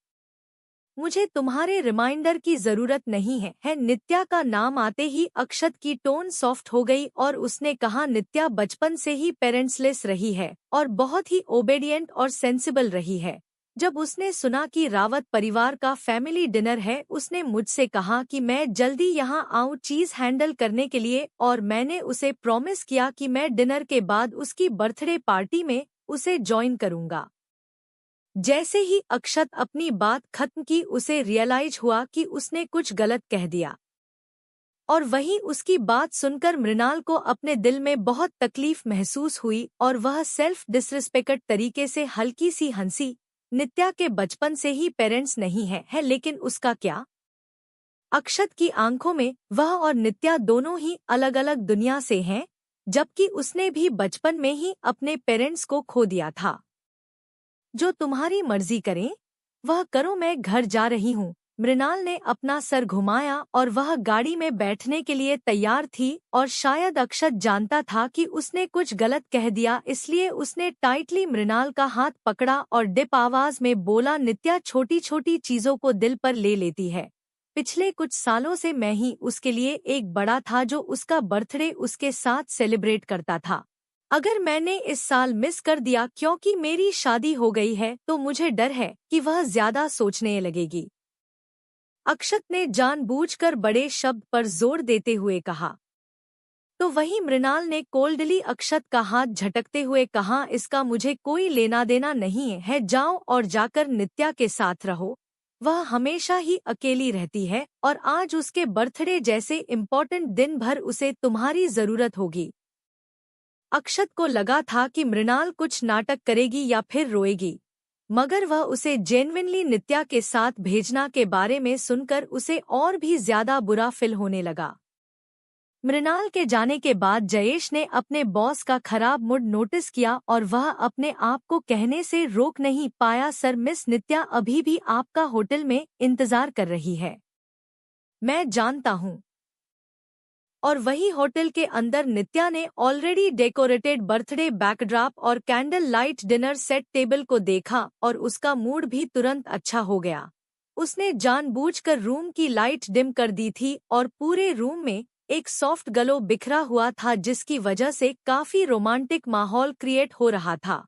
मुझे तुम्हारे रिमाइंडर की जरूरत नहीं है। नित्या का नाम आते ही अक्षत की टोन सॉफ्ट हो गई और उसने कहा, नित्या बचपन से ही पेरेंट्सलेस रही है और बहुत ही ओबेडिएंट और सेंसिबल रही है। जब उसने सुना कि रावत परिवार का फैमिली डिनर है, उसने मुझसे कहा कि मैं जल्दी यहाँ आऊँ चीज हैंडल करने के लिए और मैंने उसे प्रॉमिस किया कि मैं डिनर के बाद उसकी बर्थडे पार्टी में उसे ज्वाइन करूँगा। जैसे ही अक्षत अपनी बात खत्म की उसे रियलाइज हुआ कि उसने कुछ गलत कह दिया और वहीं उसकी बात सुनकर मृणाल को अपने दिल में बहुत तकलीफ महसूस हुई और वह सेल्फ डिसरिस्पेक्ट तरीके से हल्की सी हंसी। नित्या के बचपन से ही पेरेंट्स नहीं है लेकिन उसका क्या? अक्षत की आंखों में वह और नित्या दोनों ही अलग अलग दुनिया से हैं, जबकि उसने भी बचपन में ही अपने पेरेंट्स को खो दिया था। जो तुम्हारी मर्जी करें वह करो, मैं घर जा रही हूँ। मृणाल ने अपना सर घुमाया और वह गाड़ी में बैठने के लिए तैयार थी और शायद अक्षत जानता था कि उसने कुछ गलत कह दिया, इसलिए उसने टाइटली मृणाल का हाथ पकड़ा और डिप आवाज में बोला, नित्या छोटी छोटी चीजों को दिल पर ले लेती है। पिछले कुछ सालों से मैं ही उसके लिए एक बड़ा था जो उसका बर्थडे उसके साथ सेलिब्रेट करता था। अगर मैंने इस साल मिस कर दिया क्योंकि मेरी शादी हो गई है तो मुझे डर है कि वह ज्यादा सोचने लगेगी। अक्षत ने जानबूझकर बड़े शब्द पर जोर देते हुए कहा। तो वहीं मृणाल ने कोल्डली अक्षत का हाथ झटकते हुए कहा, इसका मुझे कोई लेना देना नहीं है, जाओ और जाकर नित्या के साथ रहो। वह हमेशा ही अकेली रहती है और आज उसके बर्थडे जैसे इम्पोर्टेंट दिन भर उसे तुम्हारी जरूरत होगी। अक्षत को लगा था कि मृणाल कुछ नाटक करेगी या फिर रोएगी, मगर वह उसे जेन्युइनली नित्या के साथ भेजना के बारे में सुनकर उसे और भी ज्यादा बुरा फील होने लगा। मृणाल के जाने के बाद जयेश ने अपने बॉस का खराब मूड नोटिस किया और वह अपने आप को कहने से रोक नहीं पाया, सर मिस नित्या अभी भी आपका होटल में इंतजार कर रही है। मैं जानता हूँ। और वही होटल के अंदर नित्या ने ऑलरेडी डेकोरेटेड बर्थडे बैकड्रॉप और candle light dinner set table को देखा और उसका मूड भी तुरंत अच्छा हो गया। उसने जानबूझकर रूम की लाइट डिम कर दी थी और पूरे रूम में एक सॉफ्ट गलो बिखरा हुआ था जिसकी वजह से काफी रोमांटिक माहौल क्रिएट हो रहा था।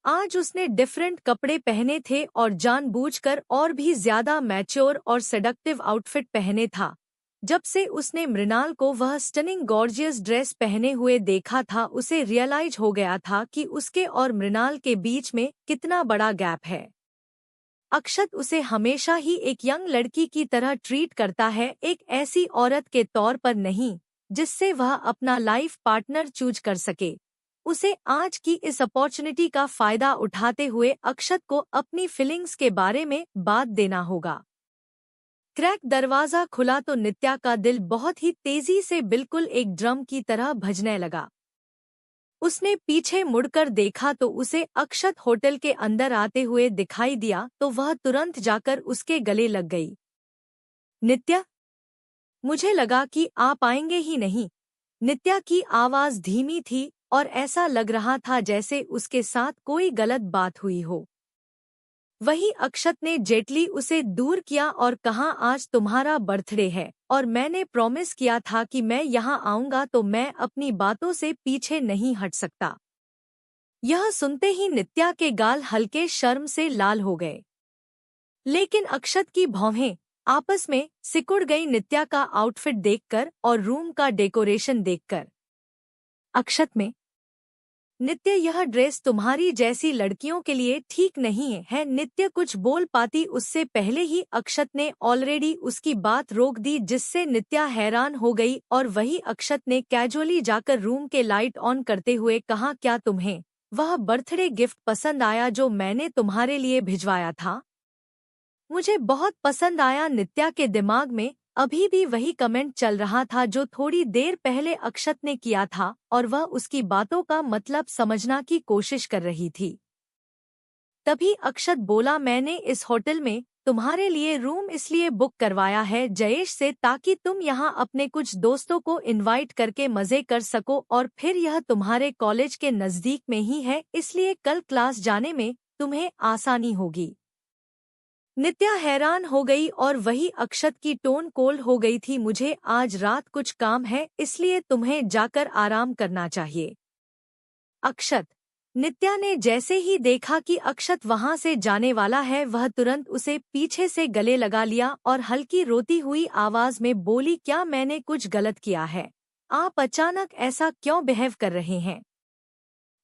आज उसने डिफरेंट कपड़े पहने थे और जानबूझकर और भी ज्यादा मैच्योर और सेडक्टिव आउटफिट पहने था। जब से उसने मृणाल को वह स्टनिंग गॉर्जियस ड्रेस पहने हुए देखा था, उसे रियलाइज हो गया था कि उसके और मृणाल के बीच में कितना बड़ा गैप है। अक्षत उसे हमेशा ही एक यंग लड़की की तरह ट्रीट करता है, एक ऐसी औरत के तौर पर नहीं जिससे वह अपना लाइफ पार्टनर चूज कर सके। उसे आज की इस अपॉर्चुनिटी का फायदा उठाते हुए अक्षत को अपनी फीलिंग्स के बारे में बात देना होगा। क्रैक दरवाजा खुला तो नित्या का दिल बहुत ही तेजी से बिल्कुल एक ड्रम की तरह बजने लगा। उसने पीछे मुड़कर देखा तो उसे अक्षत होटल के अंदर आते हुए दिखाई दिया तो वह तुरंत जाकर उसके गले लग गई। नित्या, मुझे लगा कि आप आएंगे ही नहीं। नित्या की आवाज धीमी थी और ऐसा लग रहा था जैसे उसके साथ कोई गलत बात हुई हो। वही अक्षत ने जेटली उसे दूर किया और कहा, आज तुम्हारा बर्थडे है और मैंने प्रॉमिस किया था कि मैं यहाँ आऊंगा, तो मैं अपनी बातों से पीछे नहीं हट सकता। यह सुनते ही नित्या के गाल हल्के शर्म से लाल हो गए, लेकिन अक्षत की भौहें आपस में सिकुड़ गई नित्या का आउटफिट देखकर और रूम का डेकोरेशन देखकर। अक्षत में, नित्य, यह ड्रेस तुम्हारी जैसी लड़कियों के लिए ठीक नहीं है। नित्य कुछ बोल पाती उससे पहले ही अक्षत ने ऑलरेडी उसकी बात रोक दी, जिससे नित्या हैरान हो गई। और वही अक्षत ने कैजुअली जाकर रूम के लाइट ऑन करते हुए कहा, क्या तुम्हें वह बर्थडे गिफ्ट पसंद आया जो मैंने तुम्हारे लिए भिजवाया था? मुझे बहुत पसंद आया। नित्या के दिमाग में अभी भी वही कमेंट चल रहा था जो थोड़ी देर पहले अक्षत ने किया था और वह उसकी बातों का मतलब समझना की कोशिश कर रही थी। तभी अक्षत बोला, मैंने इस होटल में तुम्हारे लिए रूम इसलिए बुक करवाया है जयेश से, ताकि तुम यहाँ अपने कुछ दोस्तों को इनवाइट करके मजे कर सको, और फिर यह तुम्हारे कॉलेज के नजदीक में ही है, इसलिए कल क्लास जाने में तुम्हें आसानी होगी। नित्या हैरान हो गई और वही अक्षत की टोन कोल्ड हो गई थी। मुझे आज रात कुछ काम है, इसलिए तुम्हें जाकर आराम करना चाहिए। अक्षत, नित्या ने जैसे ही देखा कि अक्षत वहां से जाने वाला है, वह तुरंत उसे पीछे से गले लगा लिया और हल्की रोती हुई आवाज में बोली, क्या मैंने कुछ गलत किया है? आप अचानक ऐसा क्यों बिहेव कर रहे हैं?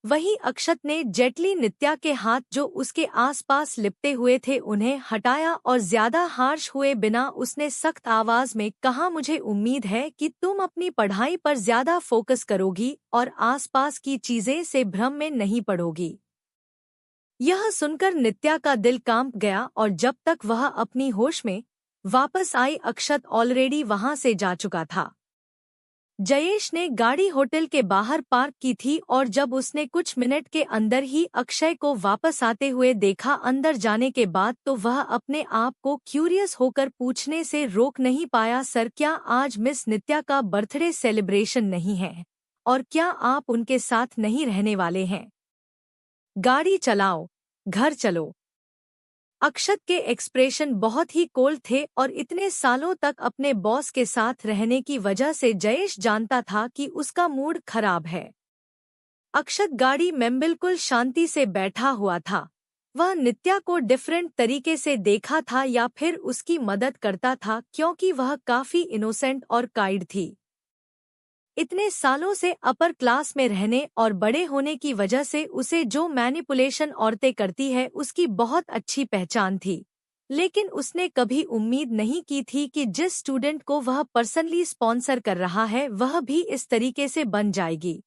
वही अक्षत ने जेटली नित्या के हाथ जो उसके आसपास लिपटे हुए थे उन्हें हटाया और ज्यादा हार्श हुए बिना उसने सख्त आवाज में कहा, मुझे उम्मीद है कि तुम अपनी पढ़ाई पर ज्यादा फोकस करोगी और आसपास की चीजें से भ्रम में नहीं पड़ोगी। यह सुनकर नित्या का दिल कांप गया और जब तक वह अपनी होश में वापस आई, अक्षत ऑलरेडी वहां से जा चुका था। जयेश ने गाड़ी होटल के बाहर पार्क की थी और जब उसने कुछ मिनट के अंदर ही अक्षय को वापस आते हुए देखा अंदर जाने के बाद, तो वह अपने आप को क्यूरियस होकर पूछने से रोक नहीं पाया, सर, क्या आज मिस नित्या का बर्थडे सेलिब्रेशन नहीं है और क्या आप उनके साथ नहीं रहने वाले हैं? गाड़ी चलाओ, घर चलो। अक्षत के एक्सप्रेशन बहुत ही कोल्ड थे और इतने सालों तक अपने बॉस के साथ रहने की वजह से जयेश जानता था कि उसका मूड खराब है। अक्षत गाड़ी में बिल्कुल शांति से बैठा हुआ था। वह नित्या को डिफरेंट तरीके से देखा था या फिर उसकी मदद करता था, क्योंकि वह काफी इनोसेंट और काइंड थी। इतने सालों से अपर क्लास में रहने और बड़े होने की वजह से उसे जो मैनिपुलेशन औरतें करती है उसकी बहुत अच्छी पहचान थी, लेकिन उसने कभी उम्मीद नहीं की थी कि जिस स्टूडेंट को वह पर्सनली स्पॉन्सर कर रहा है वह भी इस तरीके से बन जाएगी।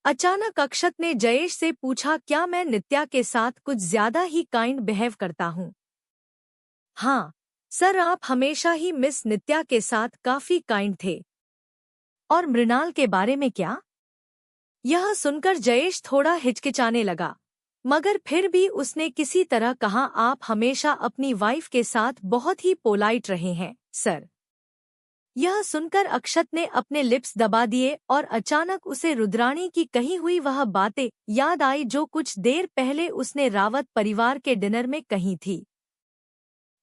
अचानक अक्षत ने जयेश से पूछा, क्या मैं नित्या के साथ कुछ ज्यादा ही काइंड बिहेव करता हूँ? हाँ सर, आप हमेशा ही मिस नित्या के साथ काफी काइंड थे। और मृणाल के बारे में क्या? यह सुनकर जयेश थोड़ा हिचकिचाने लगा, मगर फिर भी उसने किसी तरह कहा, आप हमेशा अपनी वाइफ के साथ बहुत ही पोलाइट रहे हैं सर। यह सुनकर अक्षत ने अपने लिप्स दबा दिए और अचानक उसे रुद्राणी की कही हुई वह बातें याद आई जो कुछ देर पहले उसने रावत परिवार के डिनर में कही थी।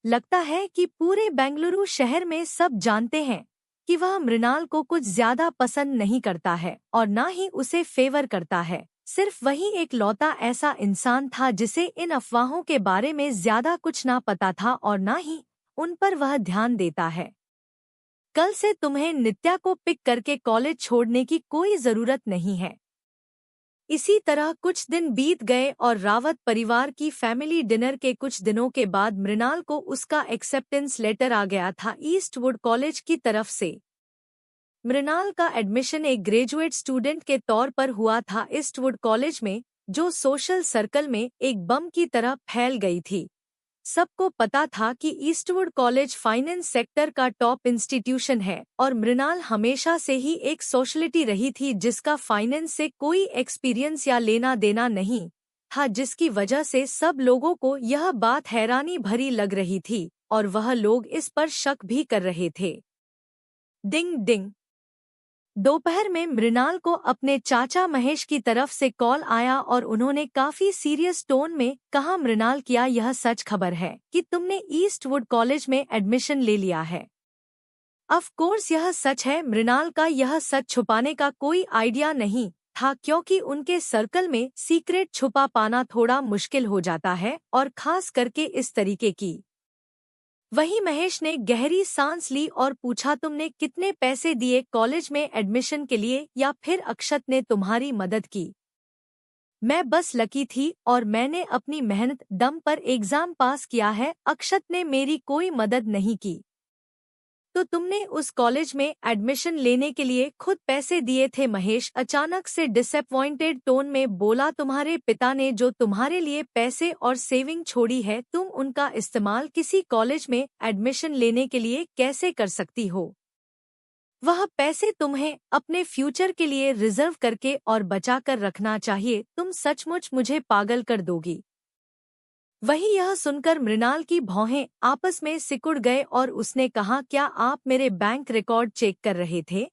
लगता है कि पूरे बेंगलुरु शहर में सब जानते हैं कि वह मृणाल को कुछ ज्यादा पसंद नहीं करता है और ना ही उसे फेवर करता है। सिर्फ वही एक लौता ऐसा इंसान था जिसे इन अफवाहों के बारे में ज्यादा कुछ ना पता था और ना ही उन पर वह ध्यान देता है। कल से तुम्हें नित्या को पिक करके कॉलेज छोड़ने की कोई जरूरत नहीं है। इसी तरह कुछ दिन बीत गए और रावत परिवार की फैमिली डिनर के कुछ दिनों के बाद मृणाल को उसका एक्सेप्टेंस लेटर आ गया था ईस्टवुड कॉलेज की तरफ से। मृणाल का एडमिशन एक ग्रेजुएट स्टूडेंट के तौर पर हुआ था ईस्टवुड कॉलेज में, जो सोशल सर्कल में एक बम की तरह फैल गई थी। सबको पता था कि ईस्टवुड कॉलेज फाइनेंस सेक्टर का टॉप इंस्टीट्यूशन है और मृणाल हमेशा से ही एक सोशलिटी रही थी जिसका फाइनेंस से कोई एक्सपीरियंस या लेना देना नहीं था, जिसकी वजह से सब लोगों को यह बात हैरानी भरी लग रही थी और वह लोग इस पर शक भी कर रहे थे। डिंग डिंग। दोपहर में मृणाल को अपने चाचा महेश की तरफ से कॉल आया और उन्होंने काफी सीरियस टोन में कहा, मृणाल क्या यह सच खबर है कि तुमने ईस्टवुड कॉलेज में एडमिशन ले लिया है? ऑफ कोर्स यह सच है। मृणाल का यह सच छुपाने का कोई आइडिया नहीं था क्योंकि उनके सर्कल में सीक्रेट छुपा पाना थोड़ा मुश्किल हो जाता है और खास करके इस तरीके की। वहीं महेश ने गहरी सांस ली और पूछा, तुमने कितने पैसे दिए कॉलेज में एडमिशन के लिए या फिर अक्षत ने तुम्हारी मदद की? मैं बस लकी थी और मैंने अपनी मेहनत दम पर एग्जाम पास किया है। अक्षत ने मेरी कोई मदद नहीं की। तो तुमने उस कॉलेज में एडमिशन लेने के लिए खुद पैसे दिए थे? महेश अचानक से डिसअपॉइंटेड टोन में बोला, तुम्हारे पिता ने जो तुम्हारे लिए पैसे और सेविंग छोड़ी है, तुम उनका इस्तेमाल किसी कॉलेज में एडमिशन लेने के लिए कैसे कर सकती हो? वह पैसे तुम्हें अपने फ्यूचर के लिए रिजर्व करके और बचा कर रखना चाहिए। तुम सचमुच मुझे पागल कर दोगी। वही यह सुनकर मृणाल की भौहें आपस में सिकुड़ गए और उसने कहा, क्या आप मेरे बैंक रिकॉर्ड चेक कर रहे थे?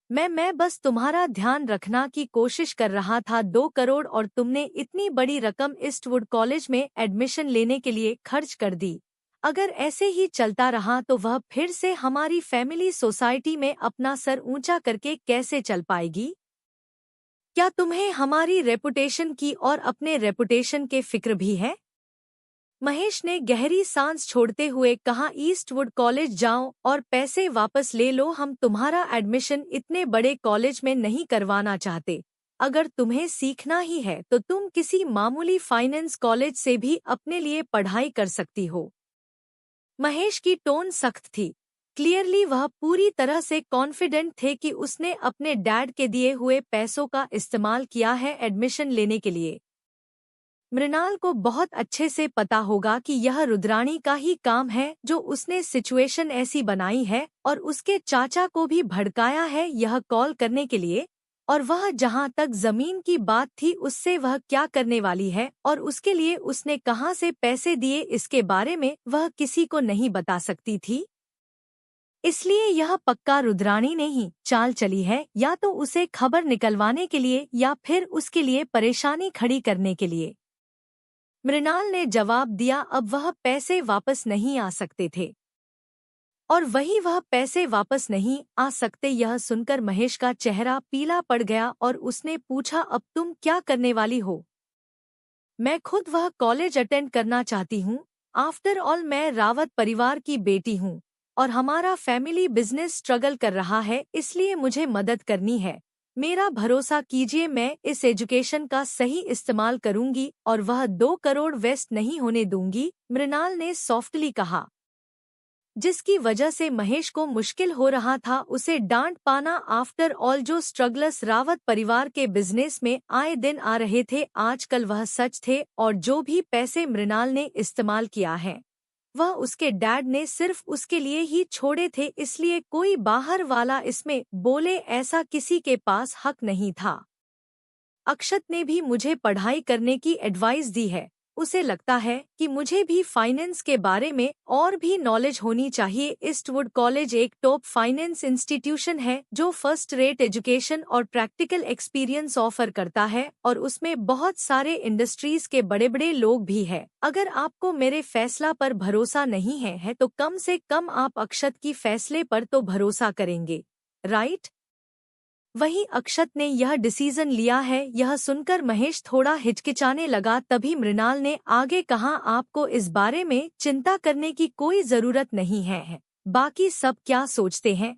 मैं बस तुम्हारा ध्यान रखना की कोशिश कर रहा था। 2 करोड़ और तुमने इतनी बड़ी रकम ईस्टवुड कॉलेज में एडमिशन लेने के लिए खर्च कर दी। अगर ऐसे ही चलता रहा तो वह फिर से हमारी फैमिली सोसाइटी में अपना सर ऊंचा करके कैसे चल पाएगी? क्या तुम्हें हमारी रेपुटेशन की और अपने रेपुटेशन के फिक्र भी है? महेश ने गहरी सांस छोड़ते हुए कहा, ईस्टवुड कॉलेज जाओ और पैसे वापस ले लो। हम तुम्हारा एडमिशन इतने बड़े कॉलेज में नहीं करवाना चाहते। अगर तुम्हें सीखना ही है तो तुम किसी मामूली फाइनेंस कॉलेज से भी अपने लिए पढ़ाई कर सकती हो। महेश की टोन सख्त थी। क्लियरली वह पूरी तरह से कॉन्फिडेंट थे कि उसने अपने डैड के दिए हुए पैसों का इस्तेमाल किया है एडमिशन लेने के लिए। मृणाल को बहुत अच्छे से पता होगा कि यह रुद्राणी का ही काम है जो उसने सिचुएशन ऐसी बनाई है और उसके चाचा को भी भड़काया है यह कॉल करने के लिए। और वह जहां तक जमीन की बात थी उससे वह क्या करने वाली है और उसके लिए उसने कहां से पैसे दिए इसके बारे में वह किसी को नहीं बता सकती थी। इसलिए यह पक्का रुद्राणी ने ही चाल चली है, या तो उसे खबर निकलवाने के लिए या फिर उसके लिए परेशानी खड़ी करने के लिए। मृणाल ने जवाब दिया, अब वह पैसे वापस नहीं आ सकते थे। और वही वह पैसे वापस नहीं आ सकते। यह सुनकर महेश का चेहरा पीला पड़ गया और उसने पूछा, अब तुम क्या करने वाली हो? मैं खुद वह कॉलेज अटेंड करना चाहती हूँ। आफ्टर ऑल मैं रावत परिवार की बेटी हूँ और हमारा फैमिली बिजनेस स्ट्रगल कर रहा है, इसलिए मुझे मदद करनी है। मेरा भरोसा कीजिए, मैं इस एजुकेशन का सही इस्तेमाल करूंगी और वह 2 करोड़ वेस्ट नहीं होने दूंगी, मृणाल ने सॉफ्टली कहा। जिसकी वजह से महेश को मुश्किल हो रहा था उसे डांट पाना। आफ्टर ऑल जो स्ट्रगलर्स रावत परिवार के बिजनेस में आए दिन आ रहे थे, आजकल वह सच थे और जो भी पैसे मृणाल ने इस्तेमाल किया है वह उसके डैड ने सिर्फ उसके लिए ही छोड़े थे, इसलिए कोई बाहर वाला इसमें बोले ऐसा किसी के पास हक नहीं था। अक्षत ने भी मुझे पढ़ाई करने की एडवाइस दी है। उसे लगता है कि मुझे भी फाइनेंस के बारे में और भी नॉलेज होनी चाहिए। ईस्टवुड कॉलेज एक टॉप फाइनेंस इंस्टीट्यूशन है जो फर्स्ट रेट एजुकेशन और प्रैक्टिकल एक्सपीरियंस ऑफर करता है और उसमें बहुत सारे इंडस्ट्रीज के बड़े बड़े लोग भी हैं। अगर आपको मेरे फैसला पर भरोसा नहीं है तो कम से कम आप अक्षत की फैसले पर तो भरोसा करेंगे, राइट? वहीं अक्षत ने यह डिसीजन लिया है। यह सुनकर महेश थोड़ा हिचकिचाने लगा। तभी मृणाल ने आगे कहा, आपको इस बारे में चिंता करने की कोई जरूरत नहीं है। बाकी सब क्या सोचते हैं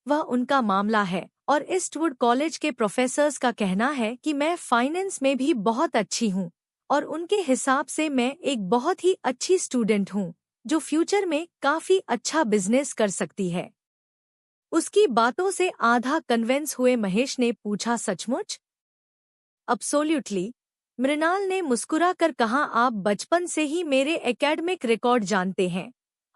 वह उनका मामला है। और ईस्टवुड कॉलेज के प्रोफेसर्स का कहना है कि मैं फाइनेंस में भी बहुत अच्छी हूँ और उनके हिसाब से मैं एक बहुत ही अच्छी स्टूडेंट हूँ जो फ्यूचर में काफी अच्छा बिजनेस कर सकती है। उसकी बातों से आधा कन्विंस हुए महेश ने पूछा, सचमुच? अब्सोल्युटली, मृणाल ने मुस्कुराकर कहा, आप बचपन से ही मेरे एकेडमिक रिकॉर्ड जानते हैं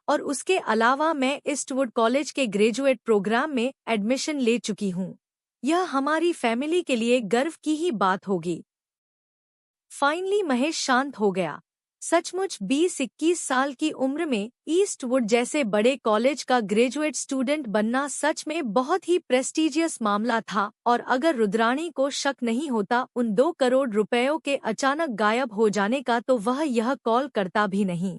और उसके अलावा मैं ईस्टवुड कॉलेज के ग्रेजुएट प्रोग्राम में एडमिशन ले चुकी हूँ। यह हमारी फैमिली के लिए गर्व की ही बात होगी। फाइनली महेश शांत हो गया। सचमुच 20-21 साल की उम्र में ईस्टवुड जैसे बड़े कॉलेज का ग्रेजुएट स्टूडेंट बनना सच में बहुत ही प्रेस्टीजियस मामला था। और अगर रुद्राणी को शक नहीं होता उन 2 करोड़ रुपयों के अचानक गायब हो जाने का तो वह यह कॉल करता भी नहीं।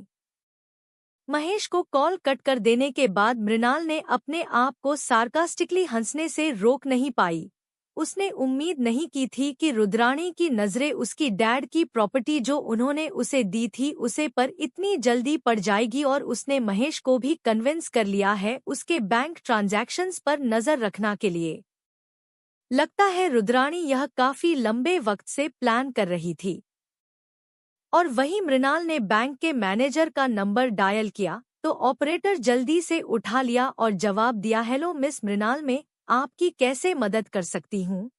महेश को कॉल कट कर देने के बाद मृणाल ने अपने आप को सार्कास्टिकली हंसने से रोक नहीं पाई। उसने उम्मीद नहीं की थी कि रुद्राणी की नजरें उसकी डैड की प्रॉपर्टी जो उन्होंने उसे दी थी उसे पर इतनी जल्दी पड़ जाएगी। और उसने महेश को भी कन्विंस कर लिया है उसके बैंक ट्रांजैक्शंस पर नजर रखना के लिए। लगता है रुद्राणी यह काफी लंबे वक्त से प्लान कर रही थी। और वहीं मृणाल ने बैंक के मैनेजर का नंबर डायल किया तो ऑपरेटर जल्दी से उठा लिया और जवाब दिया, हेलो मिस मृणाल, मैं आपकी कैसे मदद कर सकती हूँ?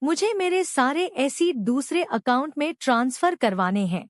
मुझे मेरे सारे एसेट दूसरे अकाउंट में ट्रांसफर करवाने हैं।